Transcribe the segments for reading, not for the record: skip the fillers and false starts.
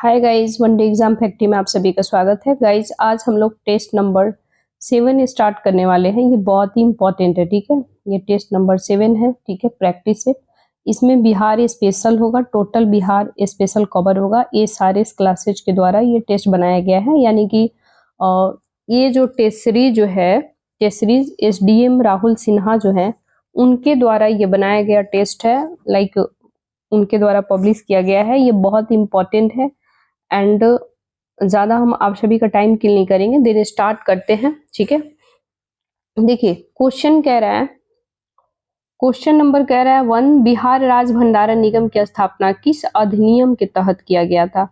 Hi guys, one day exam factory में आप सभी का स्वागत है। गाइस आज हम लोग टेस्ट नंबर 7 स्टार्ट करने वाले हैं। ये बहुत ही इंपॉर्टेंट है, ठीक है। ये टेस्ट नंबर 7 है, ठीक है, प्रैक्टिस है। इसमें बिहार स्पेशल होगा, टोटल बिहार स्पेशल कवर होगा। ये सारे क्लासेज के द्वारा ये टेस्ट बनाया गया है, यानी कि ये जो टेस्ट सीरीज जो है, test series SDM Rahul Sinha जो है उनके द्वारा ये बनाया गया टेस्ट है। लाइक उनके द्वारा पब्लिश किया गया है। ये बहुत इंपॉर्टेंट है एंड ज़्यादा हम आप सभी का टाइम किल नहीं करेंगे, देन स्टार्ट करते हैं, ठीक है। देखिए क्वेश्चन कह रहा है, क्वेश्चन नंबर कह रहा है 1, बिहार राज्य भंडारण निगम की स्थापना किस अधिनियम के तहत किया गया था।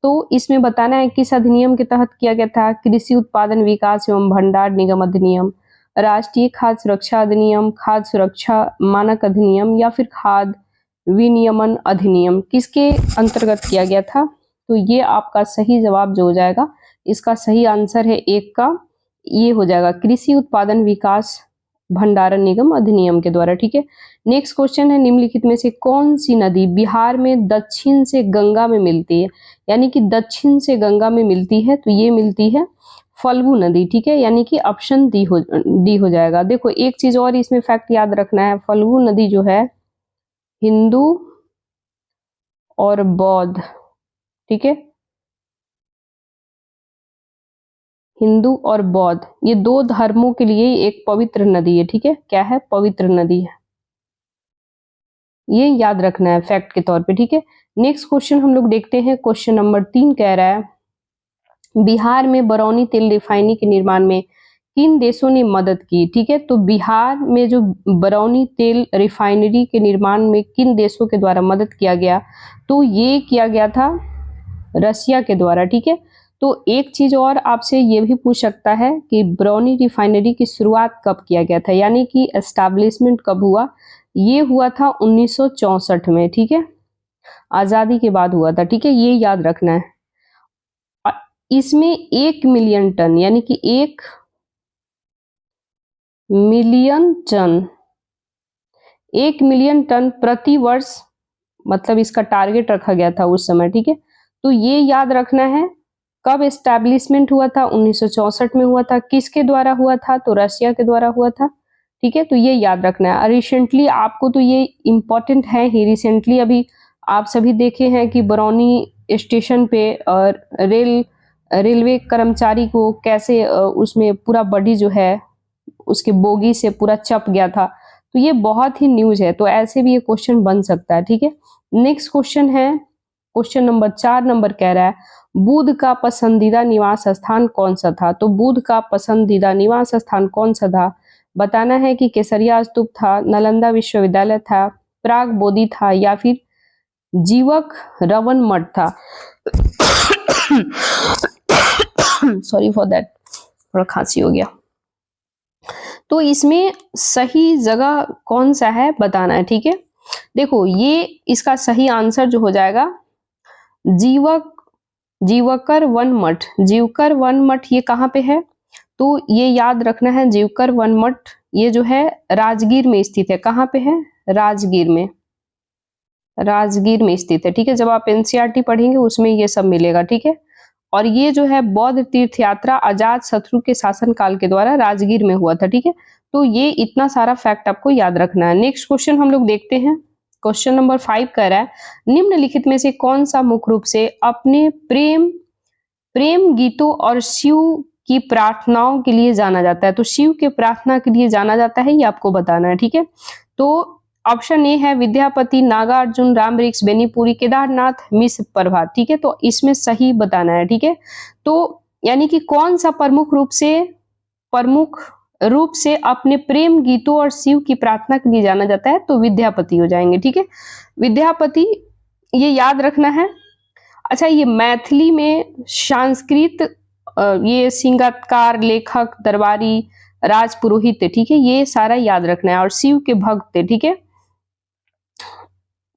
तो इसमें बताना है किस अधिनियम के तहत किया गया था। कृषि उत्पादन विकास एवं भंडार निगम अधिनियम, राष्ट्रीय खाद्य सुरक्षा अधिनियम, खाद्य सुरक्षा मानक अधिनियम या फिर खाद्य विनियमन अधिनियम, किसके अंतर्गत किया गया था। तो ये आपका सही जवाब जो हो जाएगा, इसका सही आंसर है 1 का, ये हो जाएगा कृषि उत्पादन विकास भंडारण निगम अधिनियम के द्वारा, ठीक है। नेक्स्ट क्वेश्चन है, निम्नलिखित में से कौन सी नदी बिहार में दक्षिण से गंगा में मिलती है, यानी कि दक्षिण से गंगा में मिलती है। तो ये मिलती है फल्गु नदी, ठीक है, यानी कि ऑप्शन डी हो जाएगा। देखो एक चीज और इसमें फैक्ट याद रखना है, फल्गु नदी जो है हिंदू और बौद्ध, ठीक है, हिंदू और बौद्ध ये दो धर्मों के लिए एक पवित्र नदी है, ठीक है। क्या है? पवित्र नदी है, ये याद रखना है फैक्ट के तौर पे, ठीक है। नेक्स्ट क्वेश्चन हम लोग देखते हैं, क्वेश्चन नंबर 3 कह रहा है बिहार में बरौनी तेल रिफाइनरी के निर्माण में किन देशों ने मदद की, ठीक है। तो बिहार में जो बरौनी तेल रिफाइनरी के निर्माण में किन देशों के द्वारा मदद किया गया, तो ये किया गया था रशिया के द्वारा, ठीक है। तो एक चीज और आपसे ये भी पूछ सकता है कि बरौनी रिफाइनरी की शुरुआत कब किया गया था, यानी कि एस्टैब्लिशमेंट कब हुआ। ये हुआ था 1964 में, ठीक है, आजादी के बाद हुआ था, ठीक है, ये याद रखना है। इसमें 1 मिलियन टन, यानी कि 1 मिलियन टन, 1 मिलियन टन प्रति वर्ष, मतलब इसका टारगेट रखा गया था उस समय, ठीक है। तो ये याद रखना है कब एस्टैब्लिशमेंट हुआ था, 1964 में हुआ था। किसके द्वारा हुआ था, तो रशिया के द्वारा हुआ था, ठीक है। तो ये याद रखना है। रिसेंटली आपको तो ये इम्पोर्टेंट है ही, रिसेंटली अभी आप सभी देखे हैं कि बरौनी स्टेशन पे रेलवे कर्मचारी को कैसे उसमें पूरा बॉडी जो है उसके बोगी से पूरा चप गया था। तो ये बहुत ही न्यूज है, तो ऐसे भी ये क्वेश्चन बन सकता है, ठीक है। नेक्स्ट क्वेश्चन है, क्वेश्चन नंबर 4 नंबर कह रहा है बुद्ध का पसंदीदा निवास स्थान कौन सा था। तो बुद्ध का पसंदीदा निवास स्थान कौन सा था, बताना है कि केसरिया स्तूप था, नालंदा विश्वविद्यालय था, प्राग बोधि था या फिर जीवक रवन मठ था। सॉरी फॉर दैट, थोड़ा खांसी हो गया। तो इसमें सही जगह कौन सा है बताना है, ठीक है। देखो ये इसका सही आंसर जो हो जाएगा जीवकर वन मठ। जीवकर वन मठ ये कहाँ पे है, तो ये याद रखना है, जीवकर वन मठ ये जो है राजगीर में स्थित है। कहाँ पे है, राजगीर में, राजगीर में स्थित है, ठीक है। जब आप NCERT पढ़ेंगे उसमें ये सब मिलेगा, ठीक है। और ये जो है बौद्ध तीर्थ यात्रा अजात शत्रु के शासन काल के द्वारा राजगीर में हुआ था, ठीक है। तो ये इतना सारा फैक्ट आपको याद रखना है। नेक्स्ट क्वेश्चन हम लोग देखते हैं, क्वेश्चन नंबर 5 कह रहा है निम्नलिखित में से कौन सा मुख्य रूप से अपने प्रेम गीतों और शिव की प्रार्थनाओं के लिए जाना जाता है। तो शिव के प्रार्थना के लिए जाना जाता है, ये आपको बताना है, ठीक है। तो ऑप्शन ए है विद्यापति, नागार्जुन, राम वृक्ष, बेनीपुरी, केदारनाथ, मिश्र प्रभात, ठीक है। तो इसमें सही बताना है, ठीक है। तो यानी कि कौन सा प्रमुख रूप से अपने प्रेम गीतों और शिव की प्रार्थना के लिए जाना जाता है, तो विद्यापति हो जाएंगे, ठीक है। विद्यापति ये याद रखना है। अच्छा, ये मैथिली में संस्कृत ये सिंगारकार, लेखक, दरबारी, राजपुरोहित, ठीक है, ये सारा याद रखना है। और शिव के भक्त, ठीक है,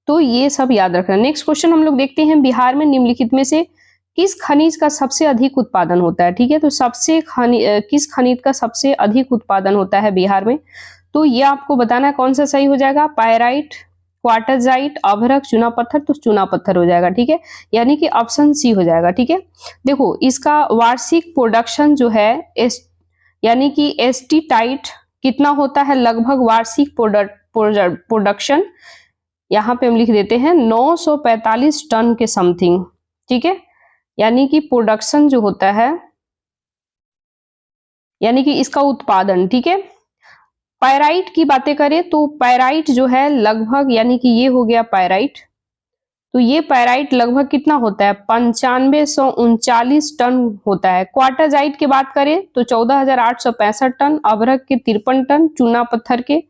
तो ये सब याद रखना। नेक्स्ट क्वेश्चन हम लोग देखते हैं, बिहार में निम्नलिखित में से किस खनिज का सबसे अधिक उत्पादन होता है, ठीक है। तो किस खनिज का सबसे अधिक उत्पादन होता है बिहार में, तो ये आपको बताना है कौन सा सही हो जाएगा, पायराइट, क्वार्टरजाइट, अभ्रक, चूना पत्थर, तो चूना पत्थर हो जाएगा, ठीक है, यानी कि ऑप्शन सी हो जाएगा, ठीक है। देखो इसका वार्षिक प्रोडक्शन जो है यानी कि एस्टीटाइट कितना होता है, लगभग वार्षिक प्रोडक्शन यहाँ पे हम लिख देते हैं 945 टन के समथिंग, ठीक है, यानी कि प्रोडक्शन जो होता है, यानी कि इसका उत्पादन, ठीक है। पायराइट की बातें करें तो पायराइट जो है लगभग, यानी कि ये हो गया पायराइट, तो ये पायराइट लगभग कितना होता है, 9539 टन होता है। क्वार्टरजाइट की बात करें तो 14,865 टन, अभ्रक के 53 टन, चूना पत्थर के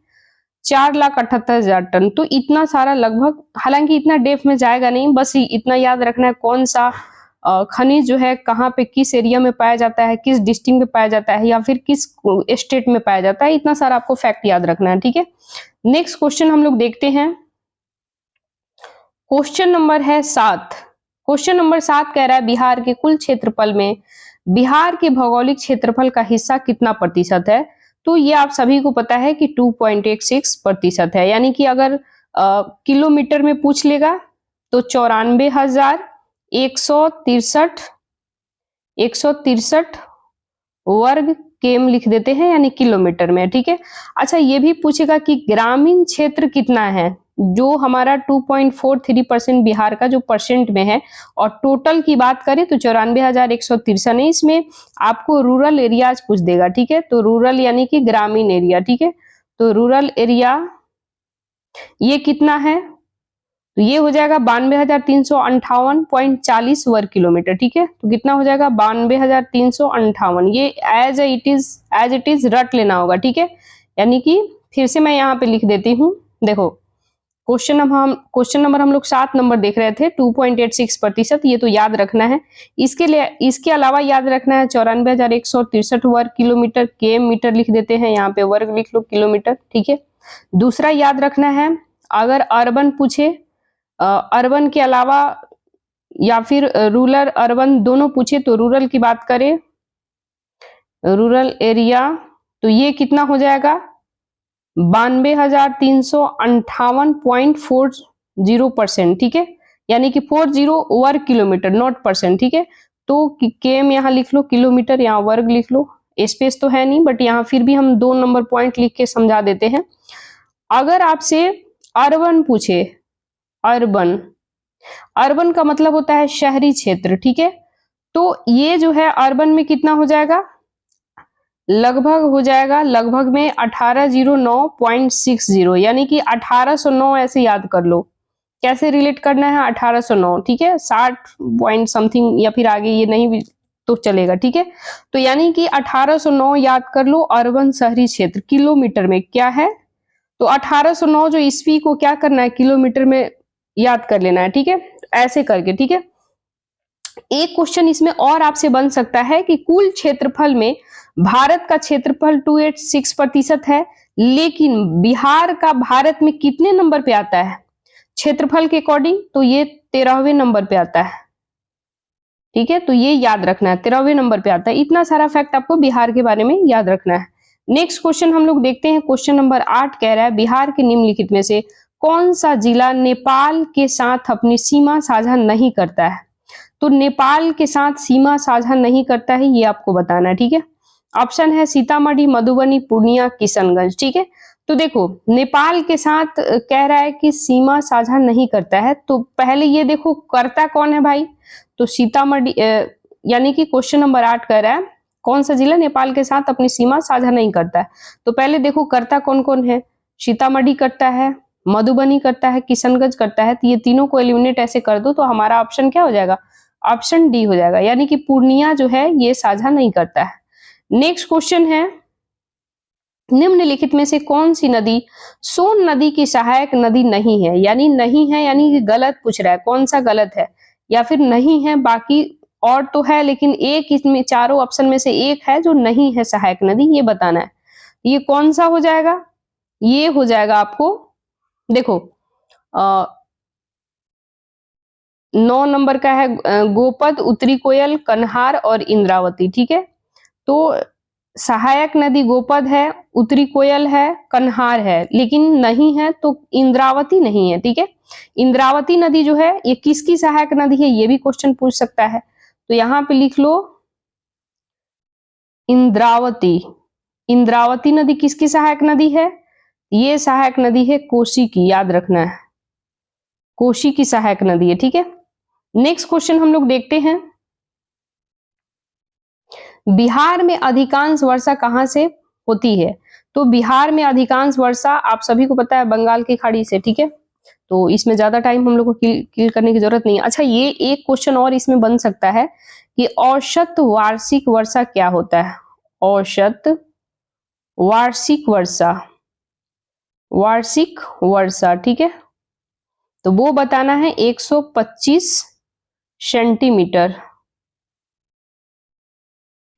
4,78,000 टन। तो इतना सारा लगभग, हालांकि इतना डेप्थ में जाएगा नहीं, बस इतना याद रखना है कौन सा खनिज जो है कहाँ पे किस एरिया में पाया जाता है, किस डिस्ट्रिक्ट में पाया जाता है, या फिर किस स्टेट में पाया जाता है, इतना सारा आपको फैक्ट याद रखना है, ठीक है। नेक्स्ट क्वेश्चन हम लोग देखते हैं, क्वेश्चन नंबर है 7। क्वेश्चन नंबर 7 कह रहा है बिहार के कुल क्षेत्रफल में बिहार के भौगोलिक क्षेत्रफल का हिस्सा कितना प्रतिशत है। तो ये आप सभी को पता है कि 2.86% है, यानी कि अगर किलोमीटर में पूछ लेगा तो 94,163 वर्ग केम लिख देते हैं, यानी किलोमीटर में, ठीक है। अच्छा ये भी पूछेगा कि ग्रामीण क्षेत्र कितना है, जो हमारा 2.43% बिहार का जो परसेंट में है, और टोटल की बात करें तो 94,163 है। इसमें आपको रूरल एरियाज पूछ देगा, ठीक है, तो रूरल यानी कि ग्रामीण एरिया, ठीक है, तो रूरल एरिया ये कितना है, तो ये हो जाएगा 92,358.40 वर्ग किलोमीटर, ठीक है, तो कितना हो जाएगा 92,358, ये एज इट इज रट लेना होगा, ठीक है, यानी कि फिर से मैं यहाँ पे लिख देती हूँ। देखो क्वेश्चन नंबर हम लोग 7 नंबर देख रहे थे, 2.86%, ये तो याद रखना है। इसके अलावा याद रखना है 94,163 वर्ग किलोमीटर, के मीटर लिख देते हैं, यहाँ पे वर्ग लिख लो, किलोमीटर, ठीक है। दूसरा याद रखना है, अगर अर्बन पूछे, अर्बन के अलावा या फिर रूरल अर्बन दोनों पूछे, तो रूरल की बात करें, रूरल एरिया, तो ये कितना हो जाएगा 92,358.40%, ठीक है, यानी कि 40 वर्ग किलोमीटर, नॉट परसेंट, ठीक है। तो केम यहाँ लिख लो, किलोमीटर यहाँ वर्ग लिख लो, स्पेस तो है नहीं, बट यहाँ फिर भी हम 2 नंबर पॉइंट लिख के समझा देते हैं। अगर आपसे अर्बन पूछे, अर्बन अर्बन का मतलब होता है शहरी क्षेत्र, ठीक है, तो ये जो है अर्बन में कितना हो जाएगा, लगभग हो जाएगा, लगभग में 1809.60, यानी कि 1809 ऐसे याद कर लो। कैसे रिलेट करना है 1809, ठीक है, 60 पॉइंट समथिंग या फिर आगे ये नहीं भी तो चलेगा, ठीक है। तो यानी कि 1809 याद कर लो, अर्बन शहरी क्षेत्र किलोमीटर में क्या है, तो 1809 जो ईस्वी को क्या करना है, किलोमीटर में याद कर लेना है, ठीक है, ऐसे करके, ठीक है। एक क्वेश्चन इसमें और आपसे बन सकता है कि कुल क्षेत्रफल में भारत का क्षेत्रफल 286% है, लेकिन बिहार का भारत में कितने नंबर पे आता है क्षेत्रफल के अकॉर्डिंग, तो ये 13वें नंबर पे आता है, ठीक है, तो ये याद रखना है, 13वें नंबर पे आता है। इतना सारा फैक्ट आपको बिहार के बारे में याद रखना है। नेक्स्ट क्वेश्चन हम लोग देखते हैं, क्वेश्चन नंबर 8 कह रहा है बिहार के निम्नलिखित में से कौन सा जिला नेपाल के साथ अपनी सीमा साझा नहीं करता है। तो नेपाल के साथ सीमा साझा नहीं करता है, ये आपको बताना है, ठीक है। ऑप्शन है सीतामढ़ी, मधुबनी, पूर्णिया, किशनगंज, ठीक है। तो देखो नेपाल के साथ कह रहा है कि सीमा साझा नहीं करता है, तो पहले ये देखो करता कौन है भाई, तो सीतामढ़ी, यानी कि क्वेश्चन नंबर 8 कह रहा है कौन सा जिला नेपाल के साथ अपनी सीमा साझा नहीं करता है, तो पहले देखो करता कौन कौन है, सीतामढ़ी करता है, मधुबनी करता है, किशनगंज करता है, तो ये तीनों को एलिमिनेट ऐसे कर दो, तो हमारा ऑप्शन क्या हो जाएगा, ऑप्शन डी हो जाएगा, यानी कि पूर्णिया जो है ये साझा नहीं करता है। नेक्स्ट क्वेश्चन है, निम्नलिखित में से कौन सी नदी सोन नदी की सहायक नदी नहीं है, यानी नहीं है, यानी कि गलत पूछ रहा है, कौन सा गलत है, या फिर नहीं है बाकी और तो है, लेकिन एक इसमें चारों ऑप्शन में से एक है जो नहीं है सहायक नदी, ये बताना है। ये कौन सा हो जाएगा, ये हो जाएगा आपको, देखो 9 नंबर का है गोपद, उत्तरी कोयल, कन्हार और इंद्रावती, ठीक है। तो सहायक नदी गोपद है, उत्तरी कोयल है, कन्हार है, लेकिन नहीं है तो इंद्रावती नहीं है। ठीक है, इंद्रावती नदी जो है ये किसकी सहायक नदी है, ये भी क्वेश्चन पूछ सकता है। तो यहां पे लिख लो इंद्रावती। इंद्रावती नदी किसकी सहायक नदी है, ये सहायक नदी है कोसी की, याद रखना है, कोसी की सहायक नदी है। ठीक है, नेक्स्ट क्वेश्चन हम लोग देखते हैं, बिहार में अधिकांश वर्षा कहां से होती है। तो बिहार में अधिकांश वर्षा आप सभी को पता है बंगाल की खाड़ी से। ठीक है, तो इसमें ज्यादा टाइम हम लोग को किल करने की जरूरत नहीं है। अच्छा, ये एक क्वेश्चन और इसमें बन सकता है कि औसत वार्षिक वर्षा क्या होता है, औसत वार्षिक वर्षा, वार्षिक वर्षा। ठीक है, तो वो बताना है 125 सेंटीमीटर।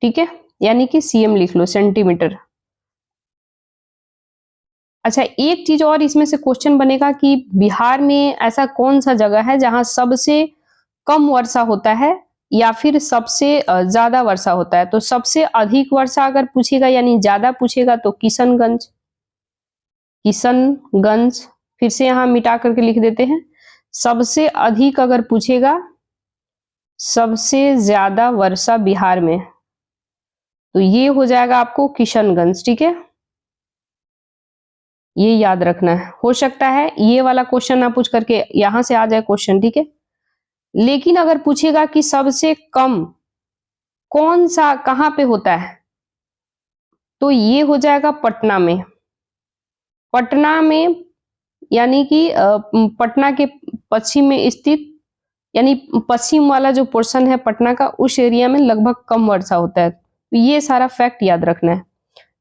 ठीक है, यानी कि सीएम लिख लो, सेंटीमीटर। अच्छा, एक चीज और इसमें से क्वेश्चन बनेगा कि बिहार में ऐसा कौन सा जगह है जहां सबसे कम वर्षा होता है या फिर सबसे ज्यादा वर्षा होता है। तो सबसे अधिक वर्षा अगर पूछेगा यानी ज्यादा पूछेगा तो किशनगंज, किशनगंज। फिर से यहां मिटा करके लिख देते हैं, सबसे अधिक अगर पूछेगा, सबसे ज्यादा वर्षा बिहार में, तो ये हो जाएगा आपको किशनगंज। ठीक है, ये याद रखना है। हो सकता है ये वाला क्वेश्चन ना पूछ करके यहां से आ जाए क्वेश्चन। ठीक है, लेकिन अगर पूछेगा कि सबसे कम कौन सा कहां पे होता है, तो ये हो जाएगा पटना में। पटना में यानी कि पटना के पश्चिम में स्थित, यानी पश्चिम वाला जो पोर्शन है पटना का, उस एरिया में लगभग कम वर्षा होता है। तो ये सारा फैक्ट याद रखना है।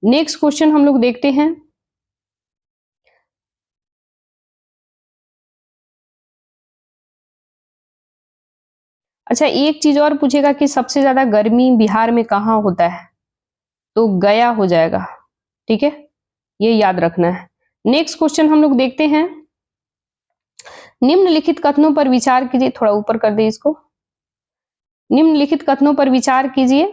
नेक्स्ट क्वेश्चन हम लोग देखते हैं, अच्छा एक चीज और पूछेगा कि सबसे ज्यादा गर्मी बिहार में कहाँ होता है, तो गया हो जाएगा। ठीक है, ये याद रखना है। नेक्स्ट क्वेश्चन हम लोग देखते हैं, निम्नलिखित कथनों पर विचार कीजिए, थोड़ा ऊपर कर दे इसको, निम्नलिखित कथनों पर विचार कीजिए,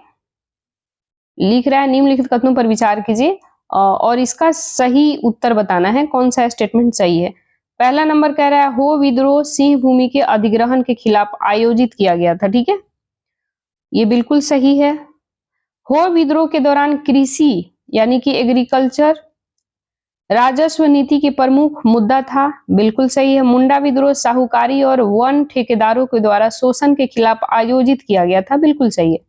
लिख रहा है निम्नलिखित कथनों पर विचार कीजिए और इसका सही उत्तर बताना है, कौन सा स्टेटमेंट सही है। पहला नंबर कह रहा है हो विद्रोह सिंह भूमि के अधिग्रहण के खिलाफ आयोजित किया गया था। ठीक है, ये बिल्कुल सही है। हो विद्रोह के दौरान कृषि यानी कि एग्रीकल्चर राजस्व नीति के प्रमुख मुद्दा था, बिल्कुल सही है। मुंडा विद्रोह साहूकारी और वन ठेकेदारों के द्वारा शोषण के खिलाफ आयोजित किया गया था, बिल्कुल सही है।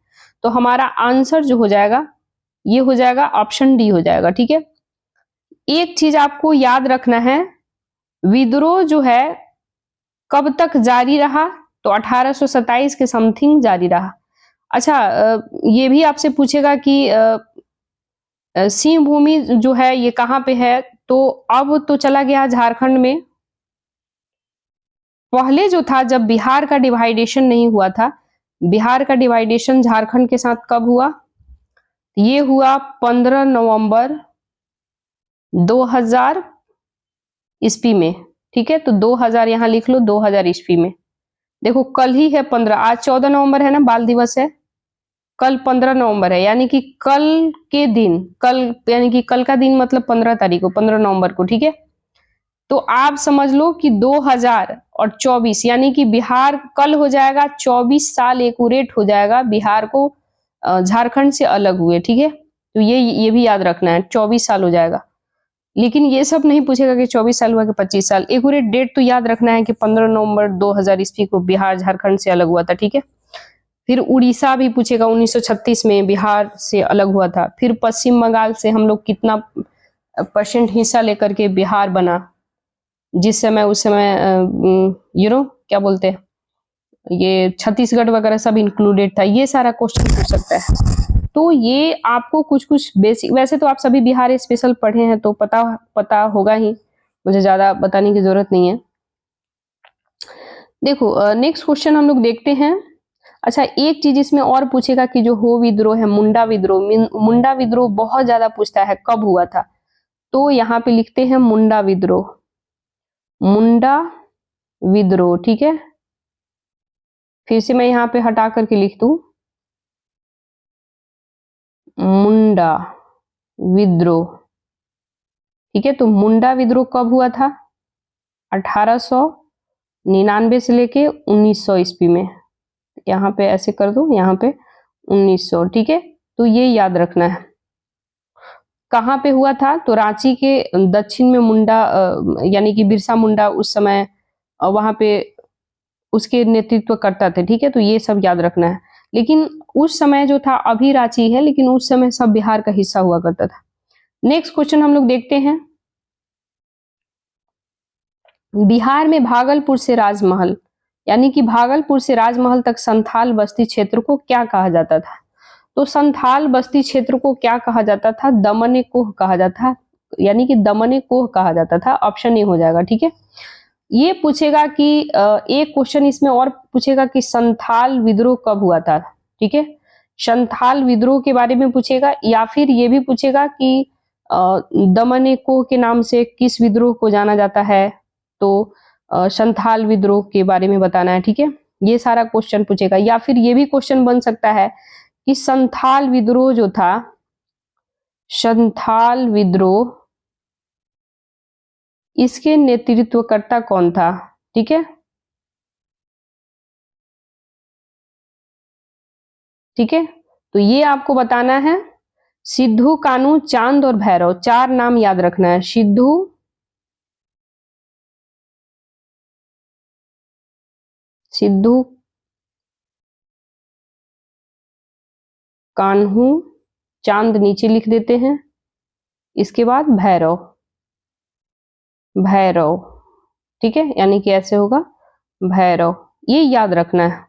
तो हमारा आंसर जो हो जाएगा ये हो जाएगा ऑप्शन डी हो जाएगा। ठीक है, एक चीज आपको याद रखना है, विद्रोह जो है कब तक जारी रहा, तो 1827 के समथिंग जारी रहा। अच्छा, ये भी आपसे पूछेगा कि सिंह भूमि जो है ये कहाँ पे है, तो अब तो चला गया झारखंड में। पहले जो था जब बिहार का डिवाइडेशन नहीं हुआ था, बिहार का डिवाइडेशन झारखंड के साथ कब हुआ, ये हुआ 15 नवंबर 2000 ईस्वी में। ठीक है, तो 2000 यहां लिख लो, 2000 ईस्वी में। देखो कल ही है 15, आज 14 नवंबर है ना, बाल दिवस है, कल 15 नवंबर है, यानी कि कल के दिन, कल यानी कि कल का दिन मतलब 15 तारीख को, 15 नवंबर को। ठीक है, तो आप समझ लो कि 2024 यानी कि बिहार कल हो जाएगा 24 साल एकूरेट हो जाएगा बिहार को झारखंड से अलग हुए। ठीक है, तो ये भी याद रखना है, 24 साल हो जाएगा। लेकिन ये सब नहीं पूछेगा कि 24 साल हुआ कि 25 साल, एकूरेट डेट तो याद रखना है कि 15 नवंबर 2000 ईस्वी को बिहार झारखंड से अलग हुआ था। ठीक है, फिर उड़ीसा भी पूछेगा, 1936 में बिहार से अलग हुआ था। फिर पश्चिम बंगाल से हम लोग कितना % हिस्सा लेकर के बिहार बना, जिस समय उस समय क्या बोलते हैं, ये छत्तीसगढ़ वगैरह सब इंक्लूडेड था। ये सारा क्वेश्चन पूछ सकता है। तो ये आपको कुछ कुछ बेसिक, वैसे तो आप सभी बिहार स्पेशल पढ़े हैं तो पता होगा ही, मुझे ज्यादा बताने की जरूरत नहीं है। देखो नेक्स्ट क्वेश्चन हम लोग देखते हैं। अच्छा, एक चीज इसमें और पूछेगा कि जो हो विद्रोह है, मुंडा विद्रोह, मुंडा विद्रोह बहुत ज्यादा पूछता है, कब हुआ था, तो यहाँ पे लिखते हैं मुंडा विद्रोह, मुंडा विद्रोह। ठीक है, फिर से मैं यहाँ पे हटा करके लिख दूं, मुंडा विद्रोह, ठीक है। तो मुंडा विद्रोह कब हुआ था? 1899 से लेके 1900 ईस्वी में। यहाँ पे ऐसे कर दो, यहाँ पे 1900, ठीक है। तो ये याद रखना है। कहाँ पे हुआ था? तो रांची के दक्षिण में मुंडा यानी कि बिरसा मुंडा उस समय वहां पे उसके नेतृत्व करता थे, ठीक है। तो ये सब याद रखना है। लेकिन उस समय जो था, अभी रांची है लेकिन उस समय सब बिहार का हिस्सा हुआ करता था। नेक्स्ट क्वेश्चन हम लोग देखते हैं। बिहार में भागलपुर से राजमहल यानी कि भागलपुर से राजमहल तक संथाल बस्ती क्षेत्र को क्या कहा जाता था? तो संथाल बस्ती क्षेत्र को क्या कहा जाता था? दमन कोह कहा जाता था, यानी कि दमन कोह कहा जाता था। ऑप्शन ए हो जाएगा, ठीक है। ये पूछेगा कि एक क्वेश्चन इसमें और पूछेगा कि संथाल विद्रोह कब हुआ था, ठीक है। संथाल विद्रोह के बारे में पूछेगा, या फिर ये भी पूछेगा कि दमन कोह के नाम से किस विद्रोह को जाना जाता है। तो संथाल विद्रोह के बारे में बताना है, ठीक है। ये सारा क्वेश्चन पूछेगा। या फिर ये भी क्वेश्चन बन सकता है कि संथाल विद्रोह जो था, संथाल विद्रोह, इसके नेतृत्वकर्ता कौन था, ठीक है। ठीक है, तो ये आपको बताना है। सिद्धू, कान्हू, चांद और भैरव, चार नाम याद रखना है। सिद्धू, सिद्धू, कान्हू, चांद नीचे लिख देते हैं। इसके बाद भैरव, भैरव, ठीक है, यानी कि ऐसे होगा भैरव। ये याद रखना है।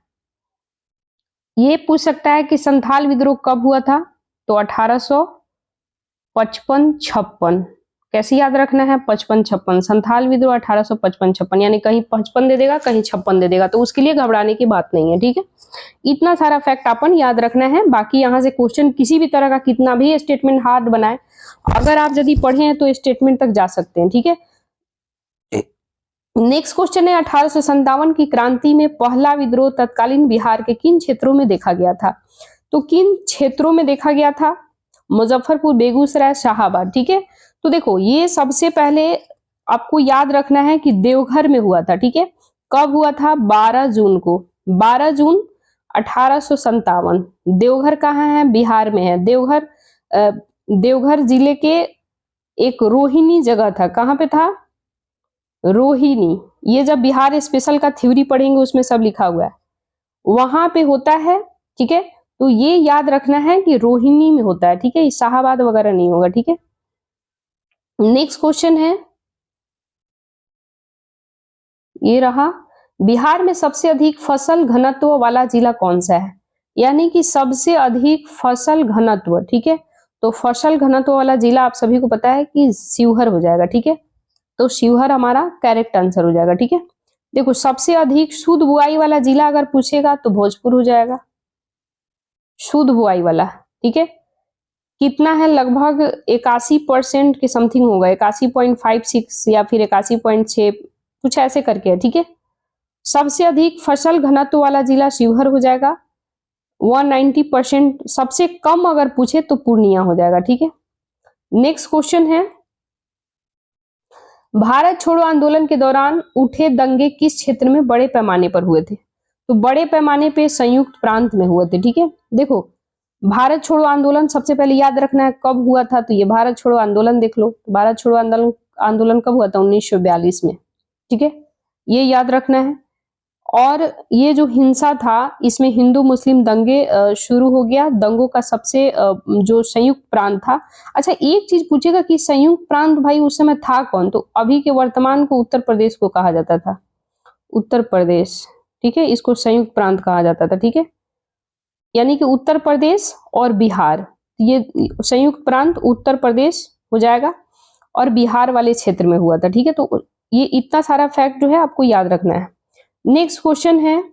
ये पूछ सकता है कि संथाल विद्रोह कब हुआ था? तो 1855-56। कैसे याद रखना है? 55-56, संथाल विद्रोह 1855-56, यानी कहीं 55 दे देगा, कहीं 56 दे देगा, तो उसके लिए घबराने की बात नहीं है, ठीक है। इतना सारा फैक्ट अपन याद रखना है। बाकी यहाँ से क्वेश्चन किसी भी तरह का कितना भी स्टेटमेंट हार्ड बनाए, अगर आप यदि पढ़े हैं तो स्टेटमेंट तक जा सकते हैं, ठीक है। नेक्स्ट क्वेश्चन है, 1857 की क्रांति में पहला विद्रोह तत्कालीन बिहार के किन क्षेत्रों में देखा गया था? तो किन क्षेत्रों में देखा गया था? मुजफ्फरपुर, बेगूसराय, शाहाबाद, ठीक है। तो देखो, ये सबसे पहले आपको याद रखना है कि देवघर में हुआ था, ठीक है। कब हुआ था? 12 जून को, 12 जून 1857। देवघर कहाँ है? बिहार में है। देवघर देवघर जिले के एक रोहिणी जगह था। कहाँ पे था? रोहिणी। ये जब बिहार स्पेशल का थ्योरी पढ़ेंगे उसमें सब लिखा हुआ है, वहां पे होता है, ठीक है। तो ये याद रखना है कि रोहिणी में होता है, ठीक है। शाहाबाद वगैरह नहीं होगा, ठीक है। नेक्स्ट क्वेश्चन है, ये रहा, बिहार में सबसे अधिक फसल घनत्व वाला जिला कौन सा है? यानी कि सबसे अधिक फसल घनत्व, ठीक है। तो फसल घनत्व वाला जिला आप सभी को पता है कि शिवहर हो जाएगा, ठीक है। तो शिवहर हमारा करेक्ट आंसर हो जाएगा, ठीक है। देखो, सबसे अधिक शुद्ध बुआई वाला जिला अगर पूछेगा तो भोजपुर हो जाएगा, शुद्ध बुआई वाला, ठीक है। कितना है? लगभग 81% के समथिंग होगा, 81.56 या फिर 81.6, कुछ ऐसे करके है, ठीक है। सबसे अधिक फसल घनत्व वाला जिला शिवहर हो जाएगा, 190%। सबसे कम अगर पूछे तो पूर्णिया हो जाएगा, ठीक है। नेक्स्ट क्वेश्चन है, भारत छोड़ो आंदोलन के दौरान उठे दंगे किस क्षेत्र में बड़े पैमाने पर हुए थे? तो बड़े पैमाने पे संयुक्त प्रांत में हुए थे, ठीक है। देखो, भारत छोड़ो आंदोलन सबसे पहले याद रखना है कब हुआ था। तो ये भारत छोड़ो आंदोलन देख लो, भारत छोड़ो आंदोलन आंदोलन कब हुआ था? 1942 में, ठीक है। ये याद रखना है। और ये जो हिंसा था, इसमें हिंदू मुस्लिम दंगे शुरू हो गया। दंगों का सबसे जो संयुक्त प्रांत था। अच्छा, एक चीज पूछेगा कि संयुक्त प्रांत भाई उस समय था कौन? तो अभी के वर्तमान को उत्तर प्रदेश को कहा जाता था, उत्तर प्रदेश, ठीक है। इसको संयुक्त प्रांत कहा जाता था, ठीक है। यानी कि उत्तर प्रदेश और बिहार, ये संयुक्त प्रांत उत्तर प्रदेश हो जाएगा और बिहार वाले क्षेत्र में हुआ था, ठीक है। तो ये इतना सारा फैक्ट जो है आपको याद रखना है। नेक्स्ट क्वेश्चन है,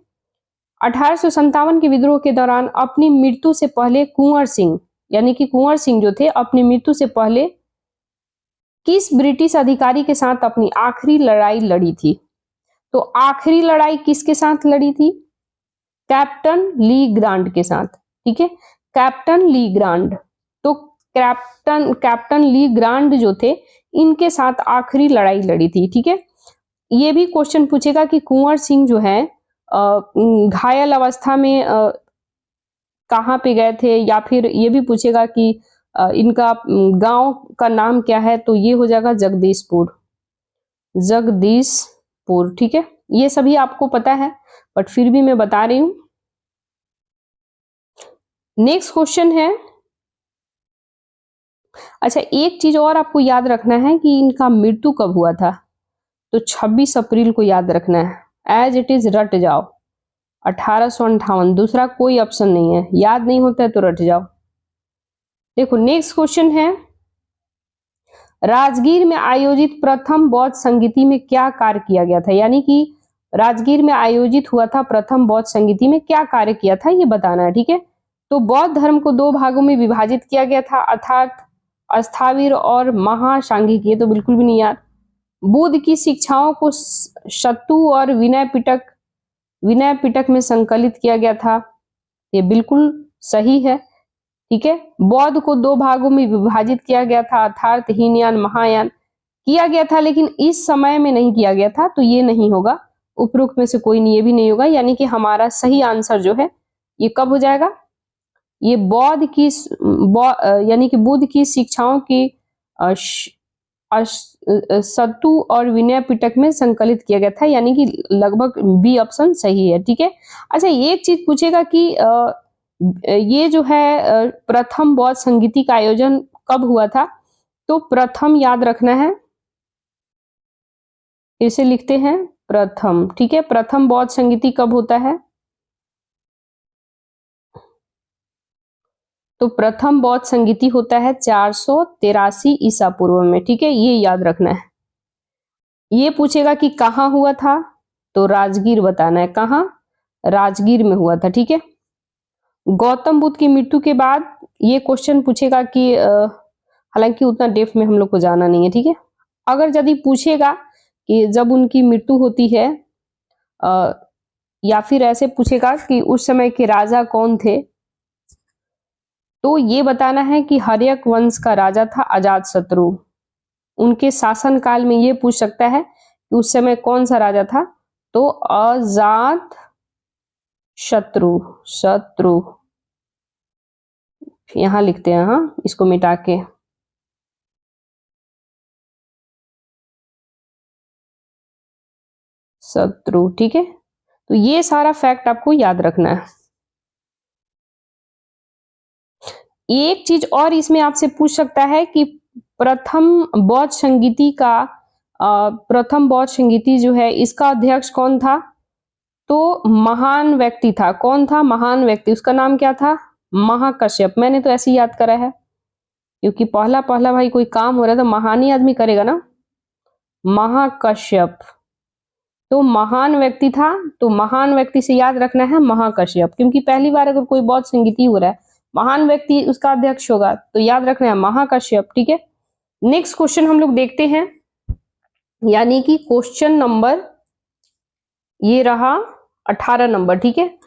1857 के विद्रोह के दौरान अपनी मृत्यु से पहले कुंवर सिंह, यानी कि कुंवर सिंह जो थे, अपनी मृत्यु से पहले किस ब्रिटिश अधिकारी के साथ अपनी आखिरी लड़ाई लड़ी थी? तो आखिरी लड़ाई किसके साथ लड़ी थी? कैप्टन ली ग्रांट के साथ, ठीक है। कैप्टन ली ग्रांट, तो कैप्टन ली ग्रांड जो थे, इनके साथ आखिरी लड़ाई लड़ी थी। ठीक है, ये भी क्वेश्चन पूछेगा कि कुंवर सिंह जो है घायल अवस्था में कहाँ पे गए थे, या फिर ये भी पूछेगा कि इनका गांव का नाम क्या है, तो ये हो जाएगा जगदीशपुर। जगदीशपुर, ठीक है, ये सभी आपको पता है बट फिर भी मैं बता रही हूं। नेक्स्ट क्वेश्चन है, अच्छा एक चीज और आपको याद रखना है कि इनका मृत्यु कब हुआ था, तो 26 अप्रैल को याद रखना है। एज इट इज रट जाओ, 1858, दूसरा कोई ऑप्शन नहीं है, याद नहीं होता है तो रट जाओ। देखो नेक्स्ट क्वेश्चन है, राजगीर में आयोजित प्रथम बौद्ध संगीति में क्या कार्य किया गया था, यानी कि राजगीर में आयोजित हुआ था प्रथम बौद्ध संगीति में क्या कार्य किया था, ये बताना है। ठीक है, तो बौद्ध धर्म को 2 भागों में विभाजित किया गया था, अर्थात अस्थावीर और महासांघिक, ये तो बिल्कुल भी नहीं याद। बुद्ध की शिक्षाओं को शतु और विनय पिटक में संकलित किया गया था, ये बिल्कुल सही है। ठीक है, बौद्ध को 2 भागों में विभाजित किया गया था, अर्थात हीनयान महायान किया गया था, लेकिन इस समय में नहीं किया गया था, तो ये नहीं होगा। उपरोक्त में से कोई नहीं, ये भी नहीं होगा, यानी कि हमारा सही आंसर जो है ये कब हो जाएगा, ये यानी कि बुद्ध की शिक्षाओं की सत्तु और विनय पिटक में संकलित किया गया था, यानी कि लगभग बी ऑप्शन सही है। ठीक है, अच्छा एक चीज पूछेगा कि ये जो है प्रथम बौद्ध संगीति का आयोजन कब हुआ था, तो प्रथम याद रखना है, इसे लिखते हैं प्रथम। ठीक है, प्रथम बौद्ध संगीति कब होता है, तो प्रथम बौद्ध संगीति होता है 483 ईसा पूर्व में। ठीक है, ये याद रखना है। ये पूछेगा कि कहाँ हुआ था, तो राजगीर बताना है, कहाँ, राजगीर में हुआ था। ठीक है, गौतम बुद्ध की मृत्यु के बाद ये क्वेश्चन पूछेगा कि हालांकि उतना डेप्थ में हम लोग को जाना नहीं है। ठीक है, अगर यदि पूछेगा कि जब उनकी मृत्यु होती है या फिर ऐसे पूछेगा कि उस समय के राजा कौन थे, तो ये बताना है कि हर्यक वंश का राजा था अजातशत्रु। उनके शासन काल में ये पूछ सकता है कि उस समय कौन सा राजा था, तो अजात शत्रु यहां लिखते हैं, हाँ इसको मिटा के, शत्रु। ठीक है, तो ये सारा फैक्ट आपको याद रखना है। एक चीज और इसमें आपसे पूछ सकता है कि प्रथम बौद्ध संगीति जो है इसका अध्यक्ष कौन था, तो महान व्यक्ति था। कौन था महान व्यक्ति, उसका नाम क्या था, महाकश्यप। मैंने तो ऐसे ही याद करा है क्योंकि पहला भाई कोई काम हो रहा है तो महान ही आदमी करेगा ना, महाकश्यप। तो महान व्यक्ति था, तो महान व्यक्ति से याद रखना है महाकश्यप, क्योंकि पहली बार अगर कोई बौद्ध संगीति हो रहा है, महान व्यक्ति उसका अध्यक्ष होगा, तो याद रखना है महाकश्यप। ठीक है, नेक्स्ट क्वेश्चन हम लोग देखते हैं, यानी कि क्वेश्चन नंबर ये रहा 18 नंबर। ठीक है,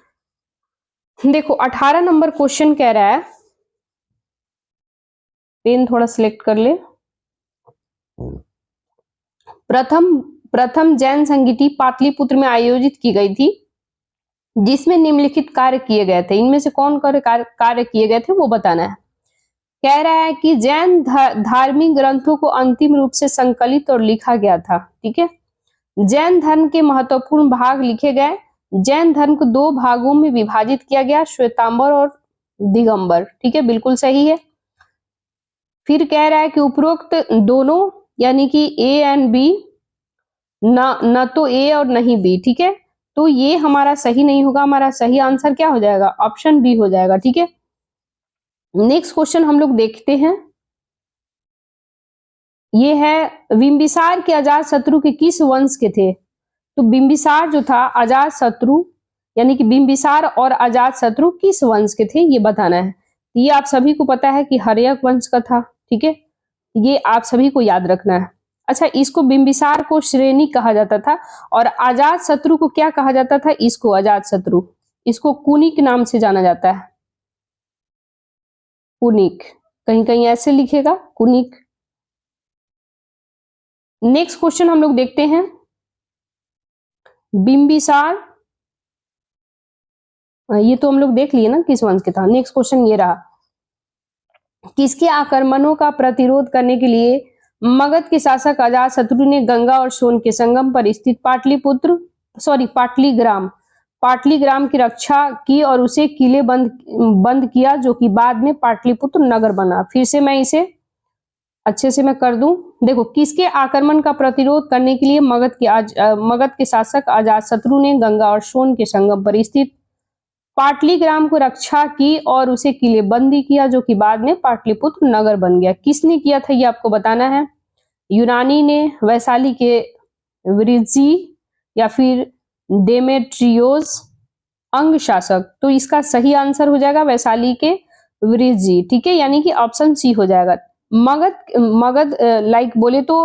देखो 18 नंबर क्वेश्चन कह रहा है, पेन थोड़ा सिलेक्ट कर ले। प्रथम जैन संगीति पाटलिपुत्र में आयोजित की गई थी, जिसमें निम्नलिखित कार्य किए गए थे। इनमें से कौन कार्य किए गए थे वो बताना है। कह रहा है कि जैन धार्मिक ग्रंथों को अंतिम रूप से संकलित और लिखा गया था। ठीक है, जैन धर्म के महत्वपूर्ण भाग लिखे गए। जैन धर्म को 2 भागों में विभाजित किया गया, श्वेतांबर और दिगंबर। ठीक है, बिल्कुल सही है। फिर कह रहा है कि उपरोक्त दोनों यानी कि ए एंड बी, न तो ए और नहीं बी। ठीक है, तो ये हमारा सही नहीं होगा, हमारा सही आंसर क्या हो जाएगा, ऑप्शन बी हो जाएगा। ठीक है, नेक्स्ट क्वेश्चन हम लोग देखते हैं, ये है बिंबिसार के अजातशत्रु के किस वंश के थे, तो बिंबिसार जो था अजातशत्रु, यानी कि बिंबिसार और अजातशत्रु किस वंश के थे ये बताना है। ये आप सभी को पता है कि हर्यक वंश का था। ठीक है, ये आप सभी को याद रखना है। अच्छा, इसको बिंबिसार को श्रेणी कहा जाता था, और अजातशत्रु को क्या कहा जाता था, इसको अजातशत्रु, इसको कुनिक नाम से जाना जाता है, कुनिक। कहीं कहीं ऐसे लिखेगा कुनिक। नेक्स्ट क्वेश्चन हम लोग देखते हैं, बिंबिसार, ये तो हम लोग देख लिए ना किस वंश के था। नेक्स्ट क्वेश्चन ये रहा, किसके आक्रमणों का प्रतिरोध करने के लिए मगध के शासक अजातशत्रु ने गंगा और सोन के संगम पर स्थित पाटलीग्राम की रक्षा की और उसे किले बंद किया, जो कि बाद में पाटलिपुत्र नगर बना। फिर से मैं इसे अच्छे से मैं कर दूं। देखो, किसके आक्रमण का प्रतिरोध करने के लिए मगध के शासक अजातशत्रु ने गंगा और सोन के संगम पर स्थित पाटलीग्राम को रक्षा की और उसे किले बंदी किया, जो कि बाद में पाटलिपुत्र नगर बन गया। किसने किया था ये आपको बताना है। यूनानी ने, वैशाली के वृज्जी, या फिर डेमेट्रियोस अंग शासक। तो इसका सही आंसर हो जाएगा वैशाली के वृज्जी, ठीक है, यानी कि ऑप्शन सी हो जाएगा। मगध लाइक बोले तो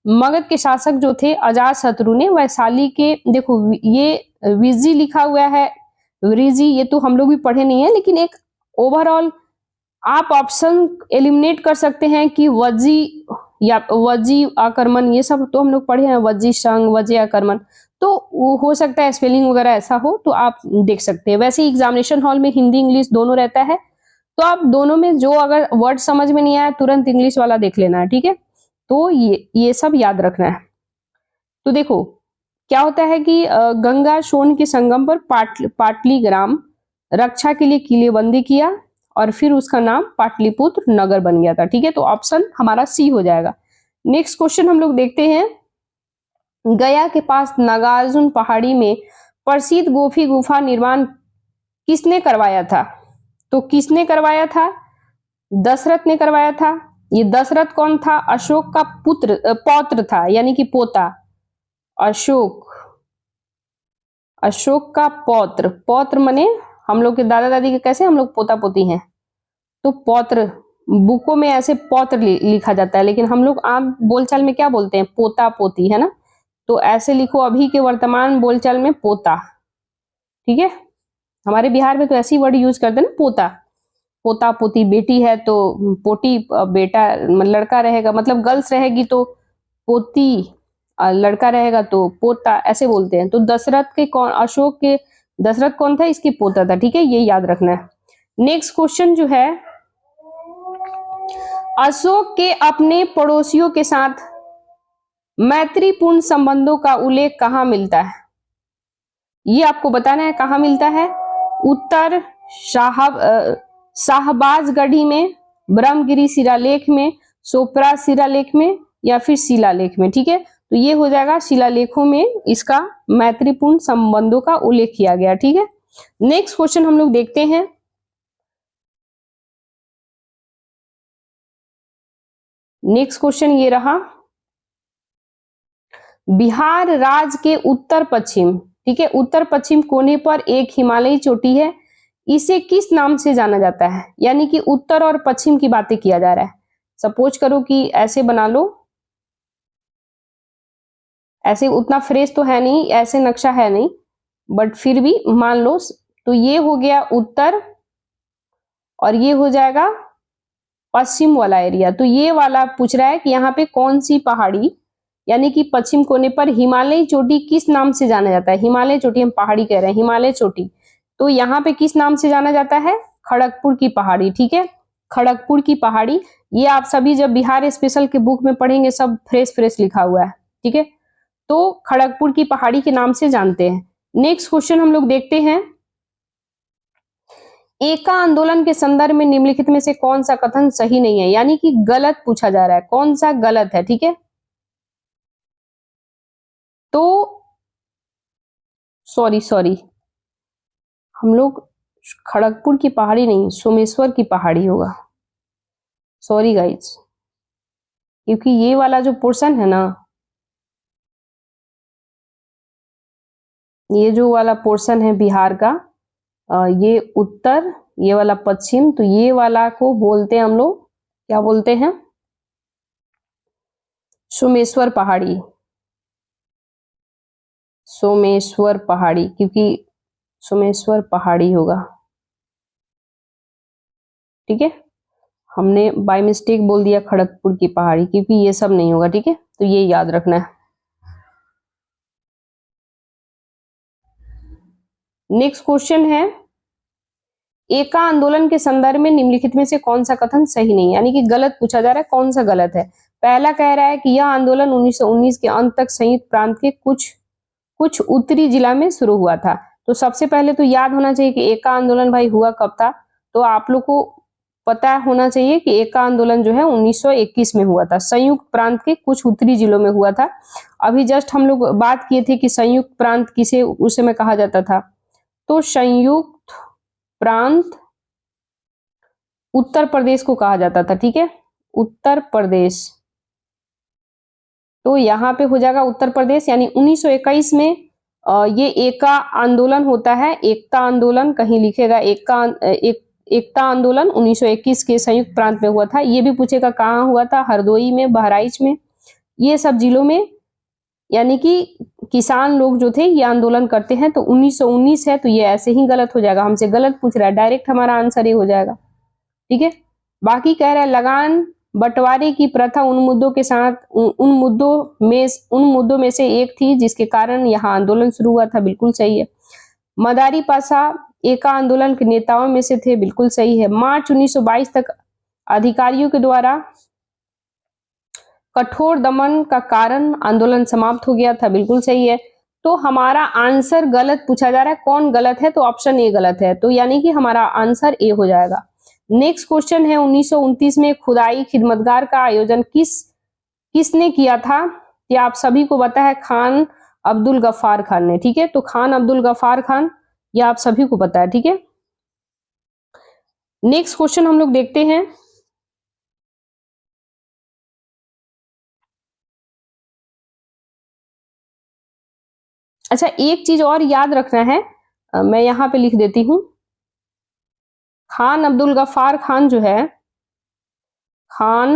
मगध के शासक जो थे अजातशत्रु ने वैशाली के, देखो ये वृज्जी लिखा हुआ है, वृज्जी, ये तो हम लोग भी पढ़े नहीं है, लेकिन एक ओवरऑल आप ऑप्शन एलिमिनेट कर सकते हैं कि वज्जी या वज्जी आक्रमण, ये सब तो हम लोग पढ़े हैं, वज्जी संघ, वज्जी आक्रमण, तो वो हो सकता है स्पेलिंग वगैरह ऐसा हो, तो आप देख सकते हैं। वैसे एग्जामिनेशन हॉल में हिंदी इंग्लिश दोनों रहता है, तो आप दोनों में जो अगर वर्ड समझ में नहीं आया तुरंत इंग्लिश वाला देख लेना है, ठीक है। तो ये सब याद रखना है। तो देखो क्या होता है कि गंगा सोन के संगम पर पाटलीग्राम रक्षा के लिए किलेबंदी किया और फिर उसका नाम पाटलिपुत्र नगर बन गया था, ठीक है। तो ऑप्शन हमारा सी हो जाएगा। नेक्स्ट क्वेश्चन हम लोग देखते हैं, गया के पास नागार्जुन पहाड़ी में प्रसिद्ध गोपी गुफा निर्माण किसने करवाया था। तो किसने करवाया था, दशरथ ने करवाया था। ये दशरथ कौन था, अशोक का पौत्र था, यानी कि पोता। अशोक का पौत्र मने हम लोग के दादा दादी के कैसे हम लोग पोता पोती हैं, तो पौत्र, बुकों में ऐसे पौत्र लिखा जाता है, लेकिन हम लोग आम बोलचाल में क्या बोलते हैं, पोता पोती, है ना। तो ऐसे लिखो अभी के वर्तमान बोलचाल में पोता, ठीक है। हमारे बिहार में तो ऐसी वर्ड यूज करते हैं ना, पोता पोती। बेटी है तो पोती, बेटा लड़का रहेगा, मतलब गर्ल्स रहेगी तो पोती, लड़का रहेगा तो पोता, ऐसे बोलते हैं। तो अशोक के दशरथ कौन था, इसके पोता था, ठीक है, ये याद रखना है। नेक्स्ट क्वेश्चन जो है, अशोक के अपने पड़ोसियों के साथ मैत्रीपूर्ण संबंधों का उल्लेख कहाँ मिलता है, ये आपको बताना है। कहाँ मिलता है, उत्तर शाहबाजगढ़ी में, ब्रह्मगिरी शिलालेख में, सोपरा शिलालेख में, या फिर शिलालेख में, ठीक है। तो ये हो जाएगा शिलालेखों में इसका मैत्रीपूर्ण संबंधों का उल्लेख किया गया, ठीक है। नेक्स्ट क्वेश्चन हम लोग देखते हैं, नेक्स्ट क्वेश्चन ये रहा, बिहार राज्य के उत्तर पश्चिम, ठीक है, उत्तर पश्चिम कोने पर एक हिमालयी चोटी है, इसे किस नाम से जाना जाता है। यानी कि उत्तर और पश्चिम की बातें किया जा रहा है। सपोज करो कि ऐसे बना लो, ऐसे उतना फ्रेश तो है नहीं, ऐसे नक्शा है नहीं, बट फिर भी मान लो, तो ये हो गया उत्तर और ये हो जाएगा पश्चिम वाला एरिया। तो ये वाला पूछ रहा है कि यहाँ पे कौन सी पहाड़ी, यानी कि पश्चिम कोने पर हिमालयी चोटी किस नाम से जाना जाता है। हिमालय चोटी, हम पहाड़ी कह रहे हैं, हिमालय चोटी, तो यहाँ पे किस नाम से जाना जाता है, खड़गपुर की पहाड़ी, ठीक है, खड़गपुर की पहाड़ी। ये आप सभी जब बिहार स्पेशल के बुक में पढ़ेंगे सब फ्रेश फ्रेश लिखा हुआ है, ठीक है। तो खड़गपुर की पहाड़ी के नाम से जानते हैं। नेक्स्ट क्वेश्चन हम लोग देखते हैं, एका आंदोलन के संदर्भ में निम्नलिखित में से कौन सा कथन सही नहीं है, यानी कि गलत पूछा जा रहा है, कौन सा गलत है, ठीक है। तो सॉरी हम लोग खड़गपुर की पहाड़ी नहीं, सोमेश्वर की पहाड़ी होगा, सॉरी गाइज, क्योंकि ये वाला जो पोर्शन है ना, ये जो वाला पोर्शन है बिहार का, ये उत्तर, ये वाला पश्चिम, तो ये वाला को बोलते हैं हम लोग, क्या बोलते हैं, सोमेश्वर पहाड़ी, सोमेश्वर पहाड़ी, क्योंकि सोमेश्वर पहाड़ी होगा, ठीक है। हमने बाय मिस्टेक बोल दिया खड़गपुर की पहाड़ी, क्योंकि ये सब नहीं होगा, ठीक है, तो ये याद रखना है। नेक्स्ट क्वेश्चन है, एका आंदोलन के संदर्भ में निम्नलिखित में से कौन सा कथन सही नहीं है, यानी कि गलत पूछा जा रहा है, कौन सा गलत है। पहला कह रहा है कि यह आंदोलन 1919 के अंत तक संयुक्त प्रांत के कुछ उत्तरी जिला में शुरू हुआ था। तो सबसे पहले तो याद होना चाहिए कि एका आंदोलन भाई हुआ कब था। तो आप लोग को पता होना चाहिए कि एका आंदोलन जो है 1921 में हुआ था, संयुक्त प्रांत के कुछ उत्तरी जिलों में हुआ था। अभी जस्ट हम लोग बात किए थे कि संयुक्त प्रांत किसे उस समय कहा जाता था, तो संयुक्त प्रांत उत्तर प्रदेश को कहा जाता था, ठीक है, उत्तर प्रदेश। तो यहाँ पे हो जाएगा उत्तर प्रदेश, यानी 1921 में ये एका आंदोलन होता है, एकता आंदोलन कहीं लिखेगा, एकता आंदोलन 1921 के संयुक्त प्रांत में हुआ था। ये भी पूछेगा कहाँ हुआ था, हरदोई में, बहराइच में, ये सब जिलों में, यानी कि किसान लोग जो थे ये आंदोलन करते हैं। तो 1919 है, तो ये ऐसे ही गलत हो जाएगा, हमसे गलत पूछ रहा है, डायरेक्ट हमारा आंसर ये हो जाएगा, ठीक है। बाकी कह रहा है लगान बंटवारे की प्रथा उन मुद्दों के साथ उन मुद्दों में से एक थी जिसके कारण यहाँ आंदोलन शुरू हुआ था, बिल्कुल सही है। मदारी पासा एका आंदोलन के नेताओं में से थे, बिल्कुल सही है। मार्च 1922 तक अधिकारियों के द्वारा कठोर दमन का कारण आंदोलन समाप्त हो गया था, बिल्कुल सही है। तो हमारा आंसर गलत पूछा जा रहा है, कौन गलत है, तो ऑप्शन ए गलत है, तो यानी कि हमारा आंसर ए हो जाएगा। नेक्स्ट क्वेश्चन है, 1929 में खुदाई खिदमतगार का आयोजन किसने किया था, ये आप सभी को पता है, खान अब्दुल गफ्फार खान ने, ठीक है। तो खान अब्दुल गफ्फार खान, ये आप सभी को पता है, ठीक है। नेक्स्ट क्वेश्चन हम लोग देखते हैं, अच्छा एक चीज और याद रखना है, मैं यहां पे लिख देती हूं, खान अब्दुल गफ्फार खान जो है, खान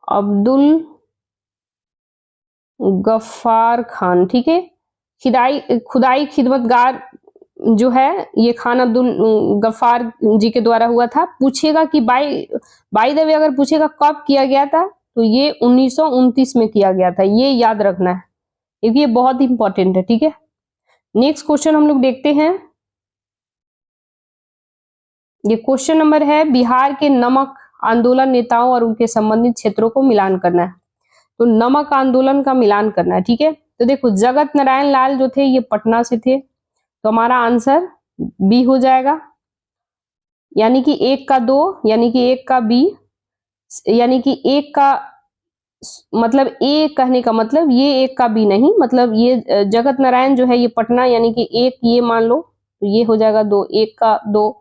अब्दुल गफ्फार खान, ठीक है, खुदाई खिदमतगार जो है ये खान अब्दुल गफ्फार जी के द्वारा हुआ था। पूछेगा कि बाय द वे अगर पूछेगा कब किया गया था, तो ये 1929 में किया गया था, ये याद रखना है, क्योंकि ये बहुत इंपॉर्टेंट है, ठीक है। नेक्स्ट क्वेश्चन हम लोग देखते हैं, ये क्वेश्चन नंबर है, बिहार के नमक आंदोलन नेताओं और उनके संबंधित क्षेत्रों को मिलान करना है। तो नमक आंदोलन का मिलान करना है, ठीक है। तो देखो जगत नारायण लाल जो थे ये पटना से थे, तो हमारा आंसर बी हो जाएगा, यानी कि एक का दो, यानी कि एक का बी, यानी कि एक का मतलब ए कहने का मतलब ये एक का बी नहीं, मतलब ये जगत नारायण जो है ये पटना, यानी कि एक ये मान लो, तो ये हो जाएगा दो, एक का दो।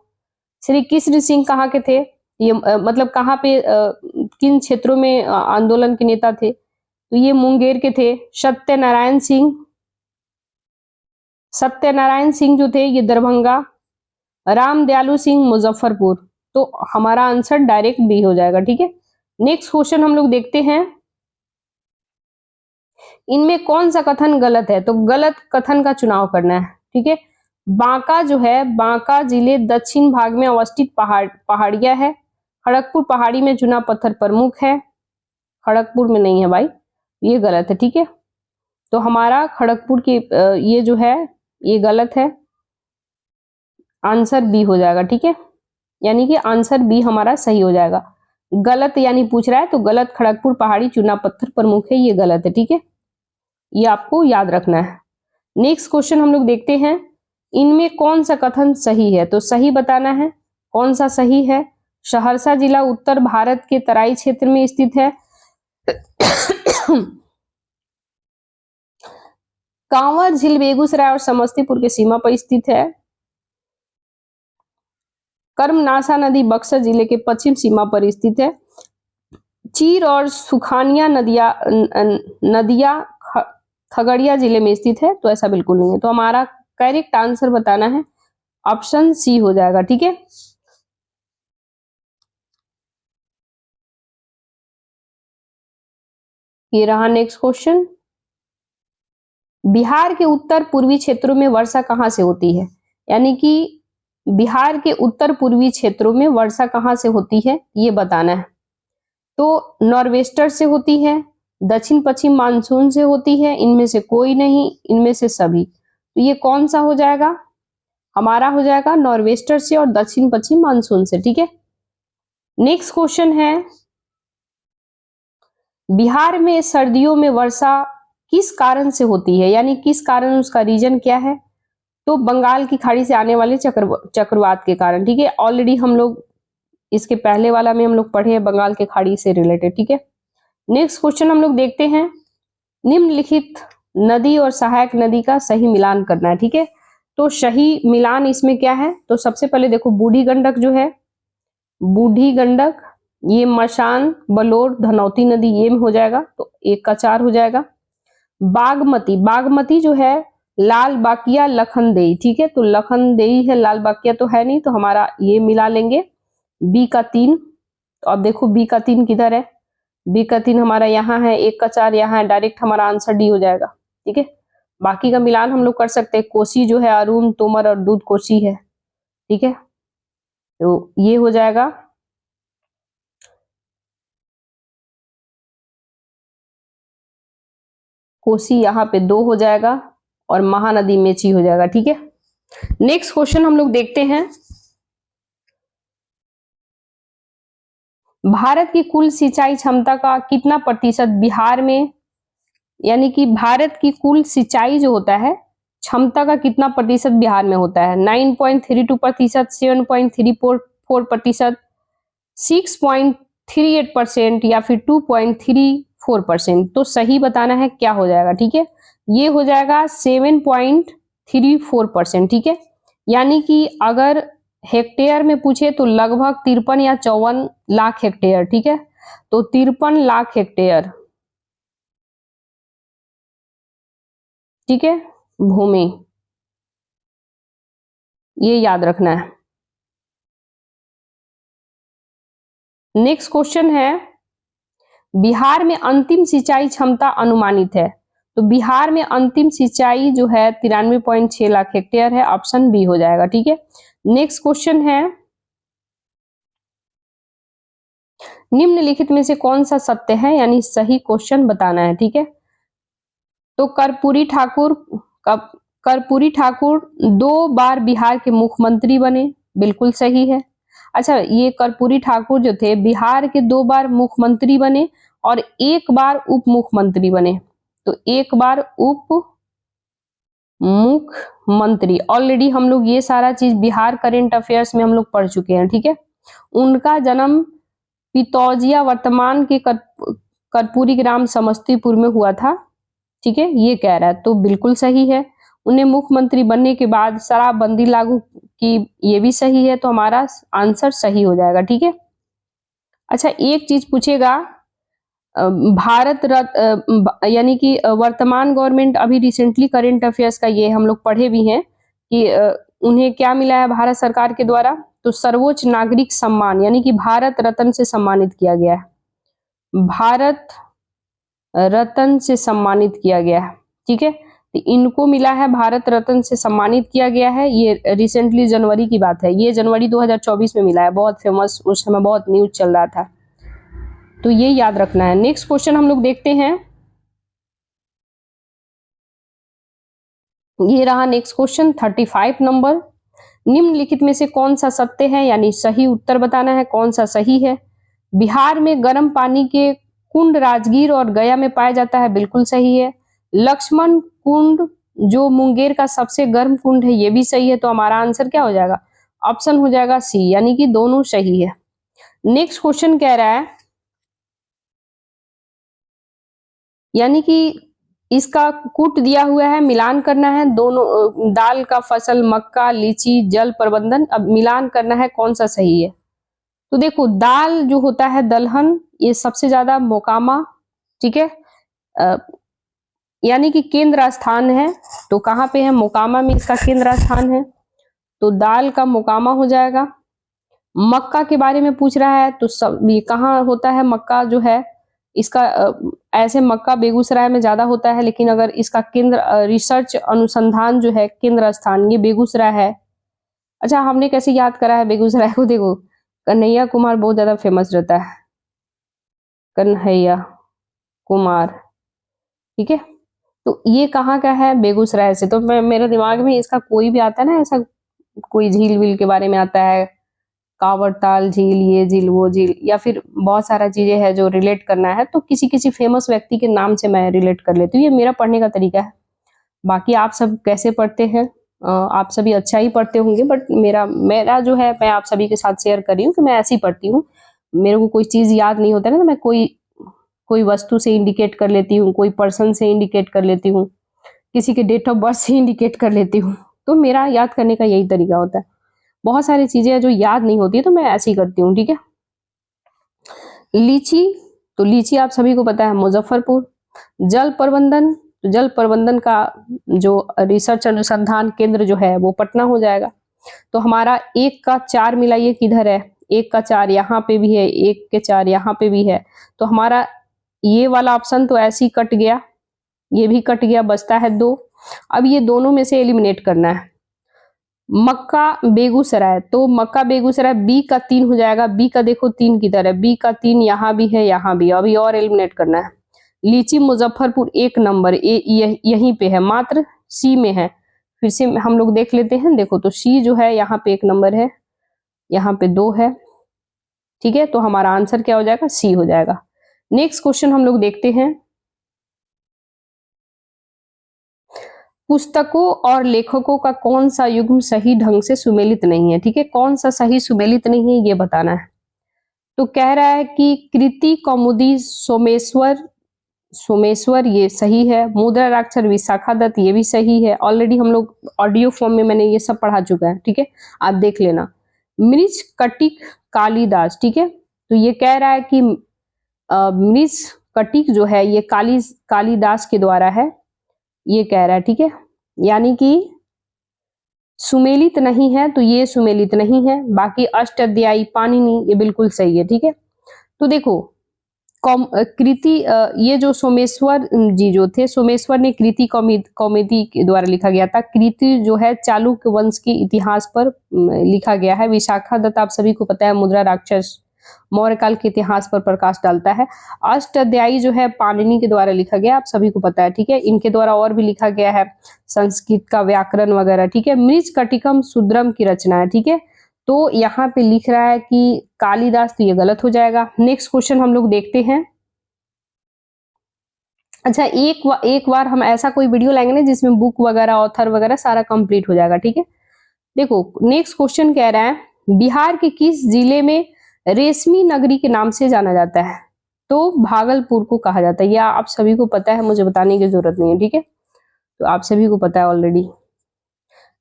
श्री कृष्ण सिंह कहाँ के थे, ये मतलब कहाँ पे किन क्षेत्रों में आंदोलन के नेता थे, तो ये मुंगेर के थे। सत्यनारायण सिंह जो थे ये दरभंगा, राम दयालु सिंह मुजफ्फरपुर, तो हमारा आंसर डायरेक्ट बी हो जाएगा, ठीक है। नेक्स्ट क्वेश्चन हम लोग देखते हैं, इनमें कौन सा कथन गलत है, तो गलत कथन का चुनाव करना है, ठीक है। बांका जो है, बांका जिले दक्षिण भाग में अवस्थित पहाड़िया है, खड़गपुर पहाड़ी में चुना पत्थर प्रमुख है, खड़गपुर में नहीं है भाई, ये गलत है, ठीक है। तो हमारा खड़गपुर की ये जो है ये गलत है, आंसर बी हो जाएगा, ठीक है, यानी कि आंसर बी हमारा सही हो जाएगा। गलत यानी पूछ रहा है, तो गलत, खड़गपुर पहाड़ी चुना पत्थर प्रमुख है, ये गलत है, ठीक है, ये आपको याद रखना है। नेक्स्ट क्वेश्चन हम लोग देखते हैं, इनमें कौन सा कथन सही है, तो सही बताना है, कौन सा सही है। सहरसा जिला उत्तर भारत के तराई क्षेत्र में स्थित है। कांवर झील बेगूसराय और समस्तीपुर के सीमा पर स्थित है। कर्मनाशा नदी बक्सर जिले के पश्चिम सीमा पर स्थित है। चीर और सुखानिया नदियां खगड़िया जिले में स्थित है, तो ऐसा बिल्कुल नहीं है, तो हमारा करेक्ट आंसर बताना है, ऑप्शन सी हो जाएगा, ठीक है। ये रहा नेक्स्ट क्वेश्चन, बिहार के उत्तर पूर्वी क्षेत्रों में वर्षा कहां से होती है, यानी कि बिहार के उत्तर पूर्वी क्षेत्रों में वर्षा कहाँ से होती है, ये बताना है। तो नॉर्वेस्टर से होती है, दक्षिण पश्चिम मानसून से होती है, इनमें से कोई नहीं, इनमें से सभी। तो ये कौन सा हो जाएगा, हमारा हो जाएगा नॉर्वेस्टर से और दक्षिण पश्चिम मानसून से। ठीक है, नेक्स्ट क्वेश्चन है, बिहार में सर्दियों में वर्षा किस कारण से होती है, यानी किस कारण, उसका रीजन क्या है। तो बंगाल की खाड़ी से आने वाले चक्रवात के कारण। ठीक है, ऑलरेडी हम लोग इसके पहले वाला में हम लोग पढ़े हैं बंगाल के खाड़ी से रिलेटेड। ठीक है, नेक्स्ट क्वेश्चन हम लोग देखते हैं, निम्नलिखित नदी और सहायक नदी का सही मिलान करना है। ठीक है, तो सही मिलान इसमें क्या है, तो सबसे पहले देखो बूढ़ी गंडक जो है, बूढ़ी गंडक, ये मशान, बलोर, धनौती नदी, ये में हो जाएगा, तो 1 का 4 हो जाएगा। बागमती, बागमती जो है लाल बाकिया लखनदेई। ठीक है, तो लखनदेई है, लाल बाकिया तो है नहीं, तो हमारा ये मिला लेंगे। बी का 3, तो अब देखो बी का 3 किधर है, बी का 3 हमारा यहाँ है, 1 का 4 यहाँ है, डायरेक्ट हमारा आंसर डी हो जाएगा। ठीक है, बाकी का मिलान हम लोग कर सकते हैं, कोसी जो है अरुण तोमर और दूध कोसी है। ठीक है, तो ये हो जाएगा, कोसी यहाँ पे 2 हो जाएगा और महानदी मेची हो जाएगा। ठीक है, नेक्स्ट क्वेश्चन हम लोग देखते हैं, भारत की कुल सिंचाई क्षमता का कितना प्रतिशत बिहार में, यानी कि भारत की कुल सिंचाई जो होता है क्षमता का कितना प्रतिशत बिहार में होता है, 9.32%, 7.34%, 6.38% या फिर 2.34%। तो सही बताना है क्या हो जाएगा। ठीक है, ये हो जाएगा 7.34%। ठीक है, यानी कि अगर हेक्टेयर में पूछे तो लगभग 53 या 54 लाख हेक्टेयर। ठीक है, तो 53 लाख हेक्टेयर। ठीक है, भूमि, ये याद रखना है। नेक्स्ट क्वेश्चन है, बिहार में अंतिम सिंचाई क्षमता अनुमानित है। तो बिहार में अंतिम सिंचाई जो है 93.6 लाख हेक्टेयर है, ऑप्शन बी हो जाएगा। ठीक है, नेक्स्ट क्वेश्चन है, निम्नलिखित में से कौन सा सत्य है, यानी सही क्वेश्चन बताना है। ठीक है, तो कर्पूरी ठाकुर 2 बार बिहार के मुख्यमंत्री बने, बिल्कुल सही है। अच्छा, ये कर्पूरी ठाकुर जो थे बिहार के 2 बार मुख्यमंत्री बने और 1 बार उप मुख्यमंत्री बने। तो 1 बार उप मुख्यमंत्री, ऑलरेडी हम लोग ये सारा चीज बिहार करेंट अफेयर्स में हम लोग पढ़ चुके हैं। ठीक है, उनका जन्म पितौजिया वर्तमान के कर्पूरी ग्राम समस्तीपुर में हुआ था। ठीक है, ये कह रहा है, तो बिल्कुल सही है। उन्हें मुख्यमंत्री बनने के बाद शराबबंदी लागू की, ये भी सही है, तो हमारा आंसर सही हो जाएगा। ठीक है, अच्छा एक चीज पूछेगा, भारत रत्न, यानी कि वर्तमान गवर्नमेंट, अभी रिसेंटली करंट अफेयर्स का ये हम लोग पढ़े भी हैं कि उन्हें क्या मिला है भारत सरकार के द्वारा, तो सर्वोच्च नागरिक सम्मान यानी कि भारत रत्न से सम्मानित किया गया है, भारत रत्न से सम्मानित किया गया है। ठीक है, तो इनको मिला है भारत रत्न से सम्मानित किया गया है, ये रिसेंटली जनवरी की बात है, ये जनवरी 2024 में मिला है, बहुत फेमस, उस समय बहुत न्यूज चल रहा था, तो ये याद रखना है। नेक्स्ट क्वेश्चन हम लोग देखते हैं, ये रहा नेक्स्ट क्वेश्चन 35 नंबर, निम्नलिखित में से कौन सा सत्य है, यानी सही उत्तर बताना है कौन सा सही है। बिहार में गर्म पानी के कुंड राजगीर और गया में पाया जाता है, बिल्कुल सही है। लक्ष्मण कुंड जो मुंगेर का सबसे गर्म कुंड है, ये भी सही है, तो हमारा आंसर क्या हो जाएगा, ऑप्शन हो जाएगा सी, यानी कि दोनों सही है। नेक्स्ट क्वेश्चन कह रहा है, यानी कि इसका कूट दिया हुआ है, मिलान करना है दोनों, दाल का फसल, मक्का, लीची, जल प्रबंधन, अब मिलान करना है कौन सा सही है। तो देखो दाल जो होता है दलहन, ये सबसे ज्यादा मोकामा, ठीक है, यानी कि केंद्र स्थान है, तो कहाँ पे है, मोकामा में इसका केंद्र स्थान है, तो दाल का मोकामा हो जाएगा। मक्का के बारे में पूछ रहा है, तो सब ये कहाँ होता है मक्का जो है इसका, ऐसे मक्का बेगूसराय में ज्यादा होता है, लेकिन अगर इसका केंद्र रिसर्च अनुसंधान जो है केंद्र स्थान, ये बेगूसराय है। अच्छा, हमने कैसे याद करा है बेगूसराय को, देखो कन्हैया कुमार बहुत ज्यादा फेमस रहता है, कन्हैया कुमार, ठीक है। तो ये कहाँ का है, बेगूसराय से। तो मैं, मेरे दिमाग में इसका कोई भी आता है ना ऐसा, कोई झील वील के बारे में आता है, कांवरताल झील, ये झील वो झील, या फिर बहुत सारा चीजें हैं जो रिलेट करना है, तो किसी किसी फेमस व्यक्ति के नाम से मैं रिलेट कर लेती हूँ। ये मेरा पढ़ने का तरीका है। बाकी आप सब कैसे पढ़ते हैं, आप सभी अच्छा ही पढ़ते होंगे, बट मेरा मेरा जो है, मैं आप सभी के साथ शेयर कर रही हूँ कि मैं ऐसे ही पढ़ती हूँ। मेरे को कोई चीज याद नहीं होता ना, तो मैं कोई कोई वस्तु से इंडिकेट कर लेती हूँ, कोई पर्सन से इंडिकेट कर लेती हूँ, किसी के डेट ऑफ बर्थ से इंडिकेट कर लेती हूँ। तो मेरा याद करने का यही तरीका होता है। बहुत सारी चीजें हैं जो याद नहीं होती है, तो मैं ऐसे ही करती हूँ, ठीक है। लीची, तो लीची आप सभी को पता है मुजफ्फरपुर। जल प्रबंधन, तो जल प्रबंधन का जो रिसर्च अनुसंधान केंद्र जो है वो पटना हो जाएगा। तो हमारा 1 का 4 मिलाइए किधर है, 1 का 4 यहाँ पे भी है, 1 के 4 यहाँ पे भी है। तो हमारा ये वाला ऑप्शन तो ऐसे ही कट गया, ये भी कट गया, बचता है 2। अब ये दोनों में से एलिमिनेट करना है। मक्का बेगूसराय, तो मक्का बेगूसराय बी का 3 हो जाएगा। बी का देखो 3 किधर है, बी का 3 यहाँ भी है, यहाँ भी। अभी और एलिमिनेट करना है। लीची मुजफ्फरपुर 1 नंबर, यहीं पे है, मात्र सी में है। फिर से हम लोग देख लेते हैं, देखो तो सी जो है यहाँ पे 1 नंबर है, यहाँ पे 2 है, ठीक है। तो हमारा आंसर क्या हो जाएगा, सी हो जाएगा। नेक्स्ट क्वेश्चन हम लोग देखते हैं। पुस्तकों और लेखकों का कौन सा युग्म सही ढंग से सुमेलित नहीं है, ठीक है। कौन सा सही सुमेलित नहीं है ये बताना है। तो कह रहा है कि कृति कौमुदी सोमेश्वर, सोमेश्वर ये सही है। मुद्राक्षर विशाखा दत्त ये भी सही है। ऑलरेडी हम लोग ऑडियो फॉर्म में मैंने ये सब पढ़ा चुका है, ठीक है, आप देख लेना। मृच कटिक कालिदास, ठीक है। तो ये कह रहा है कि मृच कटिक जो है ये कालिदास के द्वारा है, ये कह रहा है, ठीक है। यानी कि सुमेलित नहीं है, तो ये सुमेलित नहीं है। बाकी अष्टाध्यायी पाणिनि ये बिल्कुल सही है, ठीक है। तो देखो कृति, ये जो सोमेश्वर जी जो थे, सोमेश्वर ने कृति कौमुदी के द्वारा लिखा गया था। कृति जो है चालुक्य वंश के इतिहास पर लिखा गया है। विशाखा दत्त आप सभी को पता है मुद्रा राक्षस, मौर्य काल के इतिहास पर प्रकाश डालता है। अष्टाध्यायी जो है पाणिनि के द्वारा लिखा गया, आप सभी को पता है, ठीक है। इनके द्वारा और भी लिखा गया है संस्कृत का व्याकरण वगैरह, ठीक है। मृच कटिकम सुद्रम की रचना है, ठीक है। तो यहाँ पे लिख रहा है कि कालिदास, तो ये गलत हो जाएगा। नेक्स्ट क्वेश्चन हम लोग देखते हैं। अच्छा, एक बार हम ऐसा कोई वीडियो लाएंगे ना जिसमें बुक वगैरह, ऑथर वगैरह सारा कंप्लीट हो जाएगा, ठीक है। देखो नेक्स्ट क्वेश्चन कह रहा है, बिहार के किस जिले में रेशमी नगरी के नाम से जाना जाता है। तो भागलपुर को कहा जाता है, यह आप सभी को पता है, मुझे बताने की जरूरत नहीं है, ठीक है। तो आप सभी को पता है ऑलरेडी।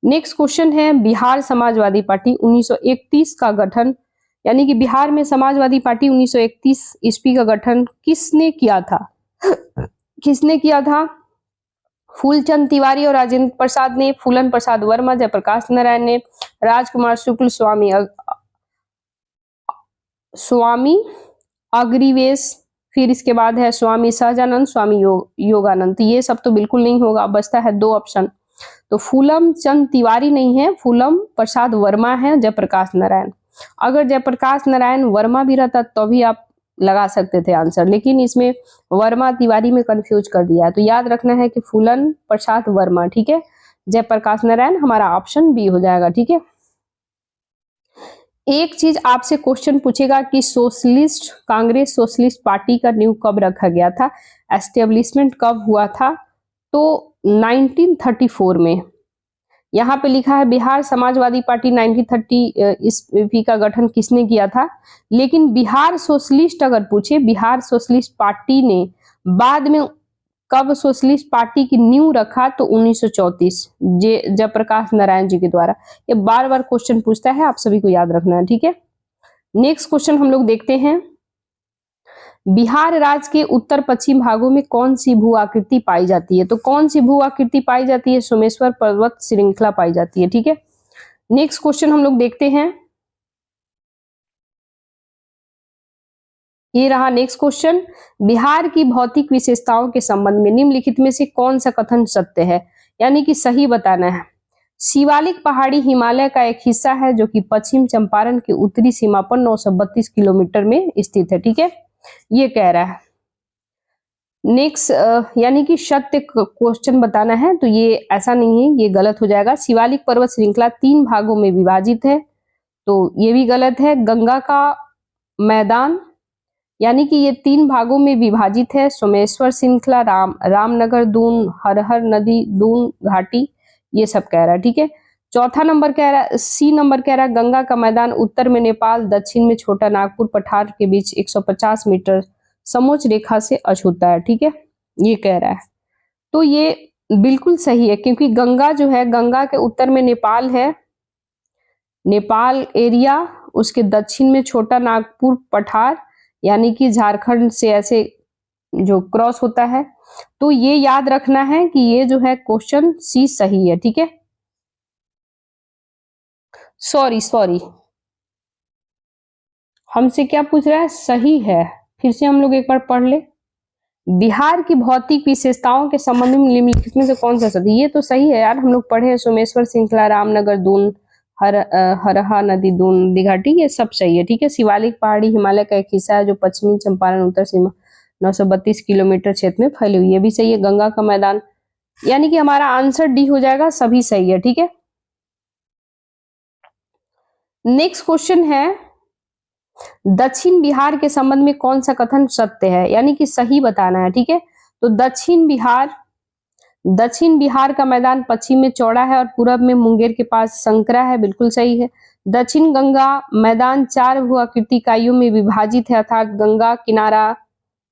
नेक्स्ट क्वेश्चन है, बिहार समाजवादी पार्टी 1931 का गठन, यानी कि बिहार में समाजवादी पार्टी 1931 ईस्वी का गठन किसने किया था, किसने किया था। फूलचंद तिवारी और राजेंद्र प्रसाद ने, फूलन प्रसाद वर्मा, जयप्रकाश नारायण ने, राजकुमार शुक्ल, स्वामी अग्निवेश, फिर इसके बाद है स्वामी सहजानंद, स्वामी योगानंद। तो ये सब तो बिल्कुल नहीं होगा, बचता है 2 ऑप्शन। तो फूलम चंद तिवारी नहीं है, फूलम प्रसाद वर्मा है, जयप्रकाश नारायण। अगर जयप्रकाश नारायण वर्मा भी रहता तो भी आप लगा सकते थे आंसर, लेकिन इसमें वर्मा तिवारी में कंफ्यूज कर दिया है। तो याद रखना है कि फूलन प्रसाद वर्मा, ठीक है। जयप्रकाश नारायण हमारा ऑप्शन बी हो जाएगा, ठीक है। एक चीज आपसे क्वेश्चन पूछेगा कि सोशलिस्ट कांग्रेस सोशलिस्ट पार्टी का न्यू कब रखा गया था, एस्टेब्लिशमेंट कब हुआ था। तो 1934 में। यहाँ पे लिखा है बिहार समाजवादी पार्टी 1930 ईस्वी का गठन किसने किया था, लेकिन बिहार सोशलिस्ट अगर पूछे, बिहार सोशलिस्ट पार्टी ने बाद में कब सोशलिस्ट पार्टी की नींव रखा, तो 1934 जयप्रकाश नारायण जी के द्वारा। ये बार बार क्वेश्चन पूछता है, आप सभी को याद रखना है, ठीक है। नेक्स्ट क्वेश्चन हम लोग देखते हैं, बिहार राज्य के उत्तर पश्चिम भागों में कौन सी भू आकृति पाई जाती है। तो कौन सी भू आकृति पाई जाती है, सोमेश्वर पर्वत श्रृंखला पाई जाती है, ठीक है। नेक्स्ट क्वेश्चन हम लोग देखते हैं, ये रहा नेक्स्ट क्वेश्चन, बिहार की भौतिक विशेषताओं के संबंध में निम्नलिखित में से कौन सा कथन सत्य है, यानी कि सही बताना है। शिवालिक पहाड़ी हिमालय का एक हिस्सा है जो कि पश्चिम चंपारण की उत्तरी सीमा पर 932 किलोमीटर में स्थित है। ठीक है, ये कह रहा है। नेक्स्ट यानी कि सत्य क्वेश्चन बताना है, तो ये ऐसा नहीं है, ये गलत हो जाएगा। शिवालिक पर्वत श्रृंखला 3 भागों में विभाजित है, तो ये भी गलत है। गंगा का मैदान यानी कि ये 3 भागों में विभाजित है। सोमेश्वर श्रृंखला, रामनगर दून, हरहर नदी दून घाटी, ये सब कह रहा है। ठीक है, चौथा नंबर कह रहा है, सी नंबर कह रहा है गंगा का मैदान उत्तर में नेपाल, दक्षिण में छोटा नागपुर पठार के बीच 150 मीटर समोच्च रेखा से अछूता है। ठीक है, ये कह रहा है, तो ये बिल्कुल सही है, क्योंकि गंगा जो है, गंगा के उत्तर में नेपाल है, नेपाल एरिया, उसके दक्षिण में छोटा नागपुर पठार यानी कि झारखंड से ऐसे जो क्रॉस होता है। तो ये याद रखना है कि ये जो है क्वेश्चन सी सही है। ठीक है, सॉरी हमसे क्या पूछ रहा है, सही है। फिर से हम लोग एक बार पढ़ ले। बिहार की भौतिक विशेषताओं के संबंध में निम्नलिखित में से कौन सा सही? ये तो सही है यार, हम लोग पढ़े हैं, सोमेश्वर श्रृंखला, रामनगर दून, हरहा नदी दून, दिघाटी, ये सब सही है। ठीक है, शिवालिक पहाड़ी हिमालय का एक हिस्सा है जो पश्चिमी चंपारण उत्तर सीमा 932 किलोमीटर क्षेत्र में फैली हुई, ये भी सही है। गंगा का मैदान, यानी कि हमारा आंसर डी हो जाएगा, सभी सही है। ठीक है, नेक्स्ट क्वेश्चन है, दक्षिण बिहार के संबंध में कौन सा कथन सत्य है, यानी कि सही बताना है। ठीक है, तो दक्षिण बिहार का मैदान पश्चिम में चौड़ा है और पूरब में मुंगेर के पास संकरा है, बिल्कुल सही है। दक्षिण गंगा मैदान 4 भू-आकृति इकाइयों में विभाजित है, अर्थात गंगा किनारा,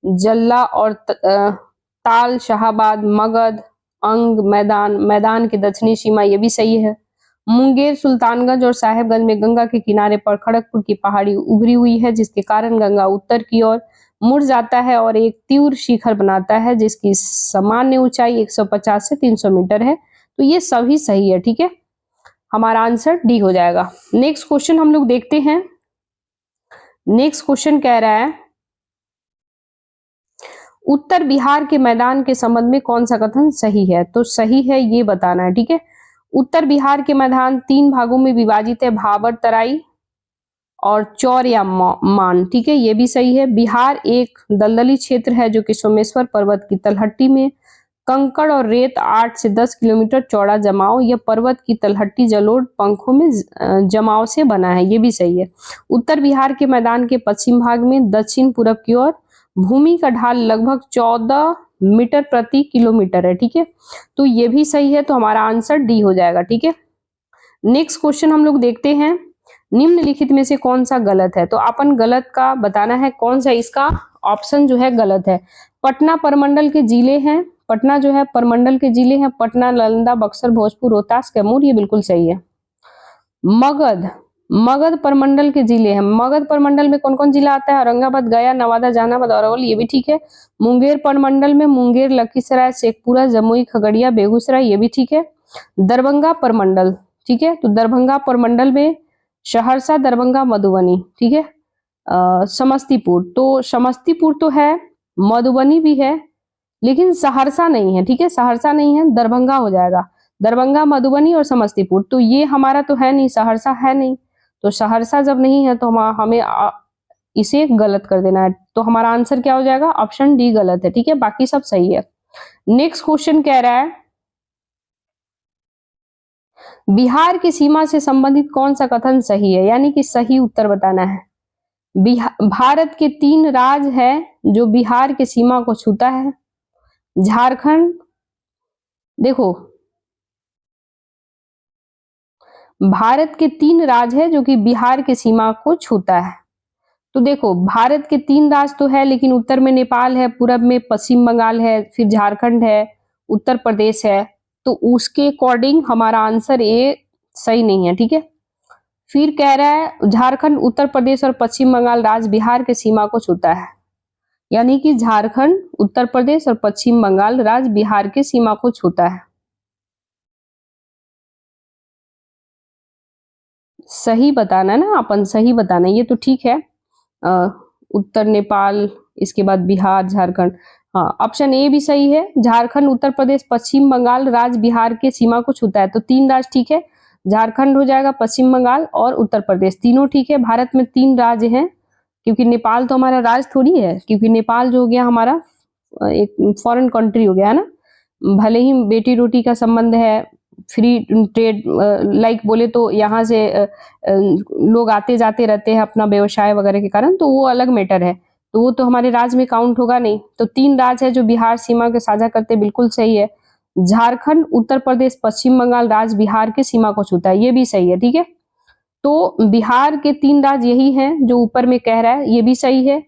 जल्ला और ताल, शाहाबाद, मगध, अंग, मैदान की दक्षिणी सीमा, ये भी सही है। मुंगेर, सुल्तानगंज और साहेबगंज में गंगा के किनारे पर खड़गपुर की पहाड़ी उभरी हुई है, जिसके कारण गंगा उत्तर की ओर मुड़ जाता है और एक तीव्र शिखर बनाता है, जिसकी सामान्य ऊंचाई 150 से 300 मीटर है। तो ये सभी सही है। ठीक है, हमारा आंसर डी हो जाएगा। नेक्स्ट क्वेश्चन हम लोग देखते हैं। नेक्स्ट क्वेश्चन कह रहा है, उत्तर बिहार के मैदान के संबंध में कौन सा कथन सही है? तो सही है, ये बताना है। ठीक है, उत्तर बिहार के मैदान 3 भागों में विभाजित है, भाबर तराई और चौर या मान। ठीक है, ये भी सही है। बिहार एक दलदली क्षेत्र है जो कि सोमेश्वर पर्वत की तलहटी में कंकड़ और रेत 8 से 10 किलोमीटर चौड़ा जमाव, यह पर्वत की तलहटी जलोढ़ पंखों में जमाव से बना है, ये भी सही है। उत्तर बिहार के मैदान के पश्चिम भाग में दक्षिण पूरब की ओर भूमि का ढाल लगभग 14 मीटर प्रति किलोमीटर है। ठीक है, तो ये भी सही है, तो हमारा आंसर डी हो जाएगा। ठीक है, नेक्स्ट क्वेश्चन हम लोग देखते हैं, निम्नलिखित में से कौन सा गलत है? तो अपन गलत का बताना है, कौन सा इसका ऑप्शन जो है गलत है। पटना परमंडल के जिले हैं, पटना जो है परमंडल के जिले हैं, पटना, नालंदा, बक्सर, भोजपुर, रोहतास, कैमूर, ये बिल्कुल सही है। मगध परमंडल के जिले हैं, मगध परमंडल में कौन कौन जिला आता है? औरंगाबाद, गया, नवादा, जहानाबाद, अरवल, ये भी ठीक है। मुंगेर परमंडल में मुंगेर, लखीसराय, शेखपुरा, जमुई, खगड़िया, बेगूसराय, ये भी ठीक है। दरभंगा परमंडल, ठीक है, तो दरभंगा परमंडल में सहरसा, दरभंगा, मधुबनी, ठीक है। समस्तीपुर, तो समस्तीपुर तो है, मधुबनी भी है, लेकिन सहरसा नहीं है। ठीक है, सहरसा नहीं है, दरभंगा हो जाएगा। दरभंगा, मधुबनी और समस्तीपुर, तो ये हमारा तो है नहीं, सहरसा है नहीं, तो सहरसा जब नहीं है तो हमें इसे गलत कर देना है। तो हमारा आंसर क्या हो जाएगा? ऑप्शन डी गलत है। ठीक है, बाकी सब सही है। नेक्स्ट क्वेश्चन कह रहा है, बिहार की सीमा से संबंधित कौन सा कथन सही है, यानी कि सही उत्तर बताना है। भारत के 3 राज्य है जो बिहार की सीमा को छूता है। झारखंड, देखो भारत के 3 राज्य है जो कि बिहार की सीमा को छूता है। तो देखो भारत के 3 राज्य तो है, लेकिन उत्तर में नेपाल है, पूरब में पश्चिम बंगाल है, फिर झारखंड है, उत्तर प्रदेश है, तो उसके अकॉर्डिंग हमारा आंसर ए सही नहीं है। ठीक है, फिर कह रहा है झारखंड, उत्तर प्रदेश और पश्चिम बंगाल राज्य बिहार के सीमा को छूता है, यानी कि झारखंड, उत्तर प्रदेश और पश्चिम बंगाल राज्य बिहार के सीमा को छूता है। सही बताना है ना, अपन सही बताना है, ये तो ठीक है। उत्तर नेपाल, इसके बाद बिहार, झारखंड, हाँ, ऑप्शन ए भी सही है। झारखंड, उत्तर प्रदेश, पश्चिम बंगाल राज्य बिहार के सीमा को छूता है, तो 3 राज्य ठीक है। झारखंड हो जाएगा, पश्चिम बंगाल और उत्तर प्रदेश, तीनों ठीक है। भारत में 3 राज्य हैं, क्योंकि नेपाल तो हमारा राज्य थोड़ी है, क्योंकि नेपाल जो हो गया हमारा एक फॉरेन कंट्री हो गया है ना। भले ही बेटी रोटी का संबंध है, फ्री ट्रेड लाइक बोले तो यहाँ से लोग आते जाते रहते हैं अपना व्यवसाय वगैरह के कारण, तो वो अलग मैटर है, तो वो तो हमारे राज्य में काउंट होगा नहीं। तो 3 राज्य है जो बिहार सीमा के साझा करते, बिल्कुल सही है। झारखंड, उत्तर प्रदेश, पश्चिम बंगाल राज्य बिहार के सीमा को छूता है, ये भी सही है, ठीक है। तो बिहार के 3 राज्य यही हैं जो ऊपर में कह रहा है, ये भी सही है।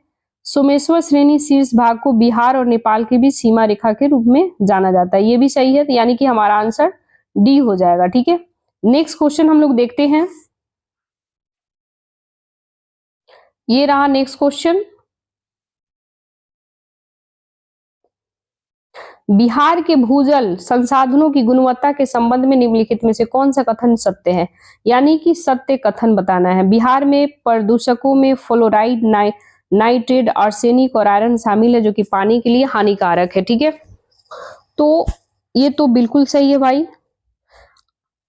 सोमेश्वर श्रेणी शीर्ष भाग को बिहार और नेपाल के बीच सीमा रेखा के रूप में जाना जाता है, ये भी सही है। तो यानी कि हमारा आंसर डी हो जाएगा, ठीक है। नेक्स्ट क्वेश्चन हम लोग देखते हैं। ये रहा नेक्स्ट क्वेश्चन। बिहार के भूजल संसाधनों की गुणवत्ता के संबंध में निम्नलिखित में से कौन सा कथन सत्य है? यानी कि सत्य कथन बताना है। बिहार में प्रदूषकों में फ्लोराइड, नाइट्रेट, आर्सेनिक और आयरन शामिल है, जो कि पानी के लिए हानिकारक है, ठीक है। तो ये तो बिल्कुल सही है भाई।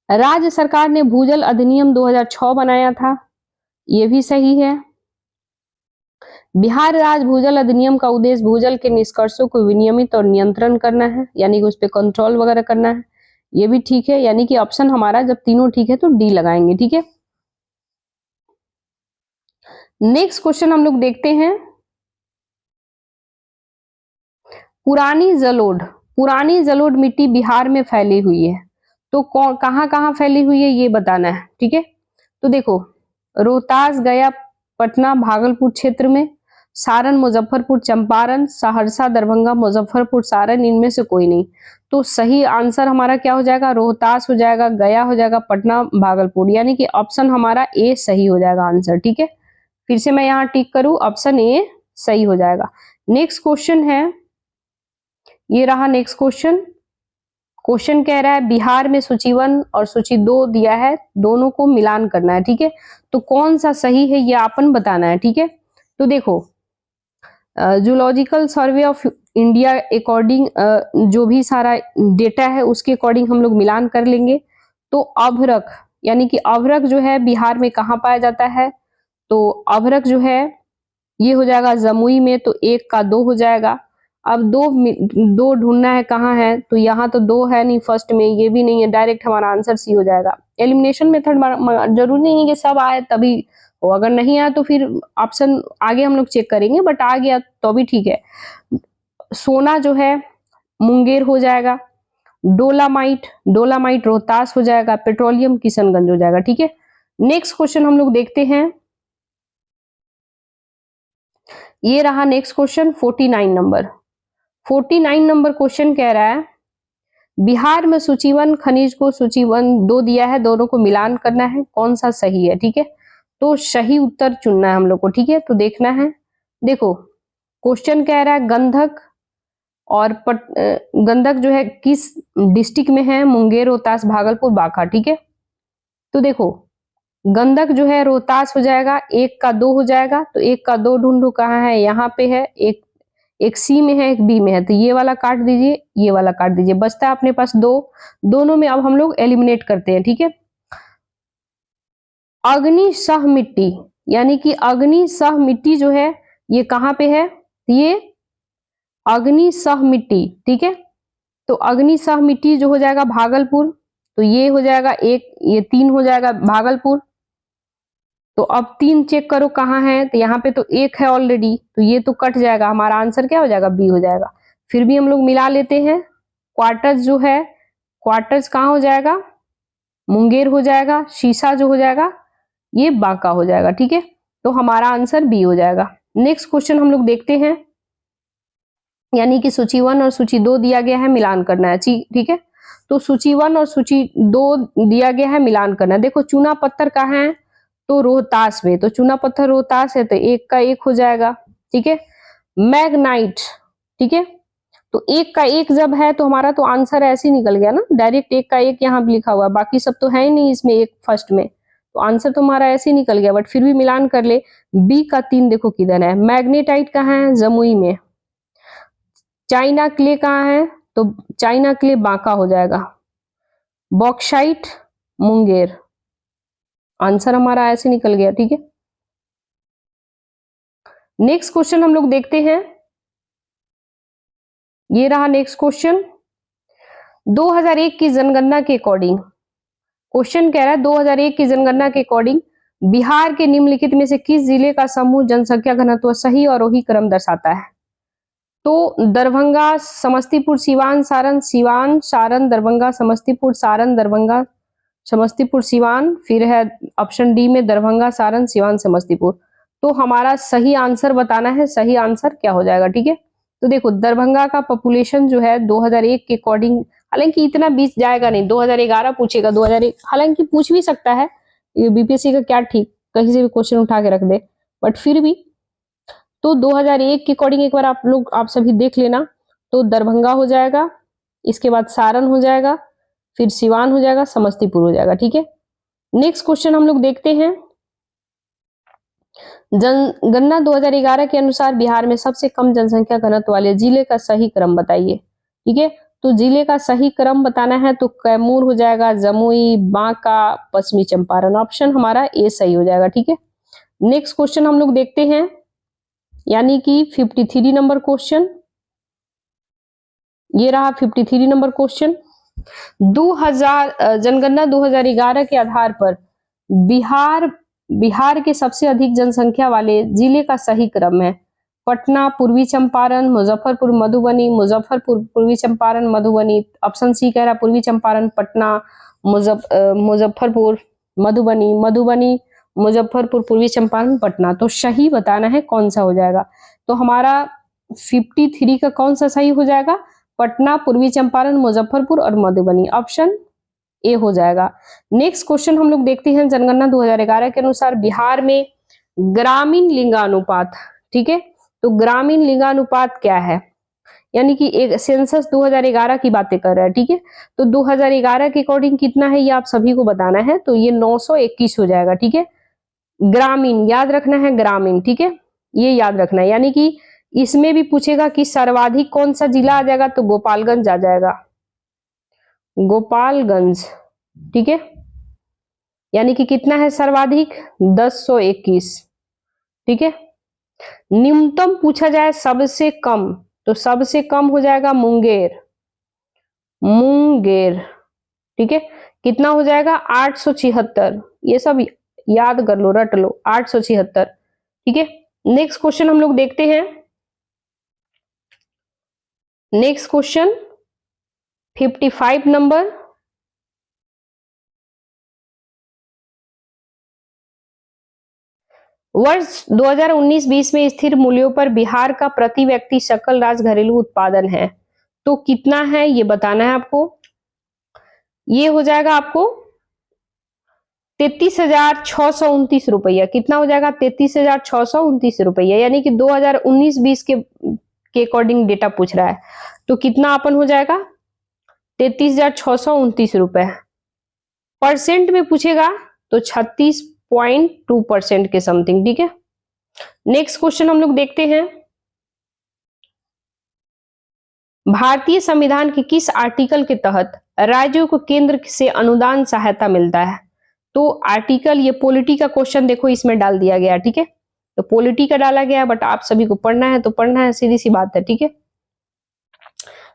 राज्य सरकार ने भूजल अधिनियम 2006 बनाया था, ये भी सही है। बिहार राज्य भूजल अधिनियम का उद्देश्य भूजल के निष्कर्षों को विनियमित और नियंत्रण करना है, यानी कि उस पर कंट्रोल वगैरह करना है, ये भी ठीक है। यानी कि ऑप्शन हमारा जब तीनों ठीक है तो डी लगाएंगे, ठीक है। नेक्स्ट क्वेश्चन हम लोग देखते हैं। पुरानी जलोढ़ मिट्टी बिहार में फैली हुई है, तो कहां कहां फैली हुई है ये बताना है, ठीक है। तो देखो, रोहतास, गया, पटना, भागलपुर क्षेत्र में, सारण, मुजफ्फरपुर, चंपारण, सहरसा, दरभंगा, मुजफ्फरपुर, सारण, इनमें से कोई नहीं। तो सही आंसर हमारा क्या हो जाएगा? रोहतास हो जाएगा, गया हो जाएगा, पटना, भागलपुर, यानी कि ऑप्शन हमारा ए सही हो जाएगा आंसर, ठीक है। फिर से मैं यहाँ टिक करूं, ऑप्शन ए सही हो जाएगा। नेक्स्ट क्वेश्चन है, ये रहा नेक्स्ट क्वेश्चन। क्वेश्चन कह रहा है बिहार में सूची 1 और सूची 2 दिया है, दोनों को मिलान करना है, ठीक है। तो कौन सा सही है ये आपन बताना है, ठीक है। तो देखो, zoological survey of India according जो भी सारा डेटा है उसके अकॉर्डिंग हम लोग मिलान कर लेंगे। तो अभ्रक, यानी कि अभ्रक जो है बिहार में कहाँ पाया जाता है? तो अभ्रक जो है ये हो जाएगा जमुई में, तो 1 का 2 हो जाएगा। अब दो ढूंढना है कहाँ है, तो यहाँ तो 2 है नहीं फर्स्ट में, ये भी नहीं है, डायरेक्ट हमारा आंसर सी हो जाएगा। एलिमिनेशन मेथड जरूरी नहीं है कि सब आए तभी हो, अगर नहीं आया तो फिर ऑप्शन आगे हम लोग चेक करेंगे, बट आ गया तो भी ठीक है। सोना जो है मुंगेर हो जाएगा, डोलामाइट रोहतास हो जाएगा, पेट्रोलियम किशनगंज हो जाएगा, ठीक है। नेक्स्ट क्वेश्चन हम लोग देखते हैं। ये रहा नेक्स्ट क्वेश्चन 49 नंबर क्वेश्चन कह रहा है बिहार में सूची 1 खनिज को सूची 1 2 दिया है, दोनों को मिलान करना है, कौन सा सही है, ठीक है। तो सही उत्तर चुनना है हम लोग को, ठीक है। तो देखना है, देखो क्वेश्चन कह रहा है गंधक और गंधक जो है किस डिस्ट्रिक्ट में है? मुंगेर, रोहतास, भागलपुर, बांका, ठीक है। तो देखो, गंधक जो है रोहतास हो जाएगा, 1 का 2 हो जाएगा, तो 1 का 2 ढूंढो कहाँ है, यहाँ पे है, एक सी में है, एक बी में है, तो ये वाला काट दीजिए, ये वाला काट दीजिए, बचता है अपने पास 2। दोनों में अब हम लोग एलिमिनेट करते हैं, ठीक है। अग्निशह मिट्टी, यानी कि अग्निशह मिट्टी जो है ये कहाँ पे है? ये अग्निशह मिट्टी, ठीक है। तो अग्निशह मिट्टी जो हो जाएगा भागलपुर, तो ये हो जाएगा 1, ये 3 हो जाएगा भागलपुर। तो अब 3 चेक करो कहाँ है, तो यहाँ पे तो 1 है ऑलरेडी, तो ये तो कट जाएगा, हमारा आंसर क्या हो जाएगा? बी हो जाएगा। फिर भी हम लोग मिला लेते हैं। क्वार्टर्स जो है, क्वार्टर्स कहाँ हो जाएगा? मुंगेर हो जाएगा। शीशा जो हो जाएगा ये बांका हो जाएगा, ठीक है। तो हमारा आंसर बी हो जाएगा। नेक्स्ट क्वेश्चन हम लोग देखते हैं, यानी कि सूची 1 और सूची 2 दिया गया है, मिलान करना है, ठीक है। तो सूची 1 और सूची 2 दिया गया है, मिलान करना है। देखो चूना पत्थर कहाँ है? तो रोहतास में, तो चूना पत्थर रोहतास है, तो 1 का 1 हो जाएगा, ठीक है। मैग्नाइट, ठीक है। तो 1 का 1 जब है तो हमारा तो आंसर ऐसे ही निकल गया ना, डायरेक्ट 1 का 1 यहाँ लिखा हुआ, बाकी सब तो है ही नहीं इसमें 1 फर्स्ट में, तो आंसर तो हमारा ऐसे ही निकल गया, बट फिर भी मिलान कर ले। बी का 3 देखो किधर है, मैग्नेटाइट कहाँ है? जमुई में। चाइना क्ले कहाँ है, तो चाइना क्ले बांका हो जाएगा। बॉक्साइट मुंगेर, आंसर हमारा ऐसे निकल गया, ठीक है। नेक्स्ट क्वेश्चन हम लोग देखते हैं, ये रहा नेक्स्ट क्वेश्चन। 2001 की जनगणना के अकॉर्डिंग, क्वेश्चन कह रहा है 2001 की जनगणना के अकॉर्डिंग बिहार के निम्नलिखित में से किस जिले का समूह जनसंख्या घनत्व सही और वही क्रम दर्शाता है। तो दरभंगा, समस्तीपुर, सिवान, सारण, दरभंगा, समस्तीपुर, सारण, दरभंगा, समस्तीपुर, सिवान, फिर है ऑप्शन डी में दरभंगा, सारण, सिवान, समस्तीपुर। तो हमारा सही आंसर बताना है, सही आंसर क्या हो जाएगा, ठीक है। तो देखो दरभंगा का पॉपुलेशन जो है 2001 के अकॉर्डिंग, हालांकि इतना बीच जाएगा नहीं, 2011 पूछेगा, 2001 हालांकि पूछ भी सकता है, ये बीपीएससी का क्या ठीक कहीं से भी क्वेश्चन उठा के रख दे, बट फिर भी तो 2001 के अकॉर्डिंग एक बार आप सभी देख लेना। तो दरभंगा हो जाएगा, इसके बाद सारण हो जाएगा, फिर सिवान हो जाएगा, समस्तीपुर हो जाएगा, ठीक है। नेक्स्ट क्वेश्चन हम लोग देखते हैं, जनगणना 2011 के अनुसार बिहार में सबसे कम जनसंख्या घनत्व वाले जिले का सही क्रम बताइए, ठीक है। तो जिले का सही क्रम बताना है तो कैमूर हो जाएगा, जमुई, बांका, पश्चिमी चंपारण, ऑप्शन हमारा ए सही हो जाएगा, ठीक है। नेक्स्ट क्वेश्चन हम लोग देखते हैं, यानी कि 53 नंबर क्वेश्चन, ये रहा 53 नंबर क्वेश्चन। 2000 जनगणना 2011 के आधार पर बिहार के सबसे अधिक जनसंख्या वाले जिले का सही क्रम है पटना, पूर्वी चंपारण, मुजफ्फरपुर, मधुबनी, मुजफ्फरपुर, पूर्वी चंपारण, मधुबनी, ऑप्शन सी कह रहा पूर्वी चंपारण, पटना, मुजफ्फरपुर, मधुबनी, मुजफ्फरपुर, पूर्वी चंपारण, पटना। तो सही बताना है कौन सा हो जाएगा। तो हमारा 53 का कौन सा सही हो जाएगा, पटना, पूर्वी चंपारण, मुजफ्फरपुर और मधुबनी, ऑप्शन ए हो जाएगा। नेक्स्ट क्वेश्चन हम लोग देखते हैं, जनगणना 2011 के अनुसार बिहार में ग्रामीण लिंगानुपात, ठीक है। तो ग्रामीण लिंगानुपात क्या है, यानी कि एक सेंसस 2011 की बातें कर रहा है, ठीक है। तो 2011 के अकॉर्डिंग कितना है ये आप सभी को बताना है, तो ये 921 हो जाएगा, ठीक है। ग्रामीण याद रखना है, ग्रामीण, ठीक है, ये याद रखना है। यानी कि इसमें भी पूछेगा कि सर्वाधिक कौन सा जिला आ जाएगा, तो गोपालगंज आ जाएगा, गोपालगंज, ठीक है। यानी कि कितना है सर्वाधिक, 1021, ठीक है। न्यूनतम पूछा जाए सबसे कम, तो सबसे कम हो जाएगा मुंगेर, ठीक है। कितना हो जाएगा, 876, ये सब याद कर लो, रट लो, 876, ठीक है। नेक्स्ट क्वेश्चन हम लोग देखते हैं, नेक्स्ट क्वेश्चन 55 नंबर। वर्ष 2019-20 में स्थिर मूल्यों पर बिहार का प्रति व्यक्ति सकल राज घरेलू उत्पादन है, तो कितना है ये बताना है आपको। ये हो जाएगा आपको 33,629 रुपया, कितना हो जाएगा, 33,629 रुपया, यानी कि 2019-20 के अकॉर्डिंग डेटा पूछ रहा है, तो कितना अपन हो जाएगा, 33,629 रुपए। परसेंट में पूछेगा तो 36.2% के समथिंग, ठीक है। नेक्स्ट क्वेश्चन हम लोग देखते हैं, भारतीय संविधान के किस आर्टिकल के तहत राज्यों को केंद्र से अनुदान सहायता मिलता है। तो आर्टिकल, ये पॉलिटी का क्वेश्चन देखो इसमें डाल दिया गया, ठीक है। तो पॉलिटी का डाला गया, बट आप सभी को पढ़ना है तो पढ़ना है, सीधी सी बात है, ठीक है।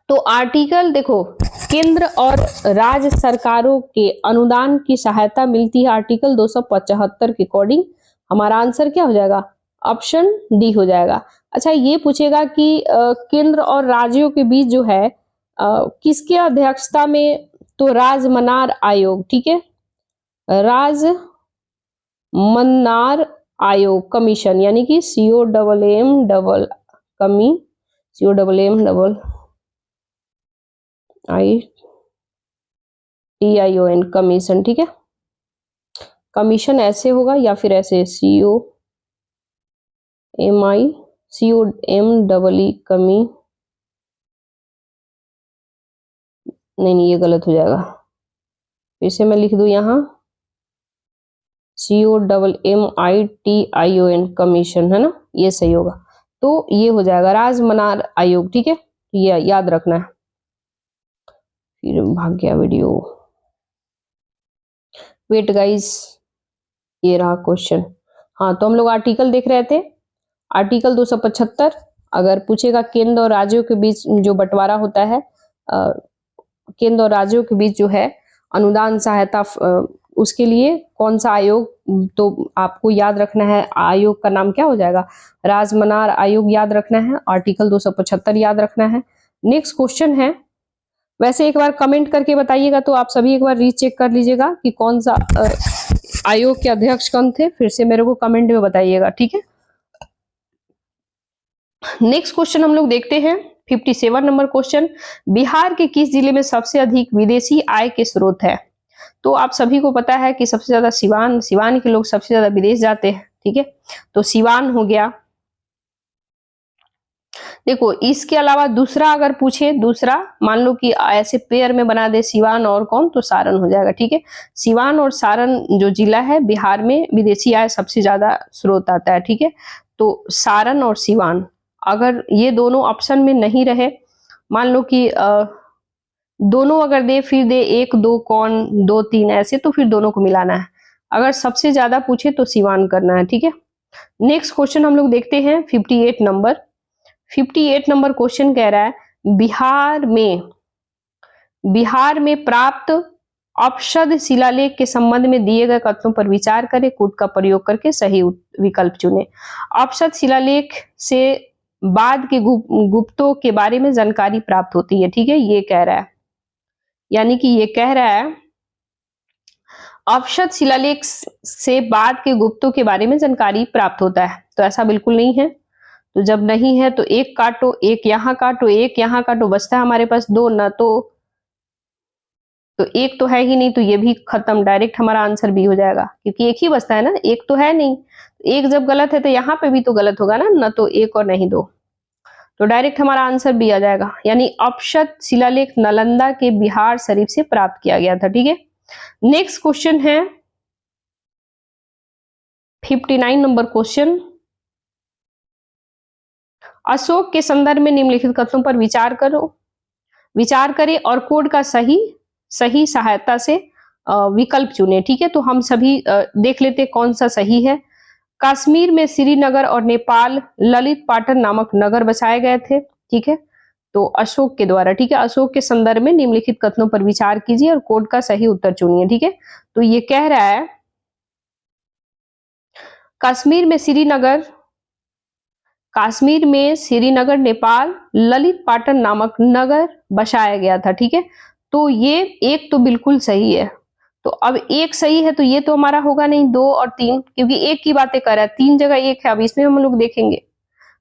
तो आर्टिकल देखो, केंद्र और राज्य सरकारों के अनुदान की सहायता मिलती है आर्टिकल 275 के अकॉर्डिंग। हमारा आंसर क्या हो जाएगा, ऑप्शन डी हो जाएगा। अच्छा, ये पूछेगा कि केंद्र और राज्यों के बीच जो है किसके अध्यक्षता में, तो राजमनार आयोग, ठीक है, राजमन्नार आयोग कमीशन, यानी कि COMMISSION कमीशन, ठीक है। कमीशन ऐसे होगा या फिर ऐसे COMMI कमी, नहीं ये गलत हो जाएगा, फिर से मैं लिख दूं यहाँ COMMITION कमीशन, है ना, ये सही होगा। तो ये हो जाएगा राजमनार आयोग, ठीक है, ये याद रखना है। फिर भाग गया वीडियो, वेट गाइस, ये रहा क्वेश्चन। हाँ, तो हम लोग आर्टिकल देख रहे थे, आर्टिकल 275। अगर पूछेगा केंद्र और राज्यों के बीच जो बंटवारा होता है, केंद्र और राज्यों के बीच जो है अनुदान सहायता, उसके लिए कौन सा आयोग, तो आपको याद रखना है आयोग का नाम क्या हो जाएगा, राजमनार आयोग याद रखना है, आर्टिकल 275 याद रखना है। नेक्स्ट क्वेश्चन है, वैसे एक बार कमेंट करके बताइएगा, तो आप सभी एक बार रीचेक कर लीजिएगा कि कौन सा आयोग के अध्यक्ष कौन थे, फिर से मेरे को कमेंट में बताइएगा, ठीक है। नेक्स्ट क्वेश्चन हम लोग देखते हैं 57 नंबर क्वेश्चन, बिहार के किस जिले में सबसे अधिक विदेशी आय के स्रोत है। तो आप सभी को पता है कि सबसे ज्यादा सिवान के लोग सबसे ज्यादा विदेश जाते हैं, ठीक है, तो सिवान हो गया। देखो इसके अलावा दूसरा अगर पूछे, दूसरा मान लो कि ऐसे पेयर में बना दे सिवान और कौन, तो सारण हो जाएगा, ठीक है। सिवान और सारण जो जिला है बिहार में विदेशी आय सबसे ज्यादा स्रोत आता है, ठीक है। तो सारण और सिवान, अगर ये दोनों ऑप्शन में नहीं रहे, मान लो कि दोनों अगर दे, फिर दे 1 2 कौन 2 3 ऐसे, तो फिर दोनों को मिलाना है। अगर सबसे ज्यादा पूछे तो सिवान करना है, ठीक है। नेक्स्ट क्वेश्चन हम लोग देखते हैं 58 नंबर। 58 नंबर क्वेश्चन कह रहा है बिहार में प्राप्त औपसद शिलालेख के संबंध में दिए गए कथनों पर विचार करें, कूट का प्रयोग करके सही विकल्प चुने। औपसद शिलालेख से बाद के गुप्तों के बारे में जानकारी प्राप्त होती है, ठीक है, ये कह रहा है, यानी कि ये कह रहा है औपसद शिलालेख से बाद के गुप्तों के बारे में जानकारी प्राप्त होता है, तो ऐसा बिल्कुल नहीं है। तो जब नहीं है तो एक काटो, एक यहाँ काटो, एक यहाँ काटो, बचता है हमारे पास 2 ना, तो एक तो है ही नहीं, तो ये भी खत्म, डायरेक्ट हमारा आंसर बी हो जाएगा, क्योंकि एक ही बचता है ना, एक तो है नहीं, एक जब गलत है तो यहाँ पे भी तो गलत होगा ना तो एक और नहीं 2, तो डायरेक्ट हमारा आंसर बी आ जाएगा, यानी औपसद शिलालेख नालंदा के बिहार शरीफ से प्राप्त किया गया था, ठीक है। नेक्स्ट क्वेश्चन है 59 नंबर क्वेश्चन, अशोक के संदर्भ में निम्नलिखित कथनों पर विचार करें और कोड का सही सहायता से विकल्प चुने, ठीक है। तो हम सभी देख लेते कौन सा सही है। कश्मीर में श्रीनगर और नेपाल ललित पाटन नामक नगर बसाए गए थे, ठीक है, तो अशोक के द्वारा, ठीक है। अशोक के संदर्भ में निम्नलिखित कथनों पर विचार कीजिए और कोड का सही उत्तर चुनिए, ठीक है। तो ये कह रहा है कश्मीर में श्रीनगर नेपाल ललित पाटन नामक नगर बसाया गया था, ठीक है। तो ये एक तो बिल्कुल सही है, तो अब एक सही है तो ये तो हमारा होगा नहीं 2 और 3, क्योंकि एक की बातें कर रहा है, 3 जगह एक है, अब इसमें हम लोग देखेंगे।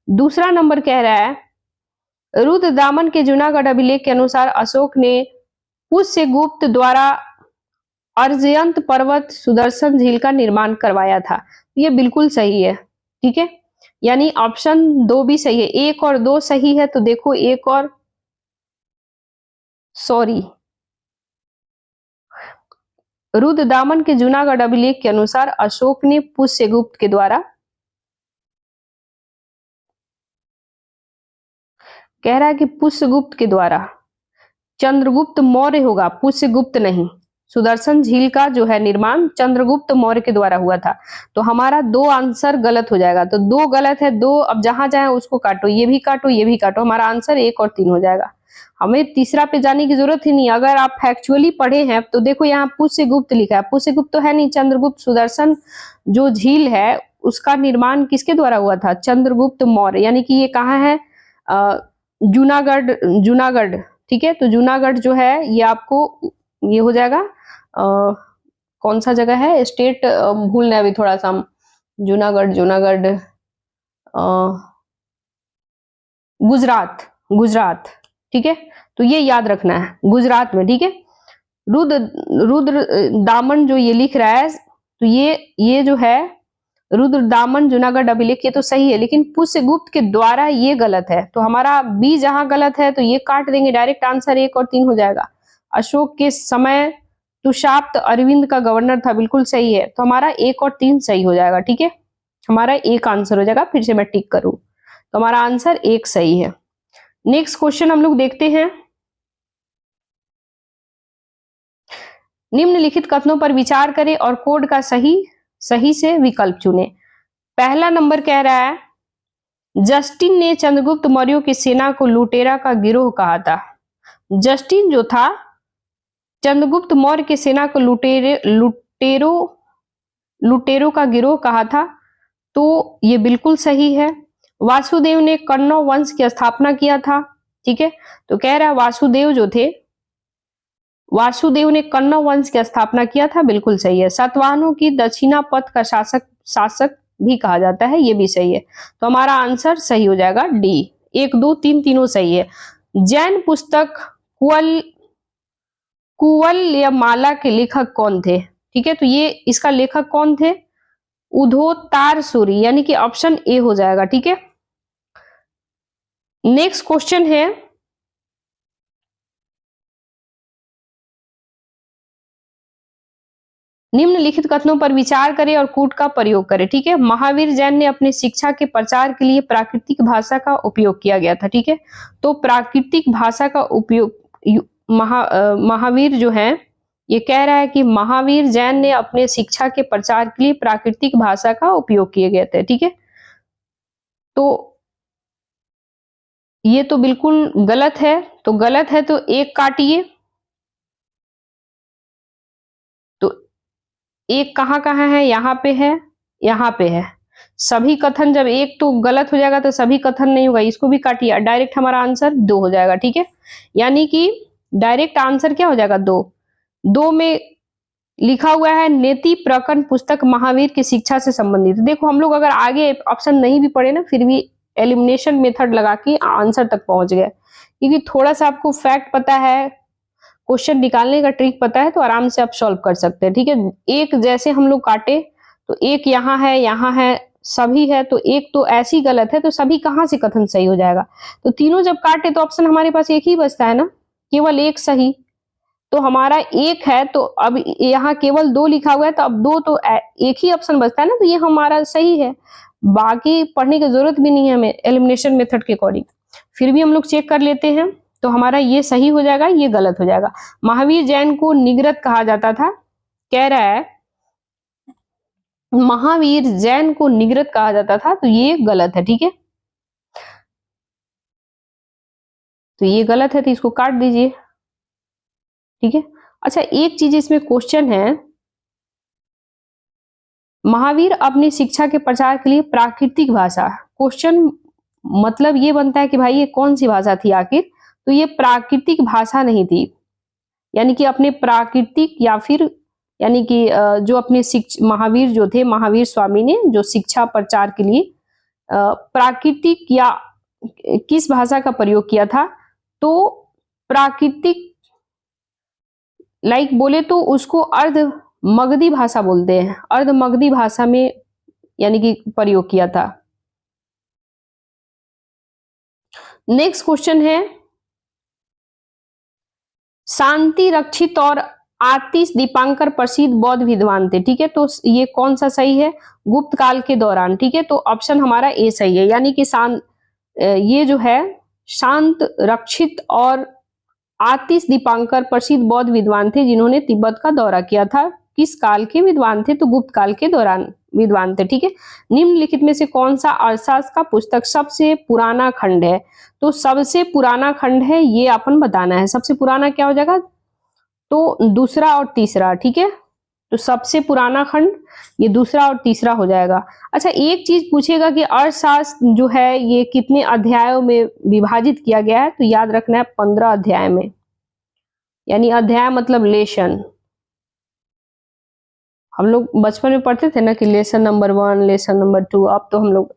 दूसरा नंबर कह रहा है रुद्रदामन के जूनागढ़ अभिलेख के अनुसार अशोक ने पुष्यगुप्त द्वारा अर्जयंत पर्वत सुदर्शन झील का निर्माण करवाया था, ये बिल्कुल सही है, ठीक है, यानी ऑप्शन 2 भी सही है। 1 और 2 सही है, तो देखो 1 और रुद्रदामन के जूनागढ़ अभिलेख के अनुसार अशोक ने पुष्यगुप्त के द्वारा, कह रहा है कि पुष्यगुप्त के द्वारा, चंद्रगुप्त मौर्य होगा, पुष्यगुप्त नहीं। सुदर्शन झील का जो है निर्माण चंद्रगुप्त मौर्य के द्वारा हुआ था, तो हमारा 2 आंसर गलत हो जाएगा, तो 2 गलत है, 2 अब जहां जाए उसको काटो, ये भी काटो, ये भी काटो, हमारा आंसर 1 और 3 हो जाएगा। हमें तीसरा पे जाने की जरूरत ही नहीं। अगर आप फैक्चुअली पढ़े हैं तो देखो यहाँ पुष्यगुप्त लिखा है, पुष्यगुप्त तो है नहीं, चंद्रगुप्त। सुदर्शन जो झील है उसका निर्माण किसके द्वारा हुआ था, चंद्रगुप्त मौर्य, यानी कि ये कहाँ है, जूनागढ़, ठीक है। तो जूनागढ़ जो है ये आपको ये हो जाएगा, कौन सा जगह है, स्टेट भूलना है अभी थोड़ा सा, जूनागढ़ गुजरात, ठीक है, तो ये याद रखना है, गुजरात में, ठीक है। रुद्र दामन जो ये लिख रहा है, तो ये जो है रुद्र दामन जूनागढ़ अभिलेख, ये तो सही है, लेकिन पुष्यगुप्त के द्वारा ये गलत है, तो हमारा बी जहां गलत है तो ये काट देंगे, डायरेक्ट आंसर 1 और 3 हो जाएगा। अशोक के समय तुषाप्त अरविंद का गवर्नर था, बिल्कुल सही है, तो हमारा 1 और 3 सही हो जाएगा, ठीक है, हमारा एक आंसर हो जाएगा। फिर से मैं टिक करूं तो हमारा आंसर 1 सही है। नेक्स्ट क्वेश्चन हम लोग देखते हैं, निम्नलिखित कथनों पर विचार करें और कोड का सही से विकल्प चुनें। पहला नंबर कह रहा है, जस्टिन ने चंद्रगुप्त मौर्य की सेना को लुटेरा का गिरोह कहा था। जस्टिन जो था चंद्रगुप्त मौर्य की सेना को लुटेरों का गिरोह कहा था, तो ये बिल्कुल सही है। वासुदेव ने कण्व वंश की स्थापना किया था, ठीक है, तो कह रहा है वासुदेव ने कण्व वंश की स्थापना किया था, बिल्कुल सही है। सातवाहनों की दक्षिणा पथ का शासक भी कहा जाता है, ये भी सही है। तो हमारा आंसर सही हो जाएगा डी। 1 2 3 तीनों सही है। जैन पुस्तक कुवल या माला के लेखक कौन थे? ठीक है, तो ये इसका लेखक कौन थे? उधोतार सूरी, यानी कि ऑप्शन ए हो जाएगा। ठीक है, नेक्स्ट क्वेश्चन है, निम्नलिखित कथनों पर विचार करें और कूट का प्रयोग करें। ठीक है, महावीर जैन ने अपनी शिक्षा के प्रचार के लिए प्राकृतिक भाषा का उपयोग किया गया था। ठीक है, तो प्राकृतिक भाषा का उपयोग महावीर जो है ये कह रहा है कि महावीर जैन ने अपने शिक्षा के प्रचार के लिए प्राकृतिक भाषा का उपयोग किए गए थे। ठीक है, तो ये तो बिल्कुल गलत है, तो गलत है तो एक काटिए। तो एक कहाँ है? यहाँ पे है, यहाँ पे है। सभी कथन जब एक तो गलत हो जाएगा तो सभी कथन नहीं होगा, इसको भी काटिए। डायरेक्ट हमारा आंसर 2 हो जाएगा। ठीक है, यानी कि डायरेक्ट आंसर क्या हो जाएगा? 2 में लिखा हुआ है नेति प्रकरण पुस्तक महावीर की शिक्षा से संबंधित। देखो हम लोग अगर आगे ऑप्शन नहीं भी पढ़े ना, फिर भी एलिमिनेशन मेथड लगा के आंसर तक पहुंच गए, क्योंकि थोड़ा सा आपको फैक्ट पता है, क्वेश्चन निकालने का ट्रिक पता है, तो आराम से आप सॉल्व कर सकते हैं। ठीक है, एक जैसे हम लोग काटे तो एक यहाँ है, सभी है, तो एक तो ऐसी गलत है, तो सभी कहां से कथन सही हो जाएगा? तो तीनों जब काटे तो ऑप्शन हमारे पास एक ही बचता है ना, केवल एक सही। तो हमारा एक है, तो अब यहाँ केवल 2 लिखा हुआ है, तो अब 2 तो एक ही ऑप्शन बचता है ना, तो ये हमारा सही है। बाकी पढ़ने की जरूरत भी नहीं है हमें एलिमिनेशन मेथड के अकॉर्डिंग। फिर भी हम लोग चेक कर लेते हैं, तो हमारा ये सही हो जाएगा, ये गलत हो जाएगा। महावीर जैन को निग्रत कहा जाता था, कह रहा है महावीर जैन को निग्रत कहा जाता था, तो ये गलत है। ठीक है, तो ये गलत है, तो इसको काट दीजिए। ठीक है, अच्छा एक चीज इसमें क्वेश्चन है, महावीर अपनी शिक्षा के प्रचार के लिए प्राकृतिक भाषा, क्वेश्चन मतलब ये बनता है कि भाई ये कौन सी भाषा थी आखिर? तो ये प्राकृतिक भाषा नहीं थी, यानी कि अपने प्राकृतिक या फिर यानी कि जो अपने महावीर जो थे, महावीर स्वामी ने जो शिक्षा प्रचार के लिए प्राकृतिक या किस भाषा का प्रयोग किया था? तो प्राकृतिक बोले तो उसको अर्ध मगधी भाषा बोलते हैं, अर्ध मगधी भाषा में यानी कि प्रयोग किया था। नेक्स्ट क्वेश्चन है, शांति रक्षित और आतिश दीपांकर प्रसिद्ध बौद्ध विद्वान थे। ठीक है, तो ये कौन सा सही है? गुप्त काल के दौरान। ठीक है, तो ऑप्शन हमारा ए सही है, यानी कि ये जो है शांत रक्षित और आतिश दीपांकर प्रसिद्ध बौद्ध विद्वान थे, जिन्होंने तिब्बत का दौरा किया था। किस काल के विद्वान थे? तो गुप्त काल के दौरान विद्वान थे। ठीक है, निम्नलिखित में से कौन सा अर्थशास्त्र का पुस्तक सबसे पुराना खंड है? तो सबसे पुराना खंड है ये अपन बताना है। सबसे पुराना क्या हो जाएगा? तो दूसरा और तीसरा। ठीक है, तो सबसे पुराना खंड ये दूसरा और तीसरा हो जाएगा। अच्छा एक चीज पूछेगा कि अर्थशास्त्र जो है ये कितने अध्यायों में विभाजित किया गया है? तो याद रखना है 15 अध्याय में, यानी अध्याय मतलब लेसन। हम लोग बचपन में पढ़ते थे ना कि लेसन नंबर 1, लेसन नंबर 2, अब तो हम लोग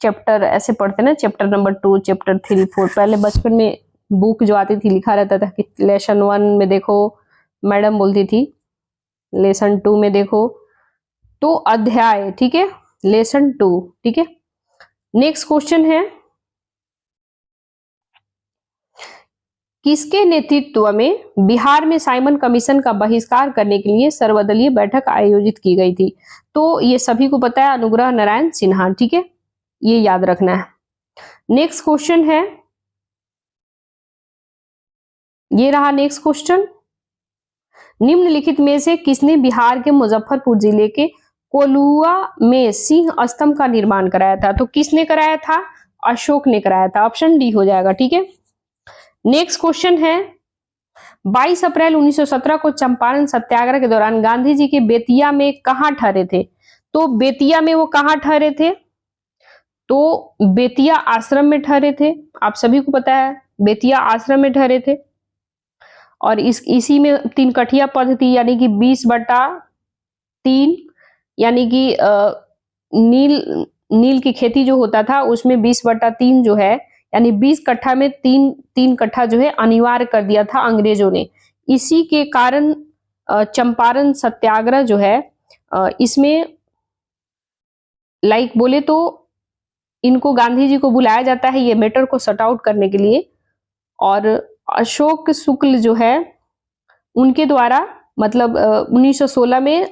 चैप्टर ऐसे पढ़ते ना, चैप्टर नंबर 2, चैप्टर 3, 4। पहले बचपन में बुक जो आती थी लिखा रहता था कि लेसन 1 में देखो, मैडम बोलती थी लेसन 2 में देखो, तो अध्याय। ठीक है, लेसन 2। ठीक है, नेक्स्ट क्वेश्चन है, किसके नेतृत्व में बिहार में साइमन कमीशन का बहिष्कार करने के लिए सर्वदलीय बैठक आयोजित की गई थी? तो ये सभी को पता है, अनुग्रह नारायण सिन्हा। ठीक है, ये याद रखना है। नेक्स्ट क्वेश्चन है, ये रहा नेक्स्ट क्वेश्चन, निम्नलिखित में से किसने बिहार के मुजफ्फरपुर जिले के कोलुआ में सिंह स्तंभ का निर्माण कराया था? तो किसने कराया था? अशोक ने कराया था। ऑप्शन डी हो जाएगा। ठीक है, नेक्स्ट क्वेश्चन है, 22 अप्रैल 1917 को चंपारण सत्याग्रह के दौरान गांधी जी के बेतिया में कहां ठहरे थे? तो बेतिया में वो कहां ठहरे थे? तो बेतिया आश्रम में ठहरे थे। आप सभी को पता है बेतिया आश्रम में ठहरे थे। और इसी में 3 कठिया पद थी, यानी कि 20/3, यानी कि नील की खेती जो होता था उसमें 20/3 जो है, यानी 20 कट्ठा में 3 कट्ठा जो है अनिवार्य कर दिया था अंग्रेजों ने। इसी के कारण चंपारण सत्याग्रह जो है, इसमें बोले तो इनको गांधी जी को बुलाया जाता है ये मैटर को सॉर्ट आउट करने के लिए। और अशोक शुक्ल जो है उनके द्वारा, मतलब 1916 में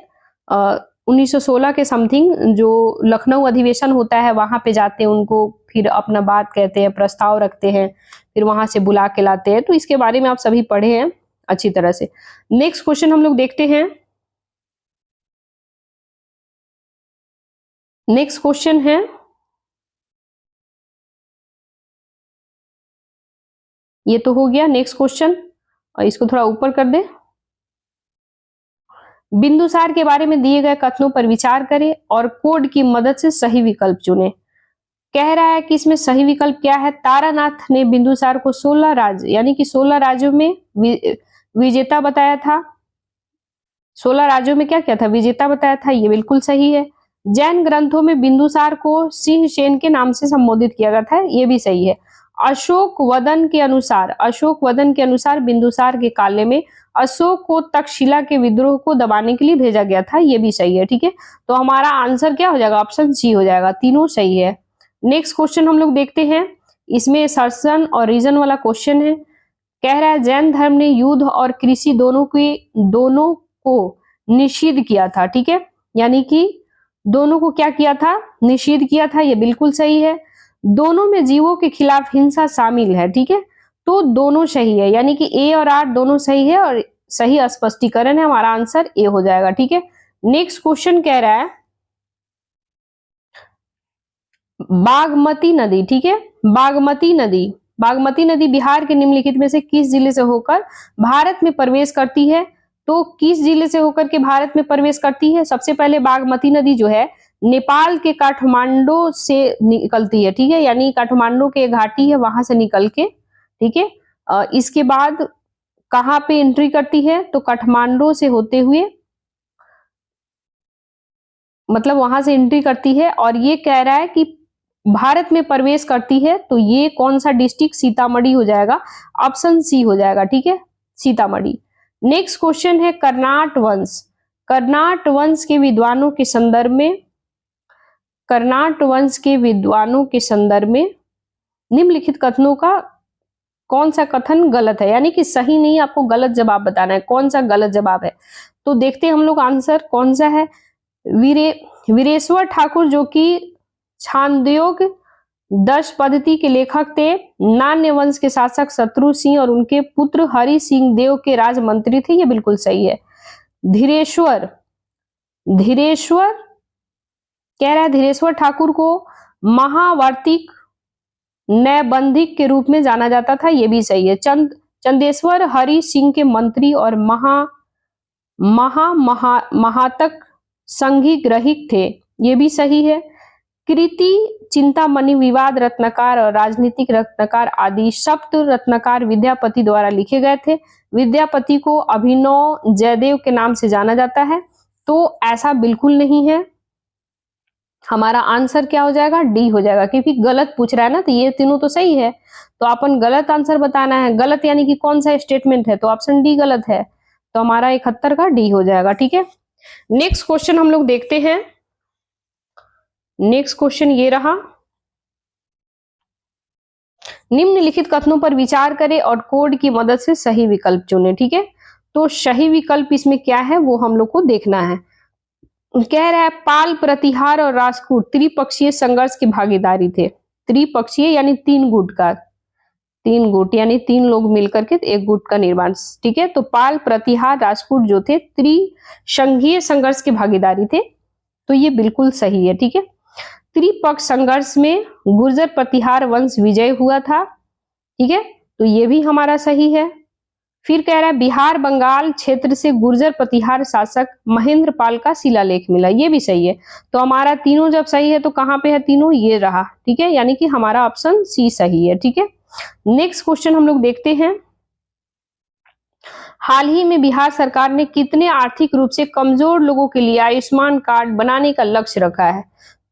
1916 के समथिंग जो लखनऊ अधिवेशन होता है वहां पे जाते हैं, उनको फिर अपना बात कहते हैं, प्रस्ताव रखते हैं, फिर वहां से बुला के लाते हैं। तो इसके बारे में आप सभी पढ़े हैं अच्छी तरह से। नेक्स्ट क्वेश्चन हम लोग देखते हैं। नेक्स्ट क्वेश्चन है, ये तो हो गया नेक्स्ट क्वेश्चन, और इसको थोड़ा ऊपर कर दे। बिंदुसार के बारे में दिए गए कथनों पर विचार करें और कोड की मदद से सही विकल्प चुनें। कह रहा है कि इसमें सही विकल्प क्या है? तारानाथ ने बिंदुसार को 16 राज्य, यानी कि 16 राज्यों में विजेता बताया था। 16 राज्यों में क्या क्या था? विजेता बताया था। ये बिल्कुल सही है। जैन ग्रंथों में बिंदुसार को सिंह सेन के नाम से संबोधित किया गया था। ये भी सही है। अशोक वदन के अनुसार बिंदुसार के काले में अशोक को तक्षशिला के विद्रोह को दबाने के लिए भेजा गया था। ये भी सही है। ठीक है, तो हमारा आंसर क्या हो जाएगा? ऑप्शन सी हो जाएगा। तीनों सही है। नेक्स्ट क्वेश्चन हम लोग देखते हैं। इसमें सर्सन और रीजन वाला क्वेश्चन है। कह रहा है जैन धर्म ने युद्ध और कृषि दोनों को निषिद्ध किया था। ठीक है, यानी कि दोनों को क्या किया था? निषिद्ध किया था। ये बिल्कुल सही है। दोनों में जीवों के खिलाफ हिंसा शामिल है। ठीक है, तो दोनों सही है, यानी कि ए और आर दोनों सही है और सही स्पष्टीकरण है। हमारा आंसर ए हो जाएगा। ठीक है, नेक्स्ट क्वेश्चन कह रहा है बागमती नदी। ठीक है, बागमती नदी बिहार के निम्नलिखित में से किस जिले से होकर भारत में प्रवेश करती है? तो किस जिले से होकर के भारत में प्रवेश करती है? सबसे पहले बागमती नदी जो है नेपाल के काठमांडू से निकलती है। ठीक है, यानी काठमांडू के घाटी है वहां से निकल के। ठीक है, इसके बाद कहां पे एंट्री करती है? तो काठमांडू से होते हुए, मतलब वहां से एंट्री करती है। और ये कह रहा है कि भारत में प्रवेश करती है, तो ये कौन सा डिस्ट्रिक्ट? सीतामढ़ी हो जाएगा। ऑप्शन सी हो जाएगा। ठीक है, सीतामढ़ी। नेक्स्ट क्वेश्चन है कर्नाट वंश के विद्वानों के संदर्भ में निम्नलिखित कथनों का कौन सा कथन गलत है? यानी कि सही नहीं, आपको गलत जवाब बताना है। कौन सा गलत जवाब है? तो देखते हैं हम लोग आंसर कौन सा है। वीरेश्वर ठाकुर जो कि छांदोग्य 10 पद्धति के लेखक थे, नान्य वंश के शासक शत्रु सिंह और उनके पुत्र हरि सिंह देव के राजमंत्री थे। ये बिल्कुल सही है। धीरेश्वर कह रहा है धीरेश्वर ठाकुर को महावार्तिक नैबंधिक के रूप में जाना जाता था। ये भी सही है। चंदेश्वर हरि सिंह के मंत्री और महातक संघी ग्रहिक थे। ये भी सही है। कृति, चिंतामणि, विवाद रत्नकार और राजनीतिक रत्नकार आदि सप्त रत्नकार विद्यापति द्वारा लिखे गए थे। विद्यापति को अभिनव जयदेव के नाम से जाना जाता है। तो ऐसा बिल्कुल नहीं है। हमारा आंसर क्या हो जाएगा? डी हो जाएगा, क्योंकि गलत पूछ रहा है ना, तो ये तीनों तो सही है, तो अपन गलत आंसर बताना है। गलत यानी कि कौन सा स्टेटमेंट है? तो ऑप्शन डी गलत है, तो हमारा 71 का डी हो जाएगा। ठीक है, नेक्स्ट क्वेश्चन हम लोग देखते हैं। नेक्स्ट क्वेश्चन ये रहा, निम्नलिखित कथनों पर विचार करें और कोड की मदद से सही विकल्प चुनें। ठीक है, तो सही विकल्प इसमें क्या है वो हम लोग को देखना है। कह रहा है पाल, प्रतिहार और राजपूत त्रिपक्षीय संघर्ष की भागीदारी थे। त्रिपक्षीय यानी 3 गुट का। 3 गुट यानी 3 लोग मिलकर के एक गुट का निर्माण, ठीक है। तो पाल, प्रतिहार, राजपूत जो थे त्रिसंघीय संघर्ष के भागीदारी थे, तो ये बिल्कुल सही है, ठीक है। त्रिपक्ष संघर्ष में गुर्जर प्रतिहार वंश विजय हुआ था, ठीक है, तो ये भी हमारा सही है। फिर कह रहा है बिहार बंगाल क्षेत्र से गुर्जर प्रतिहार शासक महेंद्र पाल का शिलालेख मिला, ये भी सही है। तो हमारा तीनों जब सही है तो कहां पे है तीनों, ये रहा, ठीक है, यानी कि हमारा ऑप्शन सी सही है, ठीक है। नेक्स्ट क्वेश्चन हम लोग देखते हैं, हाल ही में बिहार सरकार ने कितने आर्थिक रूप से कमजोर लोगों के लिए आयुष्मान कार्ड बनाने का लक्ष्य रखा है?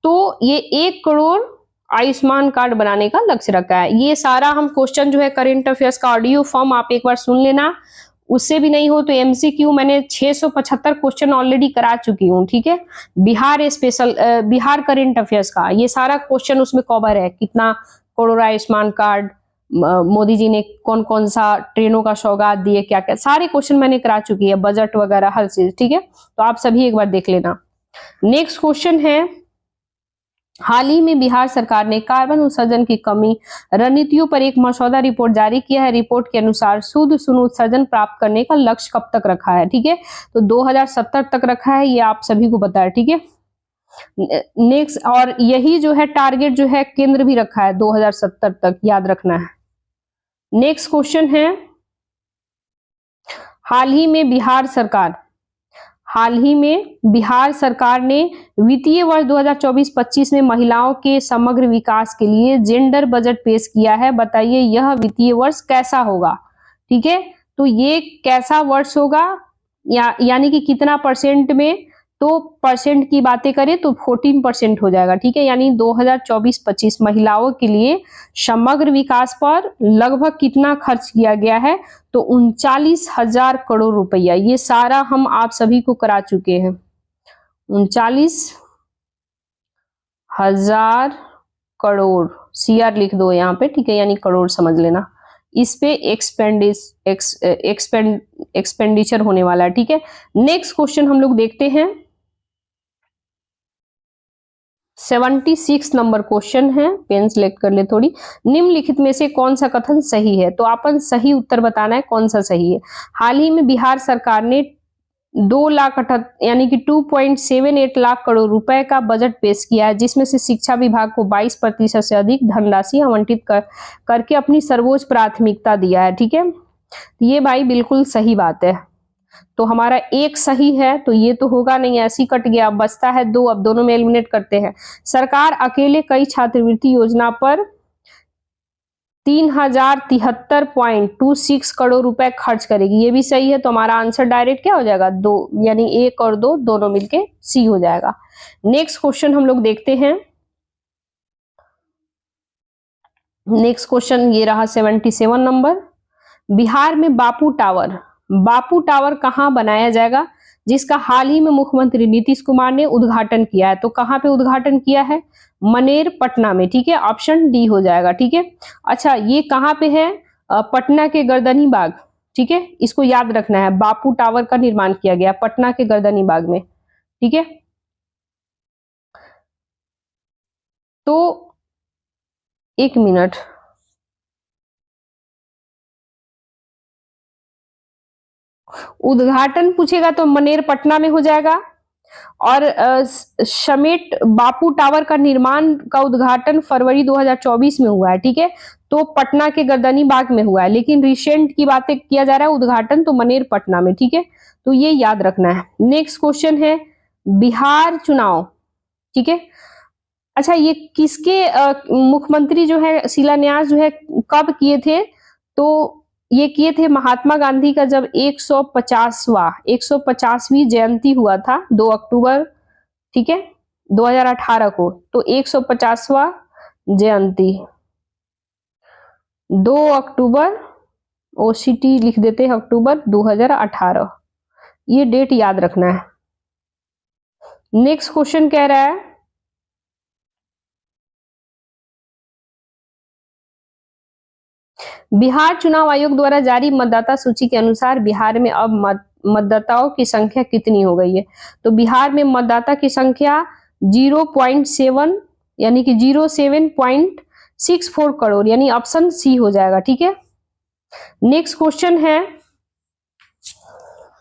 तो ये 1 करोड़ आयुष्मान कार्ड बनाने का लक्ष्य रखा है। ये सारा हम क्वेश्चन जो है करंट अफेयर्स का ऑडियो फॉर्म आप एक बार सुन लेना, उससे भी नहीं हो तो एमसीक्यू मैंने 675 क्वेश्चन ऑलरेडी करा चुकी हूँ, ठीक है। Bihar special, Bihar current affairs का ये सारा क्वेश्चन उसमें कवर है, कितना करोड़ आयुष्मान कार्ड, मोदी जी ने कौन कौन सा ट्रेनों का सौगात दिए, क्या क्या सारे क्वेश्चन मैंने करा चुकी है, बजट वगैरह हर चीज, ठीक है। तो आप सभी एक बार देख लेना। नेक्स्ट क्वेश्चन है, हाल ही में बिहार सरकार ने कार्बन उत्सर्जन की कमी रणनीतियों पर एक मसौदा रिपोर्ट जारी किया है। रिपोर्ट के अनुसार शुद्ध शून्य उत्सर्जन प्राप्त करने का लक्ष्य कब तक रखा है, ठीक है, तो 2070 तक रखा है, ये आप सभी को पता है, ठीक है। नेक्स्ट, और यही जो है टारगेट जो है केंद्र भी रखा है 2070 तक, याद रखना है। नेक्स्ट क्वेश्चन है, हाल ही में बिहार सरकार ने वित्तीय वर्ष 2024-25 में महिलाओं के समग्र विकास के लिए जेंडर बजट पेश किया है। बताइए यह वित्तीय वर्ष कैसा होगा, ठीक है। तो ये कैसा वर्ष होगा, यानी कि कितना परसेंट में, तो परसेंट की बातें करें तो 14% हो जाएगा, ठीक है। यानी 2024-25 महिलाओं के लिए समग्र विकास पर लगभग कितना खर्च किया गया है, तो 39,000 करोड़ रुपया। ये सारा हम आप सभी को करा चुके हैं, 39,000 करोड़, सीआर लिख दो यहाँ पे, ठीक है, यानी करोड़ समझ लेना। इस पे एक्सपेंडिचर होने वाला है, ठीक है। नेक्स्ट क्वेश्चन हम लोग देखते हैं, 76 नंबर क्वेश्चन है, पेन सिलेक्ट कर ले थोड़ी। निम्नलिखित में से कौन सा कथन सही है, तो अपन सही उत्तर बताना है कौन सा सही है। हाल ही में बिहार सरकार ने 2,78,000 यानी कि 2.78 लाख करोड़ रुपए का बजट पेश किया है, जिसमें से शिक्षा विभाग को 22% से अधिक धनराशि आवंटित करके अपनी सर्वोच्च प्राथमिकता दिया है, ठीक है। ये भाई बिल्कुल सही बात है, तो हमारा एक सही है, तो ये तो होगा नहीं, ऐसी कट गया, बचता है 2, अब दोनों में एलिमिनेट करते हैं। सरकार अकेले कई छात्रवृत्ति योजना पर 3,073.26 करोड़ रुपए खर्च करेगी, ये भी सही है। तो हमारा आंसर डायरेक्ट क्या हो जाएगा, 2, यानी 1 और 2 दोनों मिलके सी हो जाएगा। नेक्स्ट क्वेश्चन हम लोग देखते हैं, नेक्स्ट क्वेश्चन ये रहा 77 नंबर, बिहार में बापू टावर कहां बनाया जाएगा, जिसका हाल ही में मुख्यमंत्री नीतीश कुमार ने उद्घाटन किया है। तो कहां पे उद्घाटन किया है, मनेर पटना में, ठीक है, ऑप्शन डी हो जाएगा, ठीक है। अच्छा, ये कहां पे है, पटना के गर्दनी बाग, ठीक है, इसको याद रखना है, बापू टावर का निर्माण किया गया पटना के गर्दनी बाग में, ठीक है। तो 1 मिनट, उद्घाटन पूछेगा तो मनेर पटना में हो जाएगा, और समेट बापू टावर का निर्माण का उद्घाटन फरवरी 2024 में हुआ है, ठीक है, तो पटना के गर्दनी बाग में हुआ है, लेकिन रिसेंट की बातें किया जा रहा है उद्घाटन तो मनेर पटना में, ठीक है, तो ये याद रखना है। नेक्स्ट क्वेश्चन है, बिहार चुनाव, ठीक है। अच्छा, ये किसके मुख्यमंत्री जो है शिलान्यास जो है कब किए थे, तो ये किए थे महात्मा गांधी का जब 150वीं जयंती हुआ था 2 अक्टूबर, ठीक है, 2018 को, तो 150वां जयंती 2 अक्टूबर, ओसीटी लिख देते हैं अक्टूबर 2018, ये डेट याद रखना है। नेक्स्ट क्वेश्चन कह रहा है, बिहार चुनाव आयोग द्वारा जारी मतदाता सूची के अनुसार बिहार में अब मतदाताओं की संख्या कितनी हो गई है, तो बिहार में मतदाता की संख्या 0.7 यानी कि 07.7 64 करोड़, यानी ऑप्शन सी हो जाएगा। ठीक है, नेक्स्ट क्वेश्चन है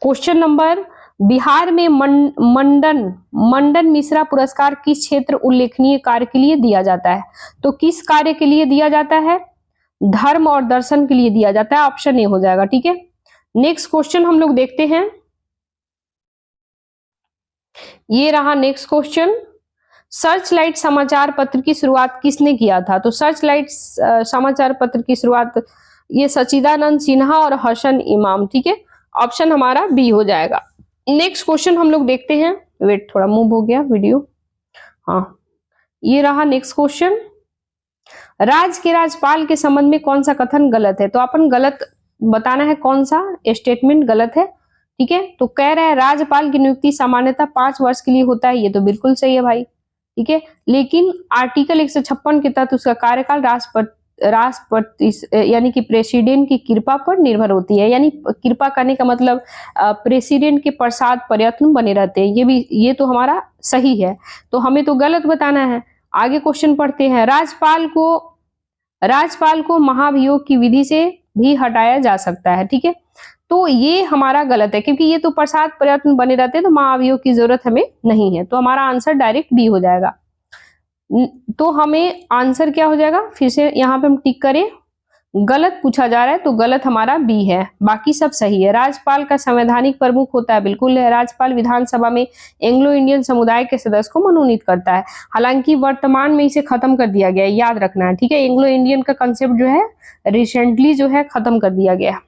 क्वेश्चन नंबर, बिहार में मंडन मिश्रा पुरस्कार किस क्षेत्र उल्लेखनीय कार्य के लिए दिया जाता है? तो किस कार्य के लिए दिया जाता है? धर्म और दर्शन के लिए दिया जाता है, ऑप्शन ए हो जाएगा। ठीक है, नेक्स्ट क्वेश्चन हम लोग देखते हैं, ये रहा नेक्स्ट क्वेश्चन, सर्च लाइट समाचार पत्र की शुरुआत किसने किया था? तो सर्च लाइट समाचार पत्र की शुरुआत ये सचिदानंद सिन्हा और हसन इमाम। ठीक है, ऑप्शन हमारा बी हो जाएगा। नेक्स्ट क्वेश्चन हम लोग देखते हैं, वेट थोड़ा मूव हो गया वीडियो, हाँ ये रहा नेक्स्ट क्वेश्चन, राज्य के राज्यपाल के संबंध में कौन सा कथन गलत है? तो अपन गलत बताना है, कौन सा स्टेटमेंट गलत है। ठीक है, तो कह रहा है राज्यपाल की नियुक्ति सामान्यतः 5 वर्ष के लिए होता है, ये तो बिल्कुल सही है भाई। ठीक है, लेकिन आर्टिकल 156 के तहत उसका कार्यकाल राष्ट्रपति यानी कि प्रेसिडेंट की कृपा पर निर्भर होती है, यानी कृपा करने का मतलब प्रेसिडेंट के प्रसाद प्रयत्न बने रहते हैं, ये तो हमारा सही है, तो हमें तो गलत बताना है। आगे क्वेश्चन पढ़ते हैं, राज्यपाल को महाभियोग की विधि से भी हटाया जा सकता है। ठीक है, तो ये हमारा गलत है, क्योंकि ये तो प्रसाद प्रयत्न बने रहते हैं, तो महाभियोग की जरूरत हमें नहीं है, तो हमारा आंसर डायरेक्ट बी हो जाएगा। तो हमें आंसर क्या हो जाएगा, फिर से यहाँ पे हम टिक करें, गलत पूछा जा रहा है तो गलत हमारा बी है, बाकी सब सही है। राज्यपाल का संवैधानिक प्रमुख होता है, बिल्कुल है। राज्यपाल विधानसभा में एंग्लो इंडियन समुदाय के सदस्य को मनोनीत करता है, हालांकि वर्तमान में इसे खत्म कर दिया गया है, याद रखना है। ठीक है, एंग्लो इंडियन का कंसेप्ट जो है रिसेंटली जो है खत्म कर दिया गया।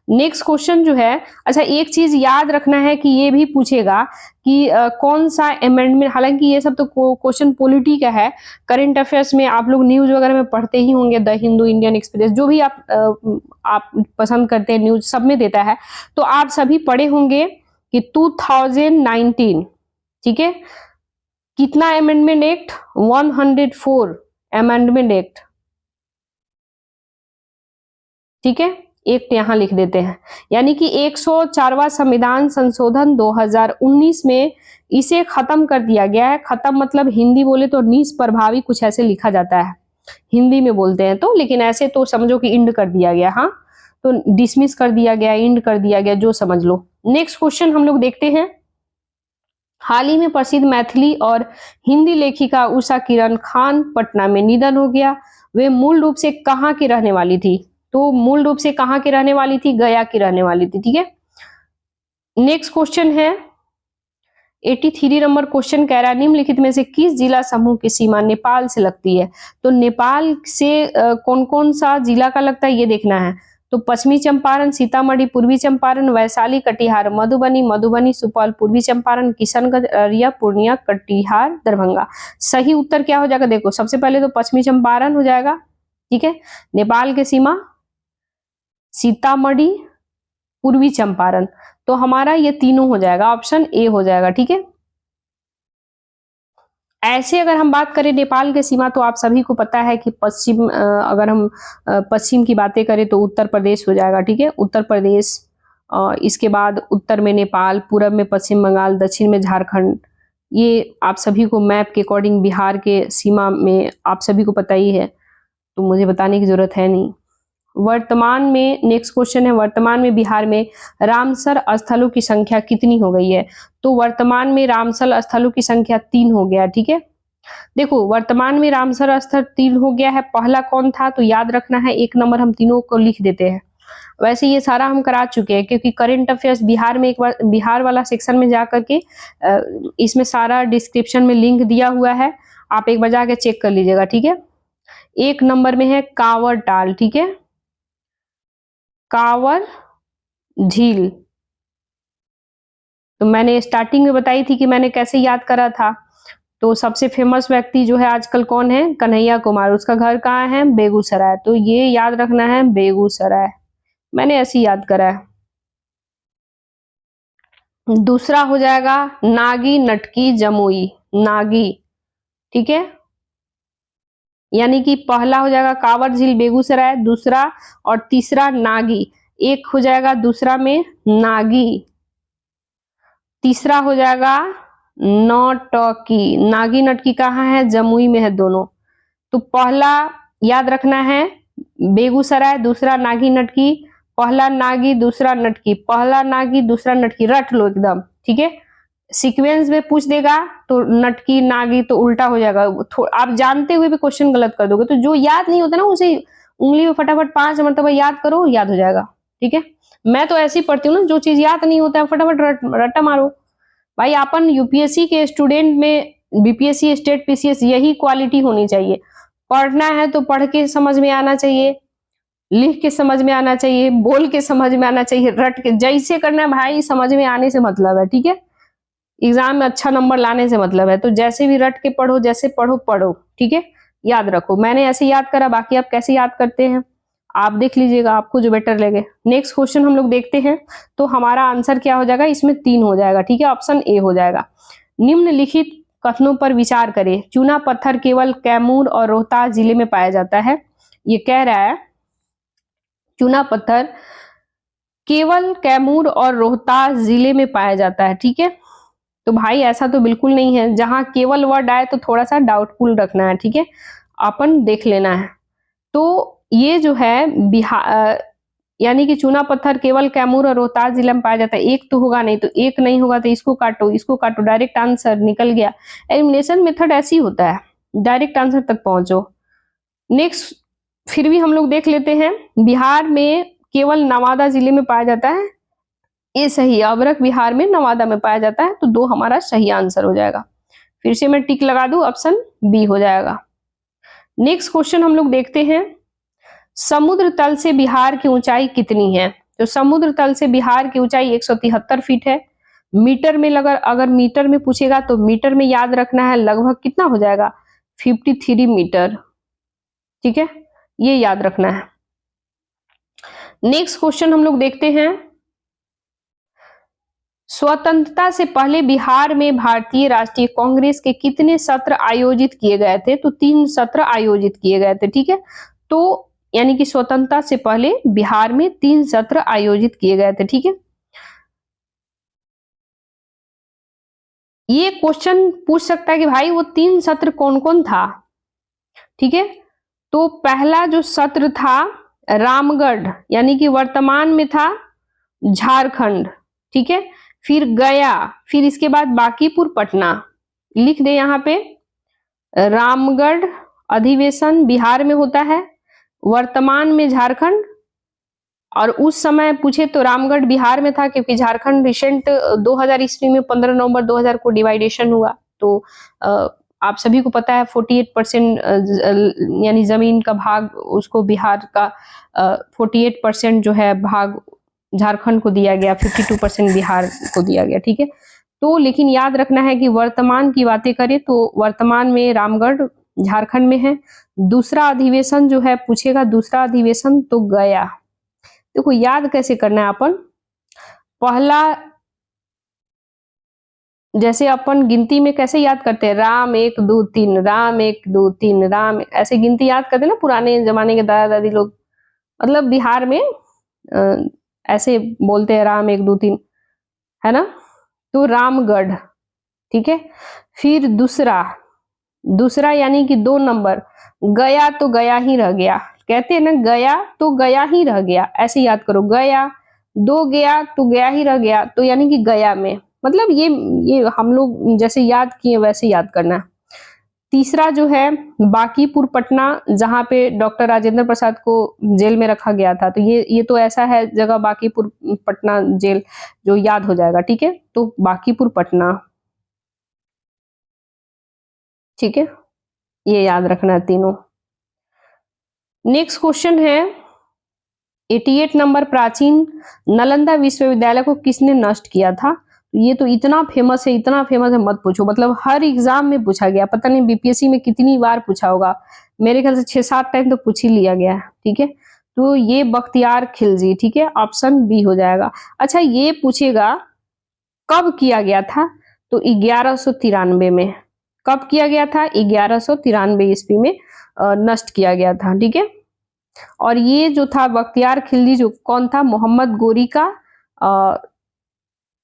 नेक्स्ट क्वेश्चन जो है, अच्छा एक चीज याद रखना है कि ये भी पूछेगा कि कौन सा अमेंडमेंट, हालांकि ये सब तो क्वेश्चन पॉलिटी का है, करंट अफेयर्स में आप लोग न्यूज वगैरह में पढ़ते ही होंगे, द हिंदू, इंडियन एक्सप्रेस, जो भी आप पसंद करते हैं न्यूज, सब में देता है, तो आप सभी पढ़े होंगे कि 2019, ठीक है, कितना अमेंडमेंट एक्ट, 104 अमेंडमेंट एक्ट। ठीक है, एक यहां लिख देते हैं, यानी कि 104वां संविधान संशोधन 2019 में इसे खत्म कर दिया गया है। खत्म मतलब हिंदी बोले तो निष्प्रभावी, कुछ ऐसे लिखा जाता है, हिंदी में बोलते हैं तो, लेकिन ऐसे तो समझो कि इंड कर दिया गया, हाँ तो डिसमिस कर दिया गया, इंड कर दिया गया, जो समझ लो। नेक्स्ट क्वेश्चन हम लोग देखते हैं, हाल ही में प्रसिद्ध मैथिली और हिंदी लेखिका उषा किरण खान पटना में निधन हो गया। वे मूल रूप से कहाँ की रहने वाली थी? तो मूल रूप से कहाँ की रहने वाली थी? गया की रहने वाली थी। ठीक है, नेक्स्ट क्वेश्चन है 83 नंबर क्वेश्चन कह रहा है, निम्नलिखित में से किस जिला समूह की सीमा नेपाल से लगती है? तो नेपाल से कौन कौन सा जिला का लगता है ये देखना है। तो पश्चिमी चंपारण, सीतामढ़ी, पूर्वी चंपारण, वैशाली, कटिहार, मधुबनी, सुपौल, पूर्वी चंपारण, किशनगंज, अररिया, पूर्णिया, कटिहार, दरभंगा। सही उत्तर क्या हो जाएगा? देखो सबसे पहले तो पश्चिमी चंपारण हो जाएगा। ठीक है, नेपाल के सीमा सीतामढ़ी, पूर्वी चंपारण, तो हमारा ये तीनों हो जाएगा, ऑप्शन ए हो जाएगा। ठीक है, ऐसे अगर हम बात करें नेपाल के सीमा, तो आप सभी को पता है कि पश्चिम, अगर हम पश्चिम की बातें करें तो उत्तर प्रदेश हो जाएगा। ठीक है, उत्तर प्रदेश, इसके बाद उत्तर में नेपाल, पूरब में पश्चिम बंगाल, दक्षिण में झारखंड, ये आप सभी को मैप के अकॉर्डिंग बिहार के सीमा में आप सभी को पता ही है, तो मुझे बताने की जरूरत है नहीं। वर्तमान में नेक्स्ट क्वेश्चन है, वर्तमान में बिहार में रामसर स्थलों की संख्या कितनी हो गई है? तो वर्तमान में रामसर स्थलों की संख्या 3 हो गया। ठीक है, देखो वर्तमान में रामसर स्थल 3 हो गया है, पहला कौन था? तो याद रखना है 1 नंबर हम तीनों को लिख देते हैं। वैसे ये सारा हम करा चुके हैं, क्योंकि करंट अफेयर्स बिहार में, एक बार बिहार वाला सेक्शन में जाकर के इसमें सारा डिस्क्रिप्शन में लिंक दिया हुआ है, आप एक बार जाके चेक कर लीजिएगा। ठीक है, 1 नंबर में है कांवर टाल। ठीक है, कांवर झील, तो मैंने स्टार्टिंग में बताई थी कि मैंने कैसे याद करा था। तो सबसे फेमस व्यक्ति जो है आजकल कौन है? कन्हैया कुमार, उसका घर कहाँ है? बेगूसराय, तो ये याद रखना है बेगूसराय, मैंने ऐसे याद करा है। दूसरा हो जाएगा नागी, नटकी, जमुई, नागी। ठीक है, यानी कि पहला हो जाएगा कांवर झील बेगूसराय, दूसरा और तीसरा नागी, एक हो जाएगा दूसरा में नागी, तीसरा हो जाएगा नौटंकी। नागी नटकी कहाँ है? जमुई में है दोनों। तो पहला याद रखना है, बेगूसराय, दूसरा नागी नटकी, पहला नागी दूसरा नटकी, पहला नागी दूसरा नटकी, रट लो एकदम, ठीक है। सीक्वेंस में पूछ देगा तो नटकी नागी तो उल्टा हो जाएगा, आप जानते हुए भी क्वेश्चन गलत कर दोगे। तो जो याद नहीं होता ना उसे उंगली में फटाफट 5 मरतबा याद करो, याद हो जाएगा, ठीक है। मैं तो ऐसे ही पढ़ती हूँ ना, जो चीज याद नहीं होता है फटाफट रट्टा मारो। भाई अपन यूपीएससी के स्टूडेंट में बीपीएससी, स्टेट पीसीएस, यही क्वालिटी होनी चाहिए। पढ़ना है तो पढ़ के समझ में आना चाहिए, लिख के समझ में आना चाहिए, बोल के समझ में आना चाहिए, रट के जैसे करना है भाई, समझ में आने से मतलब है, ठीक है। एग्जाम में अच्छा नंबर लाने से मतलब है। तो जैसे भी रट के पढ़ो, जैसे पढ़ो पढ़ो, ठीक है। याद रखो, मैंने ऐसे याद करा, बाकी आप कैसे याद करते हैं आप देख लीजिएगा, आपको जो बेटर लगे। नेक्स्ट क्वेश्चन हम लोग देखते हैं। तो हमारा आंसर क्या हो जाएगा, इसमें 3 हो जाएगा, ठीक है। ऑप्शन ए हो जाएगा। निम्नलिखित कथनों पर विचार करें। चूना पत्थर केवल कैमूर और रोहतास जिले में पाया जाता है। ये कह रहा है चूना पत्थर केवल कैमूर और रोहतास जिले में पाया जाता है, ठीक है। तो भाई ऐसा तो बिल्कुल नहीं है, जहां केवल वर्ड आए तो थोड़ा सा डाउटफुल रखना है, ठीक है, अपन देख लेना है। तो ये जो है बिहार, यानी कि चूना पत्थर केवल कैमूर और रोहतास जिला में पाया जाता है, एक तो होगा नहीं, तो एक नहीं होगा तो इसको काटो, इसको काटो, डायरेक्ट आंसर निकल गया। एलिमिनेशन मेथड ऐसी होता है, डायरेक्ट आंसर तक पहुंचो। नेक्स्ट फिर भी हम लोग देख लेते हैं। बिहार में केवल नवादा जिले में पाया जाता है, ये सही है। अबरक बिहार में नवादा में पाया जाता है, तो 2 हमारा सही आंसर हो जाएगा। फिर से मैं टिक लगा दूं, ऑप्शन बी हो जाएगा। नेक्स्ट क्वेश्चन हम लोग देखते हैं। समुद्र तल से बिहार की ऊंचाई कितनी है? तो समुद्र तल से बिहार की ऊंचाई 173 फीट है। मीटर में अगर मीटर में पूछेगा तो मीटर में याद रखना है, लगभग कितना हो जाएगा, 53 मीटर, ठीक है, ये याद रखना है। नेक्स्ट क्वेश्चन हम लोग देखते हैं। स्वतंत्रता से पहले बिहार में भारतीय राष्ट्रीय कांग्रेस के कितने सत्र आयोजित किए गए थे? तो 3 सत्र आयोजित किए गए थे, ठीक है। तो यानी कि स्वतंत्रता से पहले बिहार में 3 सत्र आयोजित किए गए थे, ठीक है। ये क्वेश्चन पूछ सकता है कि भाई वो 3 सत्र कौन कौन था, ठीक है। तो पहला जो सत्र था रामगढ़, यानी कि वर्तमान में था झारखंड, ठीक है। फिर गया, फिर इसके बाद बांकीपुर पटना, लिख दे यहाँ पे। रामगढ़ अधिवेशन बिहार में होता है, वर्तमान में झारखंड, और उस समय पूछे तो रामगढ़ बिहार में था, क्योंकि झारखंड रिसेंट 2000 ईस्वी में 15 नवंबर 2000 को डिवाइडेशन हुआ। तो आप सभी को पता है 48% यानी जमीन का भाग उसको बिहार का 48% जो है भाग झारखंड को दिया गया, 52% बिहार को दिया गया, ठीक है। तो लेकिन याद रखना है कि वर्तमान की बातें करें तो वर्तमान में रामगढ़ झारखंड में है। दूसरा अधिवेशन जो है पूछेगा, दूसरा अधिवेशन तो गया। देखो याद कैसे करना है अपन, पहला जैसे अपन गिनती में कैसे याद करते हैं, राम 1 2 3, राम 1 2 3, राम, ऐसे गिनती याद करते हैं ना पुराने जमाने के दादा दादी लोग, मतलब बिहार में ऐसे बोलते हैं राम 1 2 3, है ना। तो रामगढ़, ठीक है। फिर दूसरा यानी कि 2 नंबर, गया तो गया ही रह गया, कहते हैं ना गया तो गया ही रह गया, ऐसे याद करो, गया 2 गया तो गया ही रह गया, तो यानी कि गया में, मतलब ये हम लोग जैसे याद किए वैसे याद करना है। तीसरा जो है बांकीपुर पटना, जहां पे डॉक्टर राजेंद्र प्रसाद को जेल में रखा गया था, तो ये तो ऐसा है जगह बांकीपुर पटना जेल जो याद हो जाएगा, ठीक है। तो बांकीपुर पटना, ठीक है, ये याद रखना है तीनों। नेक्स्ट क्वेश्चन है 88 नंबर, प्राचीन नालंदा विश्वविद्यालय को किसने नष्ट किया था? ये तो इतना फेमस है मत पूछो, मतलब हर एग्जाम में पूछा गया, पता नहीं बीपीएससी में कितनी बार पूछा होगा, मेरे ख्याल से 6-7 टाइम तो पूछ ही लिया गया है, ठीक है। तो ये बख्तियार खिलजी, ठीक है, ऑप्शन बी हो जाएगा। अच्छा ये पूछेगा कब किया गया था, तो 1193 में। कब किया गया था? 1193 ईस्वी में नष्ट किया गया था, ठीक है। और ये जो था बख्तियार खिलजी जो कौन था, मोहम्मद गोरी का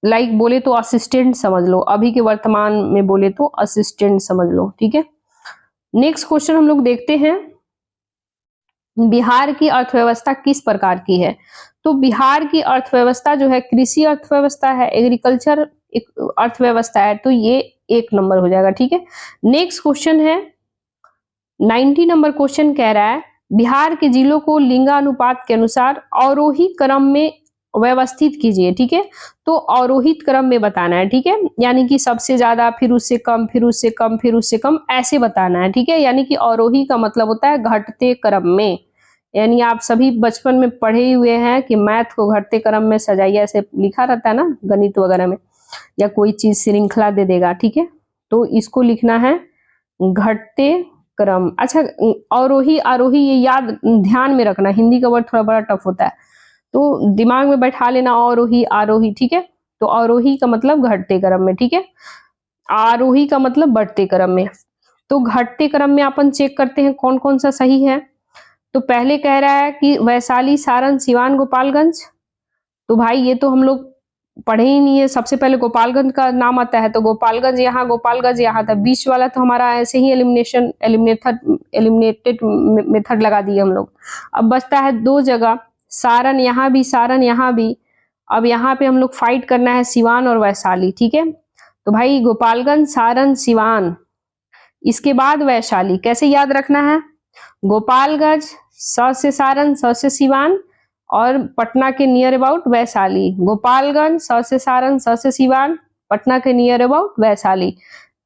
लाइक बोले तो असिस्टेंट समझ लो, अभी के वर्तमान में बोले तो असिस्टेंट समझ लो, ठीक है। नेक्स्ट क्वेश्चन हम लोग देखते हैं। बिहार की अर्थव्यवस्था किस प्रकार की है? तो बिहार की अर्थव्यवस्था जो है कृषि अर्थव्यवस्था है, एग्रीकल्चर अर्थव्यवस्था है, तो ये 1 नंबर हो जाएगा। ठीक है, नेक्स्ट क्वेश्चन है 90 नंबर क्वेश्चन कह रहा है बिहार के जिलों को लिंगानुपात के अनुसार अवरोही क्रम में व्यवस्थित कीजिए। ठीक है, तो अवरोहित क्रम में बताना है। ठीक है, यानी कि सबसे ज्यादा, फिर उससे कम, फिर उससे कम, फिर उससे कम, ऐसे बताना है। ठीक है, यानी कि अवरोही का मतलब होता है घटते क्रम में। यानी आप सभी बचपन में पढ़े हुए हैं कि मैथ को घटते क्रम में सजाइए, ऐसे लिखा रहता है ना गणित वगैरह में, या कोई चीज श्रृंखला दे देगा। ठीक है, तो इसको लिखना है घटते क्रम। अच्छा, अवरोही आरोही ये याद ध्यान में रखना, हिंदी का वर्ड थोड़ा बड़ा टफ होता है, तो दिमाग में बैठा लेना अवरोही आरोही। ठीक है, तो अवरोही का मतलब घटते क्रम में। ठीक है, आरोही का मतलब बढ़ते क्रम में। तो घटते क्रम में अपन चेक करते हैं कौन कौन सा सही है। तो पहले कह रहा है कि वैशाली, सारण, सिवान, गोपालगंज। तो भाई ये तो हम लोग पढ़े ही नहीं है, सबसे पहले गोपालगंज का नाम आता है, तो गोपालगंज यहाँ था, बीच वाला तो हमारा ऐसे ही एलिमिनेटेड मेथड लगा दिए हम लोग। अब बचता है 2 जगह, सारण यहाँ भी, सारण यहाँ भी। अब यहाँ पे हम लोग फाइट करना है सिवान और वैशाली। ठीक है, तो भाई गोपालगंज, सारण, सिवान, इसके बाद वैशाली। कैसे याद रखना है? गोपालगंज, स से सारण, स से सिवान, और पटना के नियर अबाउट वैशाली। गोपालगंज, स से सारण, स से सिवान, पटना के नियर अबाउट वैशाली।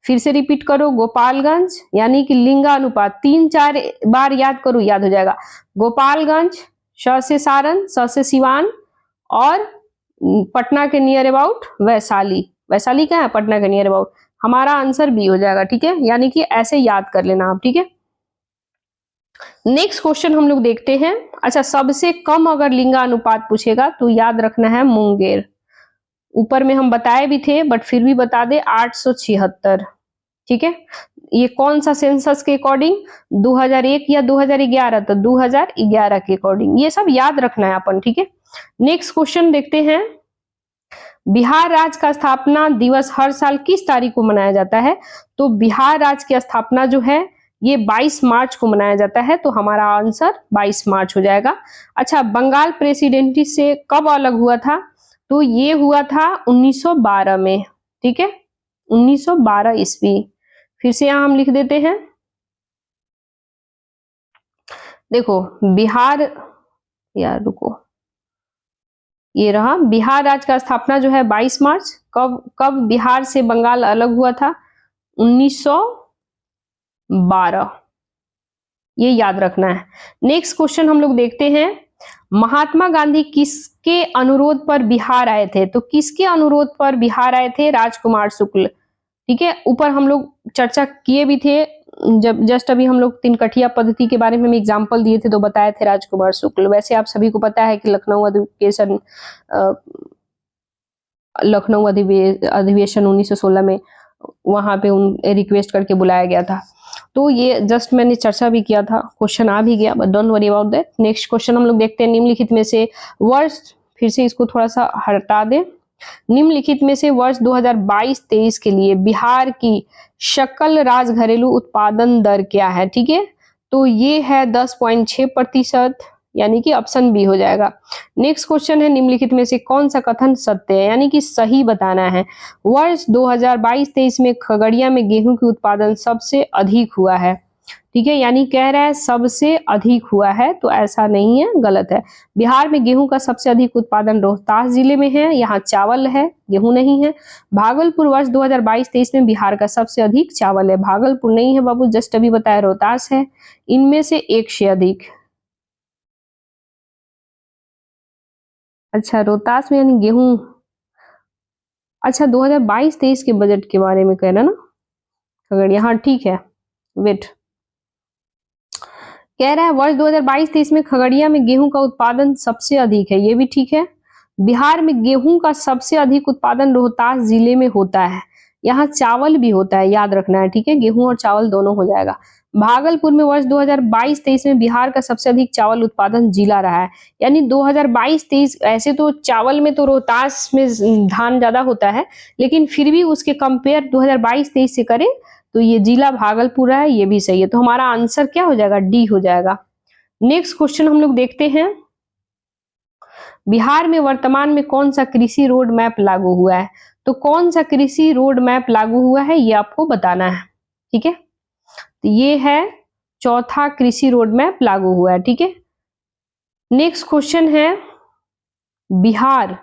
फिर से रिपीट करो, गोपालगंज, यानी कि लिंगानुपात 3-4 बार याद करो, याद हो जाएगा। गोपालगंज, श से सारण, स से सिवान, और पटना के नियर अबाउट वैशाली। वैशाली क्या है? पटना के नियर अबाउट। हमारा आंसर बी हो जाएगा। ठीक है, यानी कि ऐसे याद कर लेना आप। ठीक है, नेक्स्ट क्वेश्चन हम लोग देखते हैं। अच्छा, सबसे कम अगर लिंगानुपात पूछेगा तो याद रखना है मुंगेर। ऊपर में हम बताए भी थे बट फिर भी बता दे, 876। ठीक है, ये कौन सा सेंसस के अकॉर्डिंग? 2001 या 2011? तो 2011 के अकॉर्डिंग। ये सब याद रखना है अपन। ठीक है, नेक्स्ट क्वेश्चन देखते हैं। बिहार राज्य का स्थापना दिवस हर साल किस तारीख को मनाया जाता है? तो बिहार राज्य की स्थापना जो है ये 22 मार्च को मनाया जाता है, तो हमारा आंसर 22 मार्च हो जाएगा। अच्छा, बंगाल प्रेसिडेंसी से कब अलग हुआ था? तो ये हुआ था 1912 में। ठीक है, 1912 ईस्वी। फिर से यहां हम लिख देते हैं, देखो बिहार, यार रुको, ये रहा बिहार राज्य का स्थापना जो है 22 मार्च। कब कब बिहार से बंगाल अलग हुआ था? 1912। ये याद रखना है। नेक्स्ट क्वेश्चन हम लोग देखते हैं। महात्मा गांधी किसके अनुरोध पर बिहार आए थे? तो किसके अनुरोध पर बिहार आए थे? राजकुमार शुक्ल। ठीक है, ऊपर हम लोग चर्चा किए भी थे, जब जस्ट अभी हम लोग तिनकठिया पद्धति के बारे में एग्जाम्पल दिए थे तो बताए थे राजकुमार शुक्ल। वैसे आप सभी को पता है कि लखनऊ अधिवेशन 1916 में वहां पे उन रिक्वेस्ट करके बुलाया गया था। तो ये जस्ट मैंने चर्चा भी किया था, क्वेश्चन आ भी गया, but don't worry about that. Next question हम लोग देखते हैं, निम्नलिखित में से वर्ष, फिर से इसको थोड़ा सा हटा दे, निम्नलिखित में से वर्ष 2022-23 के लिए बिहार की सकल राज घरेलू उत्पादन दर क्या है? ठीक है, तो ये है 10.6%, यानी कि ऑप्शन बी हो जाएगा। नेक्स्ट क्वेश्चन है, निम्नलिखित में से कौन सा कथन सत्य है? यानी कि सही बताना है। वर्ष 2022-23 में खगड़िया में गेहूं की उत्पादन सबसे अधिक हुआ है। ठीक है, यानी कह रहा है सबसे अधिक हुआ है, तो ऐसा नहीं है, गलत है। बिहार में गेहूं का सबसे अधिक उत्पादन रोहतास जिले में है, यहाँ चावल है, गेहूं नहीं है। भागलपुर वर्ष 2022-23 में बिहार का सबसे अधिक चावल है, भागलपुर नहीं है बाबू, जस्ट अभी बताया रोहतास है। इनमें से एक से अधिक। अच्छा, रोहतास में यानी गेहूं। अच्छा, 2022-23 के बजट के बारे में कह रहा ना खगड़िया, हाँ ठीक है, वेट। कह रहा है वर्ष 2022-23 में खगड़िया में गेहूं का उत्पादन सबसे अधिक है, ये भी ठीक है। बिहार में गेहूं का सबसे अधिक उत्पादन रोहतास जिले में होता है, यहाँ चावल भी होता है, याद रखना है। ठीक है, गेहूं और चावल दोनों हो जाएगा। भागलपुर में वर्ष 2022-23 में बिहार का सबसे अधिक चावल उत्पादन जिला रहा है, यानी 2022-23। ऐसे तो चावल में तो रोहतास में धान ज्यादा होता है, लेकिन फिर भी उसके कंपेयर 2022-23 से करें तो ये जिला भागलपुर है, ये भी सही है। तो हमारा आंसर क्या हो जाएगा? डी हो जाएगा। नेक्स्ट क्वेश्चन हम लोग देखते हैं, बिहार में वर्तमान में कौन सा कृषि रोड मैप लागू हुआ है? तो कौन सा कृषि रोड मैप लागू हुआ है ये आपको बताना है, ठीक है। तो ये है चौथा कृषि रोड मैप लागू हुआ है, ठीक है। नेक्स्ट क्वेश्चन है, बिहार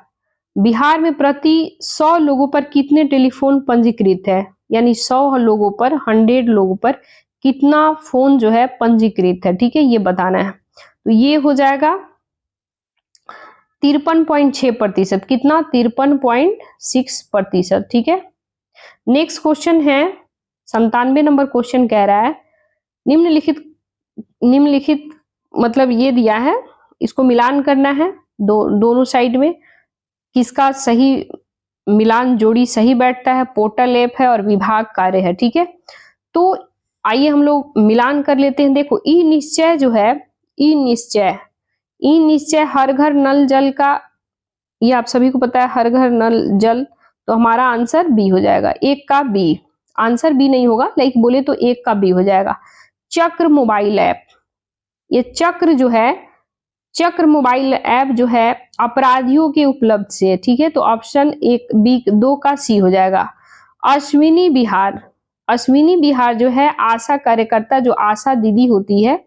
में प्रति 100 लोगों पर कितने टेलीफोन पंजीकृत है? यानी 100 लोगों पर, 100 लोगों पर कितना फोन जो है पंजीकृत है, ठीक है, ये बताना है। तो ये हो जाएगा 53.6%। कितना? 53.6%, ठीक है। नेक्स्ट क्वेश्चन है 97 नंबर क्वेश्चन कह रहा है, निम्नलिखित मतलब ये दिया है, इसको मिलान करना है दोनों साइड में, किसका सही मिलान जोड़ी सही बैठता है, पोर्टल ऐप है और विभाग कार्य है, ठीक है। तो आइए हम लोग मिलान कर लेते हैं। देखो ई निश्चय जो है, ई निश्चय हर घर नल जल का, ये आप सभी को पता है, हर घर नल जल, तो हमारा आंसर बी हो जाएगा, एक का बी। आंसर बी नहीं होगा, लाइक बोले तो एक का बी हो जाएगा। चक्र मोबाइल ऐप, ये चक्र जो है, चक्र मोबाइल ऐप जो है अपराधियों के उपलब्ध से, ठीक है, तो ऑप्शन एक बी, 2 का सी हो जाएगा। अश्विनी बिहार जो है आशा कार्यकर्ता, जो आशा दीदी होती है,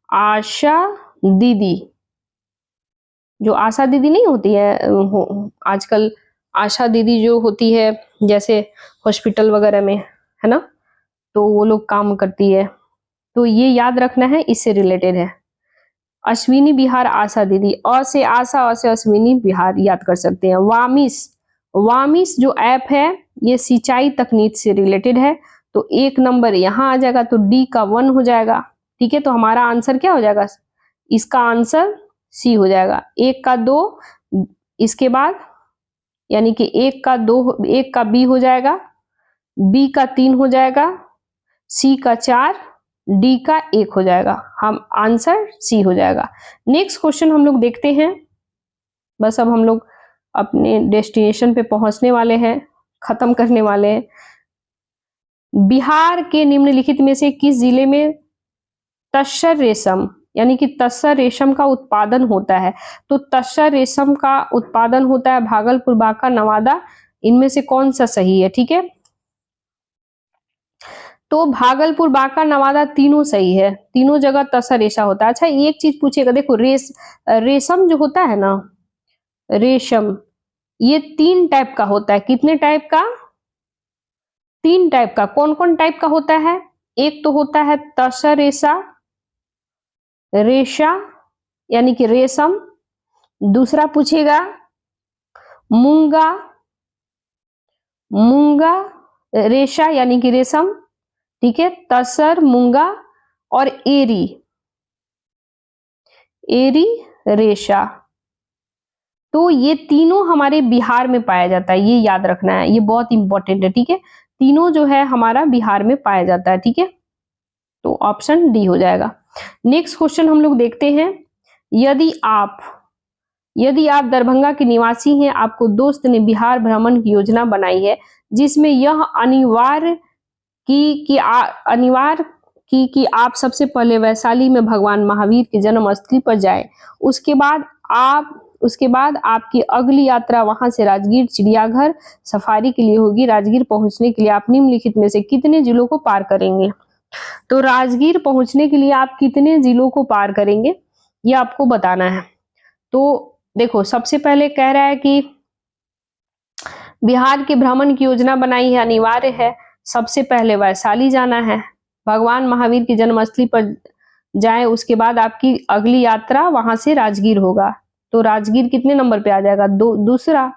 आशा दीदी, जो आशा दीदी नहीं होती है आजकल, आशा दीदी जो होती है जैसे हॉस्पिटल वगैरह में, है ना, तो वो लोग काम करती है, तो ये याद रखना है, इससे रिलेटेड है। अश्विनी बिहार आशा दीदी, अ से आशा, अ से अश्विनी बिहार याद कर सकते हैं। वामिस जो ऐप है ये सिंचाई तकनीक से रिलेटेड है, तो 1 नंबर यहाँ आ जाएगा, तो डी का 1 हो जाएगा, ठीक है। तो हमारा आंसर क्या हो जाएगा? इसका आंसर सी हो जाएगा। 1 का 2, इसके बाद यानी कि 1 का 2, 1 का बी हो जाएगा, बी का 3 हो जाएगा, सी का 4, डी का 1 हो जाएगा, हम आंसर सी हो जाएगा। नेक्स्ट क्वेश्चन हम लोग देखते हैं, बस अब हम लोग अपने डेस्टिनेशन पे पहुंचने वाले हैं, खत्म करने वाले हैं। बिहार के निम्नलिखित में से किस जिले में तस्सर रेशम, यानी कि तस्सर रेशम का उत्पादन होता है? तो तस्सर रेशम का उत्पादन होता है भागलपुर, बांका, नवादा, इनमें से कौन सा सही है? ठीक है, तो भागलपुर, बांका, नवादा तीनों सही है, तीनों जगह तस्सर रेशा होता है। अच्छा एक चीज पूछेगा, देखो रेशम जो होता है ना, रेशम, ये 3 टाइप का होता है। कितने टाइप का? 3 टाइप का। कौन कौन टाइप का होता है? एक तो होता है तस्सर रेशा यानी कि रेशम, दूसरा पूछेगा मूंगा रेशा यानी कि रेशम, ठीक है, तसर, मूंगा और एरी रेशा, तो ये तीनों हमारे बिहार में पाया जाता है, ये याद रखना है, ये बहुत इंपॉर्टेंट है, ठीक है। तीनों जो है हमारा बिहार में पाया जाता है, ठीक है, तो ऑप्शन डी हो जाएगा। नेक्स्ट क्वेश्चन हम लोग देखते हैं, यदि आप दरभंगा के निवासी हैं, आपको दोस्त ने बिहार भ्रमण की योजना बनाई है, जिसमें यह अनिवार्य कि आप सबसे पहले वैशाली में भगवान महावीर की जन्म स्थली पर जाएं। उसके बाद आपकी अगली यात्रा वहां से राजगीर चिड़ियाघर सफारी के लिए होगी। राजगीर पहुंचने के लिए आप निम्नलिखित में से कितने जिलों को पार करेंगे? तो राजगीर पहुंचने के लिए आप कितने जिलों को पार करेंगे ये आपको बताना है। तो देखो सबसे पहले कह रहा है कि बिहार के भ्रमण की योजना बनाई है, अनिवार्य है, सबसे पहले वैशाली जाना है, भगवान महावीर की जन्मस्थली पर जाएं, उसके बाद आपकी अगली यात्रा वहां से राजगीर होगा। तो राजगीर कितने नंबर पे आ जाएगा? दूसरा,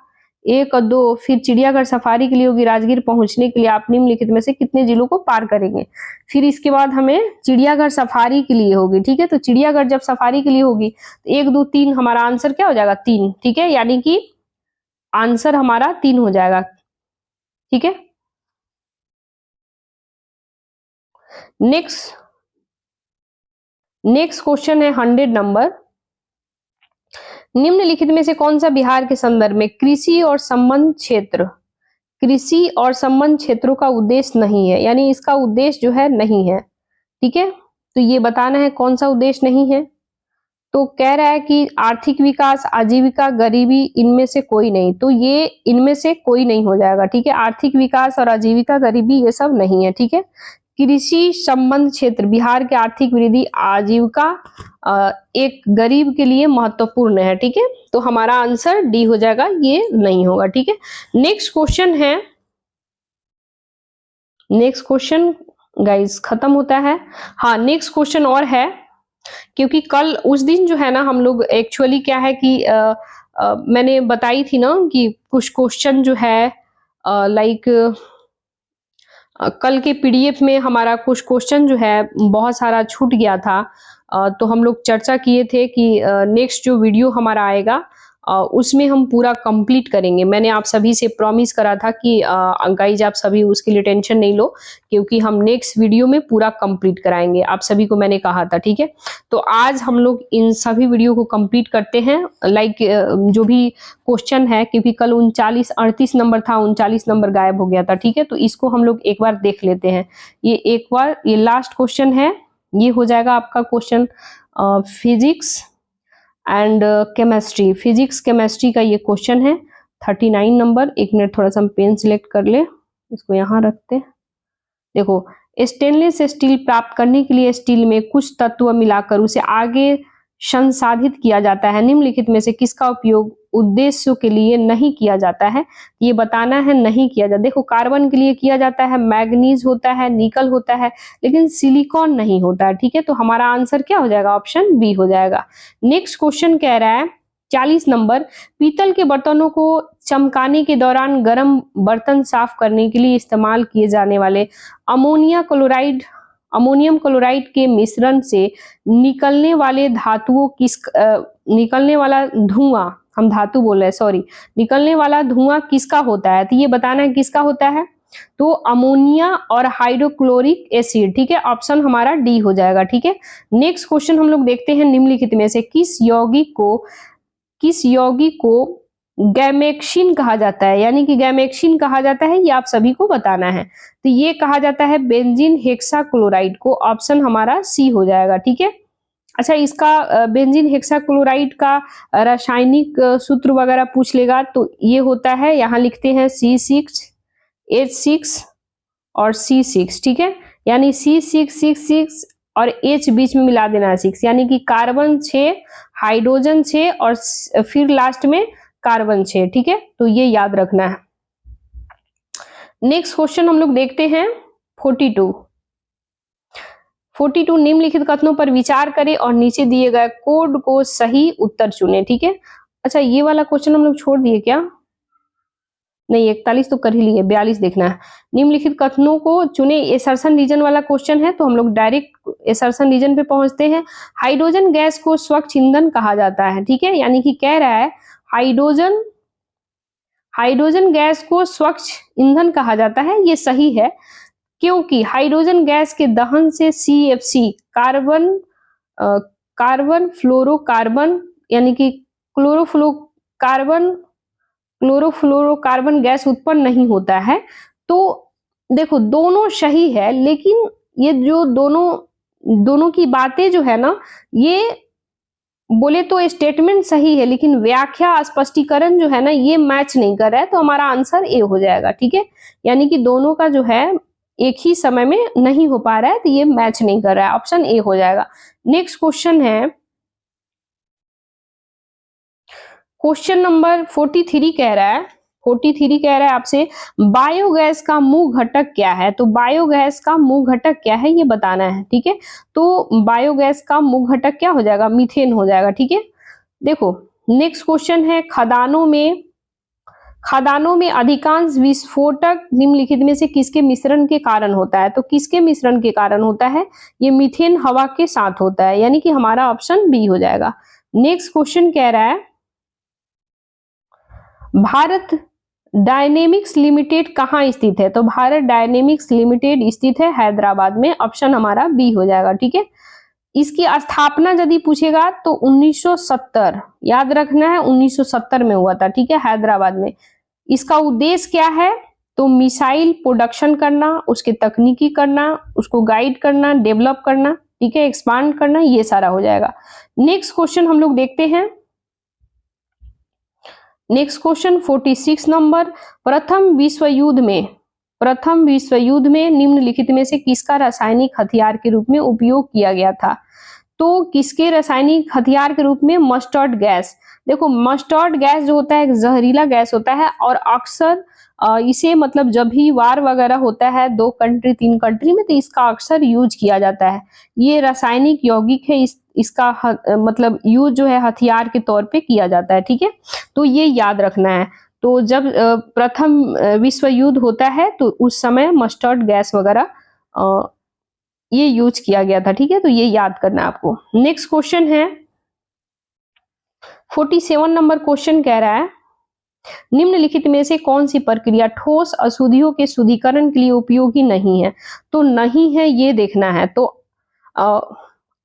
1 और 2। फिर चिड़ियाघर सफारी के लिए होगी। राजगीर पहुंचने के लिए आप निम्नलिखित में से कितने जिलों को पार करेंगे? फिर इसके बाद हमें चिड़ियाघर सफारी के लिए होगी, ठीक है, तो चिड़ियाघर जब सफारी के लिए होगी तो 1 2 3 हमारा आंसर क्या हो जाएगा? 3, ठीक है, यानी कि आंसर हमारा 3 हो जाएगा, ठीक है। नेक्स्ट क्वेश्चन है 100 नंबर, निम्नलिखित में से कौन सा बिहार के संदर्भ में कृषि और संबंध क्षेत्रों का उद्देश्य नहीं है, यानी इसका उद्देश्य जो है नहीं है, ठीक है। तो ये बताना है कौन सा उद्देश्य नहीं है। तो कह रहा है कि आर्थिक विकास, आजीविका, गरीबी, इनमें से कोई नहीं। तो ये इनमें से कोई नहीं हो जाएगा, ठीक है। आर्थिक विकास और आजीविका, गरीबी ये सब नहीं है, ठीक है। कृषि संबंध क्षेत्र, बिहार के आर्थिक वृद्धि, आजीविका एक गरीब के लिए महत्वपूर्ण है, ठीक है। तो हमारा आंसर डी हो जाएगा, ये नहीं होगा, ठीक है। नेक्स्ट क्वेश्चन है, नेक्स्ट क्वेश्चन गाइस खत्म होता है। हाँ, नेक्स्ट क्वेश्चन और है, क्योंकि कल उस दिन जो है ना हम लोग एक्चुअली क्या है कि मैंने बताई थी ना कि कुछ क्वेश्चन जो है लाइक कल के पीडीएफ में हमारा कुछ क्वेश्चन जो है बहुत सारा छूट गया था। तो हम लोग चर्चा किए थे कि नेक्स्ट जो वीडियो हमारा आएगा उसमें हम पूरा कंप्लीट करेंगे। मैंने आप सभी से प्रॉमिस करा था कि गाइज आप सभी उसके लिए टेंशन नहीं लो, क्योंकि हम नेक्स्ट वीडियो में पूरा कंप्लीट कराएंगे, आप सभी को मैंने कहा था, ठीक है। तो आज हम लोग इन सभी वीडियो को कंप्लीट करते हैं, लाइक जो भी क्वेश्चन है, क्योंकि कल 38 नंबर था, 39 नंबर गायब हो गया था, ठीक है। तो इसको हम लोग एक बार देख लेते हैं। ये एक बार, ये लास्ट क्वेश्चन है, ये हो जाएगा आपका question physics and chemistry. Physics chemistry का ये क्वेश्चन है 39 नंबर। एक मिनट, थोड़ा सा हम पेन सिलेक्ट कर ले, इसको यहाँ रखते हैं। देखो, स्टेनलेस स्टील प्राप्त करने के लिए स्टील में कुछ तत्व मिलाकर उसे आगे संसाधित किया जाता है, निम्नलिखित में से किसका उपयोग उद्देश्यों के लिए नहीं किया जाता है। ये बताना है नहीं किया जाता। देखो, कार्बन के लिए किया जाता है, मैग्नीज होता है, निकल होता है, लेकिन सिलिकॉन नहीं होता है, ठीक है। तो हमारा आंसर क्या हो जाएगा, ऑप्शन बी हो जाएगा। नेक्स्ट क्वेश्चन कह रहा है 40 नंबर, पीतल के बर्तनों को चमकाने के दौरान गर्म बर्तन साफ करने के लिए इस्तेमाल किए जाने वाले अमोनियम क्लोराइड के मिश्रण से निकलने वाले धातुओं निकलने वाला धुआं, हम धातु बोल रहे हैं, सॉरी, निकलने वाला धुआं किसका होता है। तो ये बताना है किसका होता है। तो अमोनिया और हाइड्रोक्लोरिक एसिड, ठीक है। ऑप्शन हमारा डी हो जाएगा, ठीक है। नेक्स्ट क्वेश्चन हम लोग देखते हैं, निम्नलिखित में से किस यौगिक को गैमेक्सिन कहा जाता है, यानी कि गैमेक्सिन कहा जाता है, ये आप सभी को बताना है। तो ये कहा जाता है बेंजीन हेक्साक्लोराइड को। ऑप्शन हमारा सी हो जाएगा, ठीक है। अच्छा, इसका बेंजीन हेक्साक्लोराइड का रासायनिक सूत्र वगैरह पूछ लेगा तो ये होता है, यहाँ लिखते हैं C6H6 और C6, ठीक है। यानी C6 और H बीच में मिला देना 6, यानी कि कार्बन 6, हाइड्रोजन 6 और फिर लास्ट में कार्बन 6, ठीक है। तो ये याद रखना है। नेक्स्ट क्वेश्चन हम लोग देखते हैं 42 निम्नलिखित कथनों पर विचार करें और नीचे दिए गए कोड को सही उत्तर चुने, ठीक है। अच्छा, ये वाला क्वेश्चन हम लोग छोड़ दिए क्या, नहीं, 41 तो कर ही लिए, 42 देखना है। निम्नलिखित कथनों को चुने, एसर्शन रीजन वाला क्वेश्चन है, तो हम लोग डायरेक्ट एसर्शन रीजन पे पहुंचते हैं। हाइड्रोजन गैस को स्वच्छ ईंधन कहा जाता है, ठीक है। यानी कि कह रहा है हाइड्रोजन गैस को स्वच्छ ईंधन कहा जाता है, ये सही है, क्योंकि हाइड्रोजन गैस के दहन से CFC कार्बन फ्लोरोकार्बन, यानी कि क्लोरोफ्लोरोकार्बन गैस उत्पन्न नहीं होता है। तो देखो, दोनों सही है, लेकिन ये जो दोनों की बातें जो है ना, ये बोले तो स्टेटमेंट सही है, लेकिन व्याख्या स्पष्टीकरण जो है ना, ये मैच नहीं कर रहा है। तो हमारा आंसर ए हो जाएगा, ठीक है। यानी कि दोनों का जो है एक ही समय में नहीं हो पा रहा है, तो ये मैच नहीं कर रहा है, ऑप्शन ए हो जाएगा। नेक्स्ट क्वेश्चन है क्वेश्चन नंबर 43 कह रहा है आपसे बायोगैस का मूल घटक क्या है। तो बायोगैस का मूल घटक क्या है ये बताना है, ठीक है। तो बायोगैस का मूल घटक क्या हो जाएगा, मीथेन हो जाएगा, ठीक है। देखो, नेक्स्ट क्वेश्चन है खदानों में अधिकांश विस्फोटक निम्नलिखित में से किसके मिश्रण के कारण होता है। तो किसके मिश्रण के कारण होता है, ये मीथेन हवा के साथ होता है, यानी कि हमारा ऑप्शन बी हो जाएगा। नेक्स्ट क्वेश्चन कह रहा है भारत डायनेमिक्स लिमिटेड कहाँ स्थित है। तो भारत डायनेमिक्स लिमिटेड स्थित है हैदराबाद में, ऑप्शन हमारा बी हो जाएगा, ठीक है। इसकी स्थापना यदि पूछेगा तो 1970, याद रखना है, 1970 में हुआ था, ठीक है, हैदराबाद में। इसका उद्देश्य क्या है, तो मिसाइल प्रोडक्शन करना, उसके तकनीकी करना, उसको गाइड करना, डेवलप करना, ठीक है, एक्सपांड करना, ये सारा हो जाएगा। नेक्स्ट क्वेश्चन हम लोग देखते हैं। नेक्स्ट क्वेश्चन 46 नंबर, प्रथम विश्व युद्ध में निम्नलिखित में से किसका रासायनिक हथियार के रूप में उपयोग किया गया था? तो किसके रासायनिक हथियार के रूप में? Mustard gas. देखो मस्टर्ड गैस जो होता है एक जहरीला गैस होता है और अक्सर इसे मतलब जब भी वार वगैरह होता है 2 कंट्री 3 कंट्री में, तो इसका अक्सर यूज किया जाता है। ये रासायनिक यौगिक है, इसका मतलब यूज जो है हथियार के तौर पे किया जाता है। ठीक है, तो ये याद रखना है। तो जब प्रथम विश्व युद्ध होता है तो उस समय मस्टर्ड गैस वगैरह ये यूज किया गया था। ठीक है, तो ये याद करना है आपको। नेक्स्ट क्वेश्चन है 47 नंबर क्वेश्चन कह रहा है, निम्नलिखित में से कौन सी प्रक्रिया ठोस अशुद्धियों के शुद्धिकरण के लिए उपयोगी नहीं है? तो नहीं है ये देखना है। तो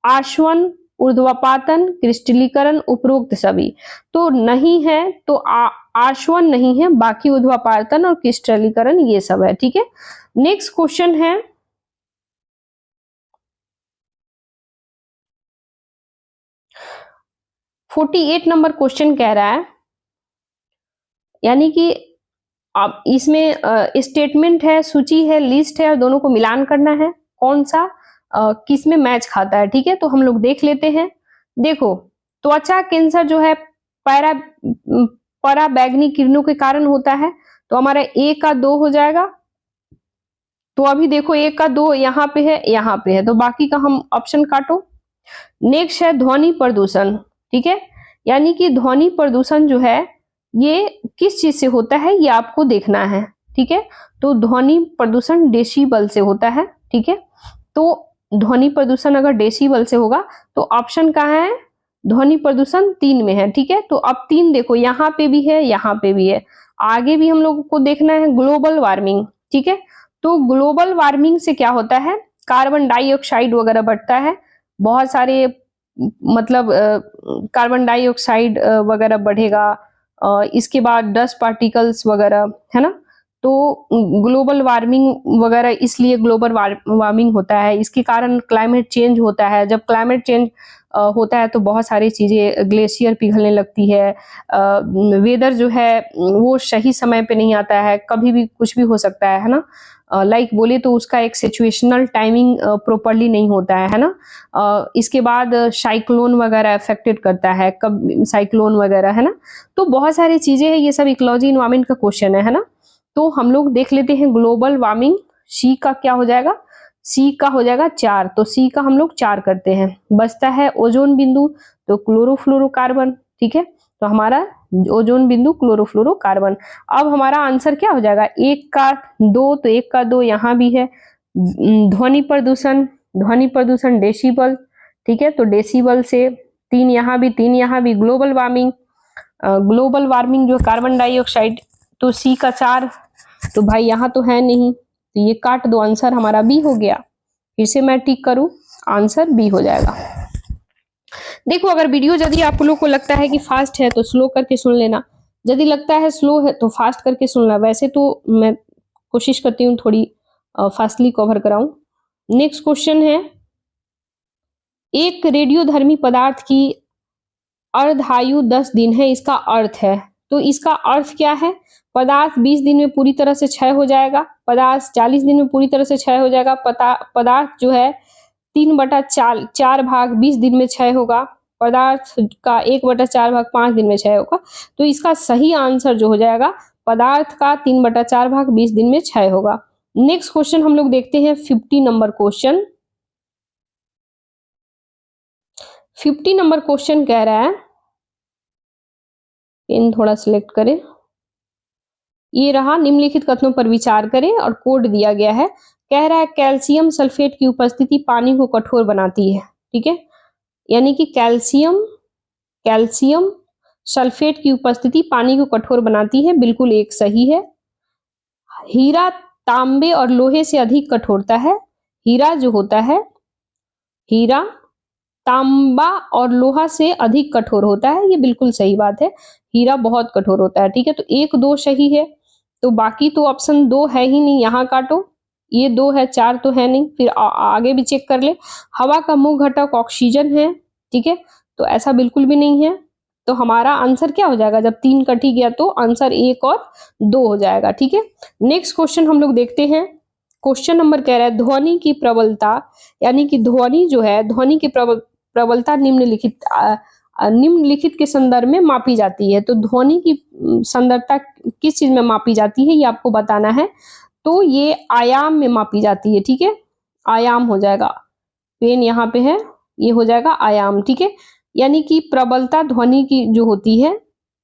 आशवन, ऊर्ध्वपातन, क्रिस्टलीकरण, उपरोक्त सभी। तो नहीं है तो आशवन नहीं है, बाकी ऊर्ध्वपातन और क्रिस्टलीकरण ये सब है। ठीक है, नेक्स्ट क्वेश्चन है 48 नंबर क्वेश्चन कह रहा है, यानी कि अब इसमें स्टेटमेंट है, सूची है, लिस्ट है और दोनों को मिलान करना है, कौन सा किस में मैच खाता है। ठीक है, तो हम लोग देख लेते हैं। देखो त्वचा कैंसर जो है पराबैंगनी किरणों के कारण होता है, तो हमारा ए का 2 हो जाएगा। तो अभी देखो 1 का 2 यहाँ पे है, यहाँ पे है, तो बाकी का हम ऑप्शन काटो। नेक्स्ट है ध्वनि प्रदूषण। ठीक है, यानी कि ध्वनि प्रदूषण जो है ये किस चीज से होता है ये आपको देखना है। ठीक है, तो ध्वनि प्रदूषण डेसिबल से होता है। ठीक है, तो ध्वनि प्रदूषण अगर डेसिबल से होगा तो ऑप्शन कहाँ है? ध्वनि प्रदूषण 3 में है। ठीक है, तो अब 3 देखो यहाँ पे भी है, यहाँ पे भी है, आगे भी हम लोगों को देखना है ग्लोबल वार्मिंग। ठीक है, तो ग्लोबल वार्मिंग से क्या होता है? कार्बन डाइऑक्साइड वगैरह बढ़ता है, बहुत सारे मतलब कार्बन डाइऑक्साइड वगैरह बढ़ेगा, इसके बाद डस्ट पार्टिकल्स वगैरह, है ना। तो ग्लोबल वार्मिंग वगैरह इसलिए ग्लोबल वार्मिंग होता है, इसके कारण क्लाइमेट चेंज होता है। जब क्लाइमेट चेंज होता है तो बहुत सारी चीज़ें, ग्लेशियर पिघलने लगती है, वेदर जो है वो सही समय पे नहीं आता है, कभी भी कुछ भी हो सकता है ना। लाइक बोले तो उसका एक सिचुएशनल टाइमिंग प्रॉपरली नहीं होता है ना। इसके बाद साइक्लोन वगैरह अफेक्टेड करता है, कब साइक्लोन वगैरह, है ना। तो बहुत सारी चीजें हैं, ये सब इकोलॉजी एनवायरनमेंट का क्वेश्चन है ना। तो हम लोग देख लेते हैं ग्लोबल वार्मिंग, सी का क्या हो जाएगा? सी का हो जाएगा 4, तो सी का हम लोग 4 करते हैं। बचता है ओजोन बिंदु, तो क्लोरोफ्लोरोकार्बन। ठीक है, तो हमारा ओजोन बिंदु क्लोरोफ्लोरोकार्बन। अब हमारा आंसर क्या हो जाएगा? 1 का 2, तो 1 का 2 यहाँ भी है। ध्वनि प्रदूषण डेसिबल। ठीक है, तो डेसिबल से 3 यहाँ भी, 3 यहाँ भी। ग्लोबल वार्मिंग जो कार्बन डाइऑक्साइड, तो सी का 4, तो भाई यहाँ तो है नहीं, तो ये काट दो, आंसर हमारा बी हो गया। फिर से मैं टिक करूं, आंसर बी हो जाएगा। देखो अगर वीडियो यदि आप लोग को लगता है कि फास्ट है तो स्लो करके सुन लेना, यदि लगता है स्लो है तो फास्ट करके सुनना। वैसे तो मैं कोशिश करती हूँ थोड़ी फास्टली कवर कराऊं। नेक्स्ट क्वेश्चन है, एक रेडियोधर्मी पदार्थ की अर्धायु 10 दिन है, इसका अर्थ है। तो इसका अर्थ क्या है? पदार्थ 20 दिन में पूरी तरह से क्षय हो जाएगा, पदार्थ 40 दिन में पूरी तरह से क्षय हो जाएगा, पदार्थ जो है 3/4 भाग 20 दिन में क्षय होगा, पदार्थ का 1/4 भाग 5 दिन में क्षय होगा। तो इसका सही आंसर जो हो जाएगा, पदार्थ का 3/4 भाग 20 दिन में क्षय होगा। नेक्स्ट क्वेश्चन हम लोग देखते हैं 50 नंबर क्वेश्चन। 50 नंबर क्वेश्चन कह रहा है, इन थोड़ा सिलेक्ट करें, ये रहा, निम्नलिखित कथनों पर विचार करें और कोड दिया गया है। कह रहा है कैल्शियम सल्फेट की उपस्थिति पानी को कठोर बनाती है। ठीक है, यानी कि कैल्शियम सल्फेट की उपस्थिति पानी को कठोर बनाती है, बिल्कुल एक सही है। हीरा तांबे और लोहे से अधिक कठोरता है। हीरा जो होता है, हीरा तांबा और लोहा से अधिक कठोर होता है, ये बिल्कुल सही बात है। हीरा बहुत कठोर होता है। ठीक है, तो 1 2 सही है, तो बाकी तो ऑप्शन 2 है ही नहीं, यहाँ काटो। ये 2 है, 4 तो है नहीं। फिर आगे भी चेक कर ले। हवा का मुख्य घटक ऑक्सीजन है, ठीक है, तो ऐसा बिल्कुल भी नहीं है। तो हमारा आंसर क्या हो जाएगा, जब 3 कट ही गया तो आंसर 1 और 2 हो जाएगा, ठीक है। नेक्स्ट क्वेश्चन हम लोग देखते हैं। क्वेश्चन नंबर कह रहा है ध्वनि की प्रबलता, यानी कि ध्वनि जो है, ध्वनि की प्रबलता निम्नलिखित के संदर्भ में मापी जाती है। तो ध्वनि की संदर्भता किस चीज में मापी जाती है, ये आपको बताना है। तो ये आयाम में मापी जाती है, ठीक है, आयाम हो जाएगा। पेन यहाँ पे है, ये हो जाएगा आयाम, ठीक है। यानी कि प्रबलता ध्वनि की जो होती है,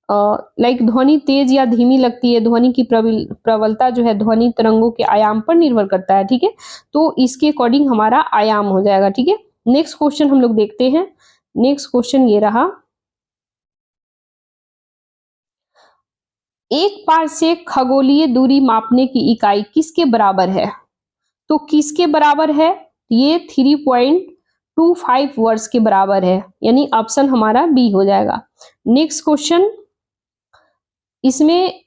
लाइक ध्वनि तेज या धीमी लगती है, ध्वनि की प्रबलता जो है ध्वनि तरंगों के आयाम पर निर्भर करता है, ठीक है। तो इसके अकॉर्डिंग हमारा आयाम हो जाएगा, ठीक है। नेक्स्ट क्वेश्चन हम लोग देखते हैं। नेक्स्ट क्वेश्चन ये रहा, एक पार से खगोलीय दूरी मापने की इकाई किसके बराबर है। तो किसके बराबर है, ये 3.25 वर्ष के बराबर है, यानी ऑप्शन हमारा बी हो जाएगा। नेक्स्ट क्वेश्चन, इसमें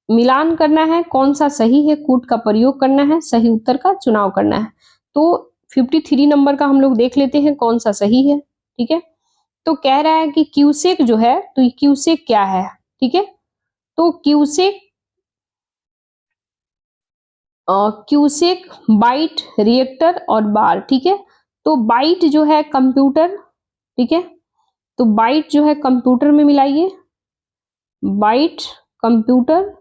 मिलान करना है, कौन सा सही है, कूट का प्रयोग करना है, सही उत्तर का चुनाव करना है। तो 53 नंबर का हम लोग देख लेते हैं कौन सा सही है, ठीक है। तो कह रहा है कि क्यूसेक जो है, तो क्यूसेक क्या है, ठीक है। तो क्यूसेक बाइट, रिएक्टर और बार, ठीक है। तो बाइट जो है कंप्यूटर, ठीक है, तो बाइट जो है कंप्यूटर में मिलाइए, बाइट कंप्यूटर,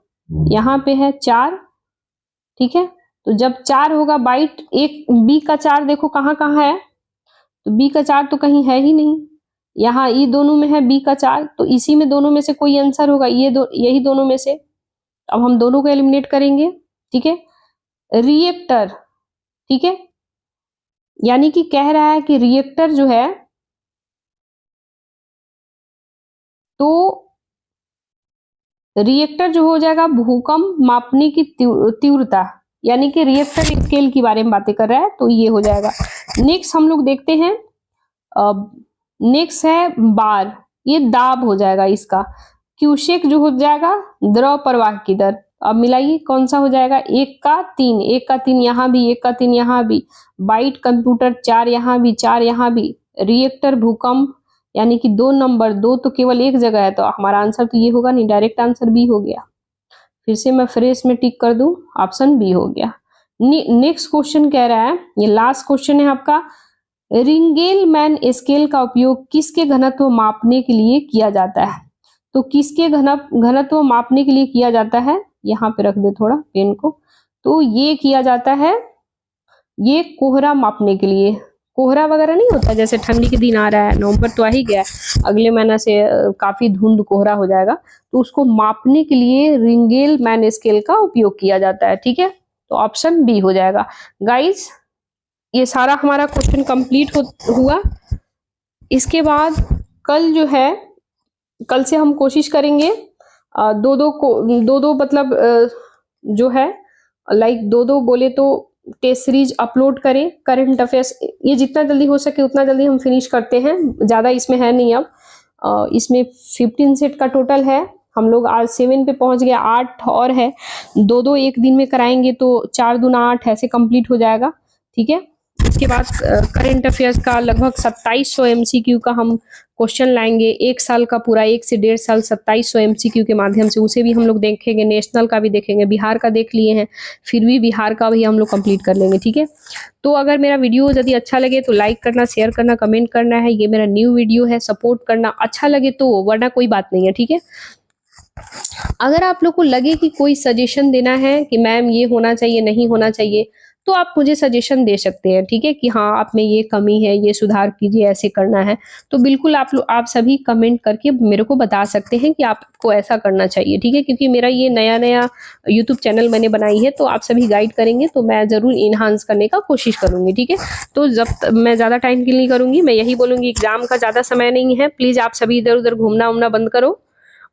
यहाँ पे है 4, ठीक है। तो जब 4 होगा बाइट, एक बी का 4 देखो कहाँ कहाँ है, तो बी का 4 तो कहीं है ही नहीं, यहाँ ये दोनों में है बी का 4, तो इसी में दोनों में से कोई आंसर होगा, यही दोनों में से। अब हम दोनों को एलिमिनेट करेंगे, ठीक है। रिएक्टर, ठीक है, यानी कि कह रहा है कि रिएक्टर जो है, तो रिएक्टर जो हो जाएगा भूकंप मापने की तीव्रता, यानी कि रिएक्टर स्केल के बारे में बातें कर रहा है, तो ये हो जाएगा। नेक्स्ट हम लोग देखते हैं, नेक्स्ट है बार, ये दाब हो जाएगा इसका। क्यूसेक जो हो जाएगा द्रव प्रवाह की दर। अब मिलाइए कौन सा हो जाएगा, 1 का 3, 1 का 3 यहाँ भी, 1 का 3 यहाँ भी, बाइट कंप्यूटर 4 यहाँ भी, 4 यहाँ भी, रिएक्टर भूकंप, यानी कि 2 नंबर, 2 तो केवल एक जगह है, तो हमारा आंसर तो ये होगा नहीं, डायरेक्ट आंसर बी हो गया। फिर से मैं फ्रेश में टिक कर दूं, ऑप्शन बी हो गया। नेक्स्ट क्वेश्चन कह रहा है, ये लास्ट क्वेश्चन है आपका, रिंगेलमैन स्केल का उपयोग किसके घनत्व मापने के लिए किया जाता है। तो किसके घनत्व मापने के लिए किया जाता है, यहाँ पे रख दे थोड़ा पेन को, तो ये किया जाता है, ये कोहरा मापने के लिए। कोहरा वगैरह नहीं होता, जैसे ठंडी के दिन आ रहा है, नवंबर तो आ ही गया, अगले महीना से काफी धुंध कोहरा हो जाएगा, तो उसको मापने के लिए रिंगेलमैन स्केल का उपयोग किया जाता है, ठीक है। तो ऑप्शन बी हो जाएगा। गाइस, ये सारा हमारा क्वेश्चन कंप्लीट हुआ। इसके बाद कल जो है, कल से हम कोशिश करेंगे दो मतलब जो है, लाइक दो बोले तो टेस्ट सीरीज अपलोड करें, करंट अफेयर्स, ये जितना जल्दी हो सके उतना जल्दी हम फिनिश करते हैं, ज़्यादा इसमें है नहीं। अब इसमें 15 सेट का टोटल है, हम लोग आज 7 पे पहुंच गए, 8 और है, दो एक दिन में कराएंगे तो 4 दूना 8 ऐसे कंप्लीट हो जाएगा, ठीक है। इसके बाद करंट अफेयर्स का लगभग 2700 MCQ का हम क्वेश्चन लाएंगे, 1 साल का पूरा, 1 से 1.5 साल 2700 MCQ के माध्यम से, उसे भी हम लोग देखेंगे, नेशनल का भी देखेंगे, बिहार का देख लिए हैं, फिर भी बिहार का भी हम लोग कंप्लीट कर लेंगे, ठीक है। तो अगर मेरा वीडियो यदि अच्छा लगे तो लाइक करना, शेयर करना, कमेंट करना है, ये मेरा न्यू वीडियो है, सपोर्ट करना, अच्छा लगे तो, वरना कोई बात नहीं है, ठीक है। अगर आप लोग को लगे कि कोई सजेशन देना है कि मैम ये होना चाहिए, नहीं होना चाहिए, तो आप मुझे सजेशन दे सकते हैं, ठीक है, कि हाँ आप में ये कमी है, ये सुधार कीजिए, ऐसे करना है, तो बिल्कुल आप सभी कमेंट करके मेरे को बता सकते हैं कि आपको ऐसा करना चाहिए, ठीक है। क्योंकि मेरा ये नया यूट्यूब चैनल मैंने बनाई है, तो आप सभी गाइड करेंगे तो मैं जरूर इनहांस करने का कोशिश करूंगी, ठीक है। तो जब मैं ज़्यादा टाइम के लिए नहीं करूंगी, मैं यही बोलूंगी, एग्जाम का ज़्यादा समय नहीं है, प्लीज़ आप सभी इधर उधर घूमना उमना बंद करो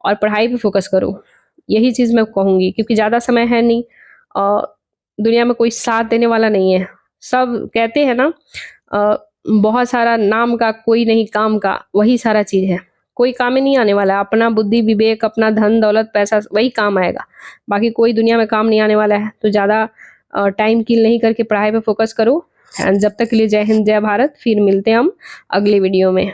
और पढ़ाई पे फोकस करो, यही चीज़ मैं कहूँगी, क्योंकि ज़्यादा समय है नहीं, दुनिया में कोई साथ देने वाला नहीं है। सब कहते हैं ना, बहुत सारा नाम का कोई नहीं काम का, वही सारा चीज़ है, कोई काम में नहीं आने वाला, अपना बुद्धि विवेक, अपना धन दौलत पैसा, वही काम आएगा, बाकी कोई दुनिया में काम नहीं आने वाला है। तो ज़्यादा टाइम किल नहीं करके पढ़ाई पे फोकस करो। एंड जब तक के लिए जय हिंद जय भारत। फिर मिलते हैं हम अगले वीडियो में।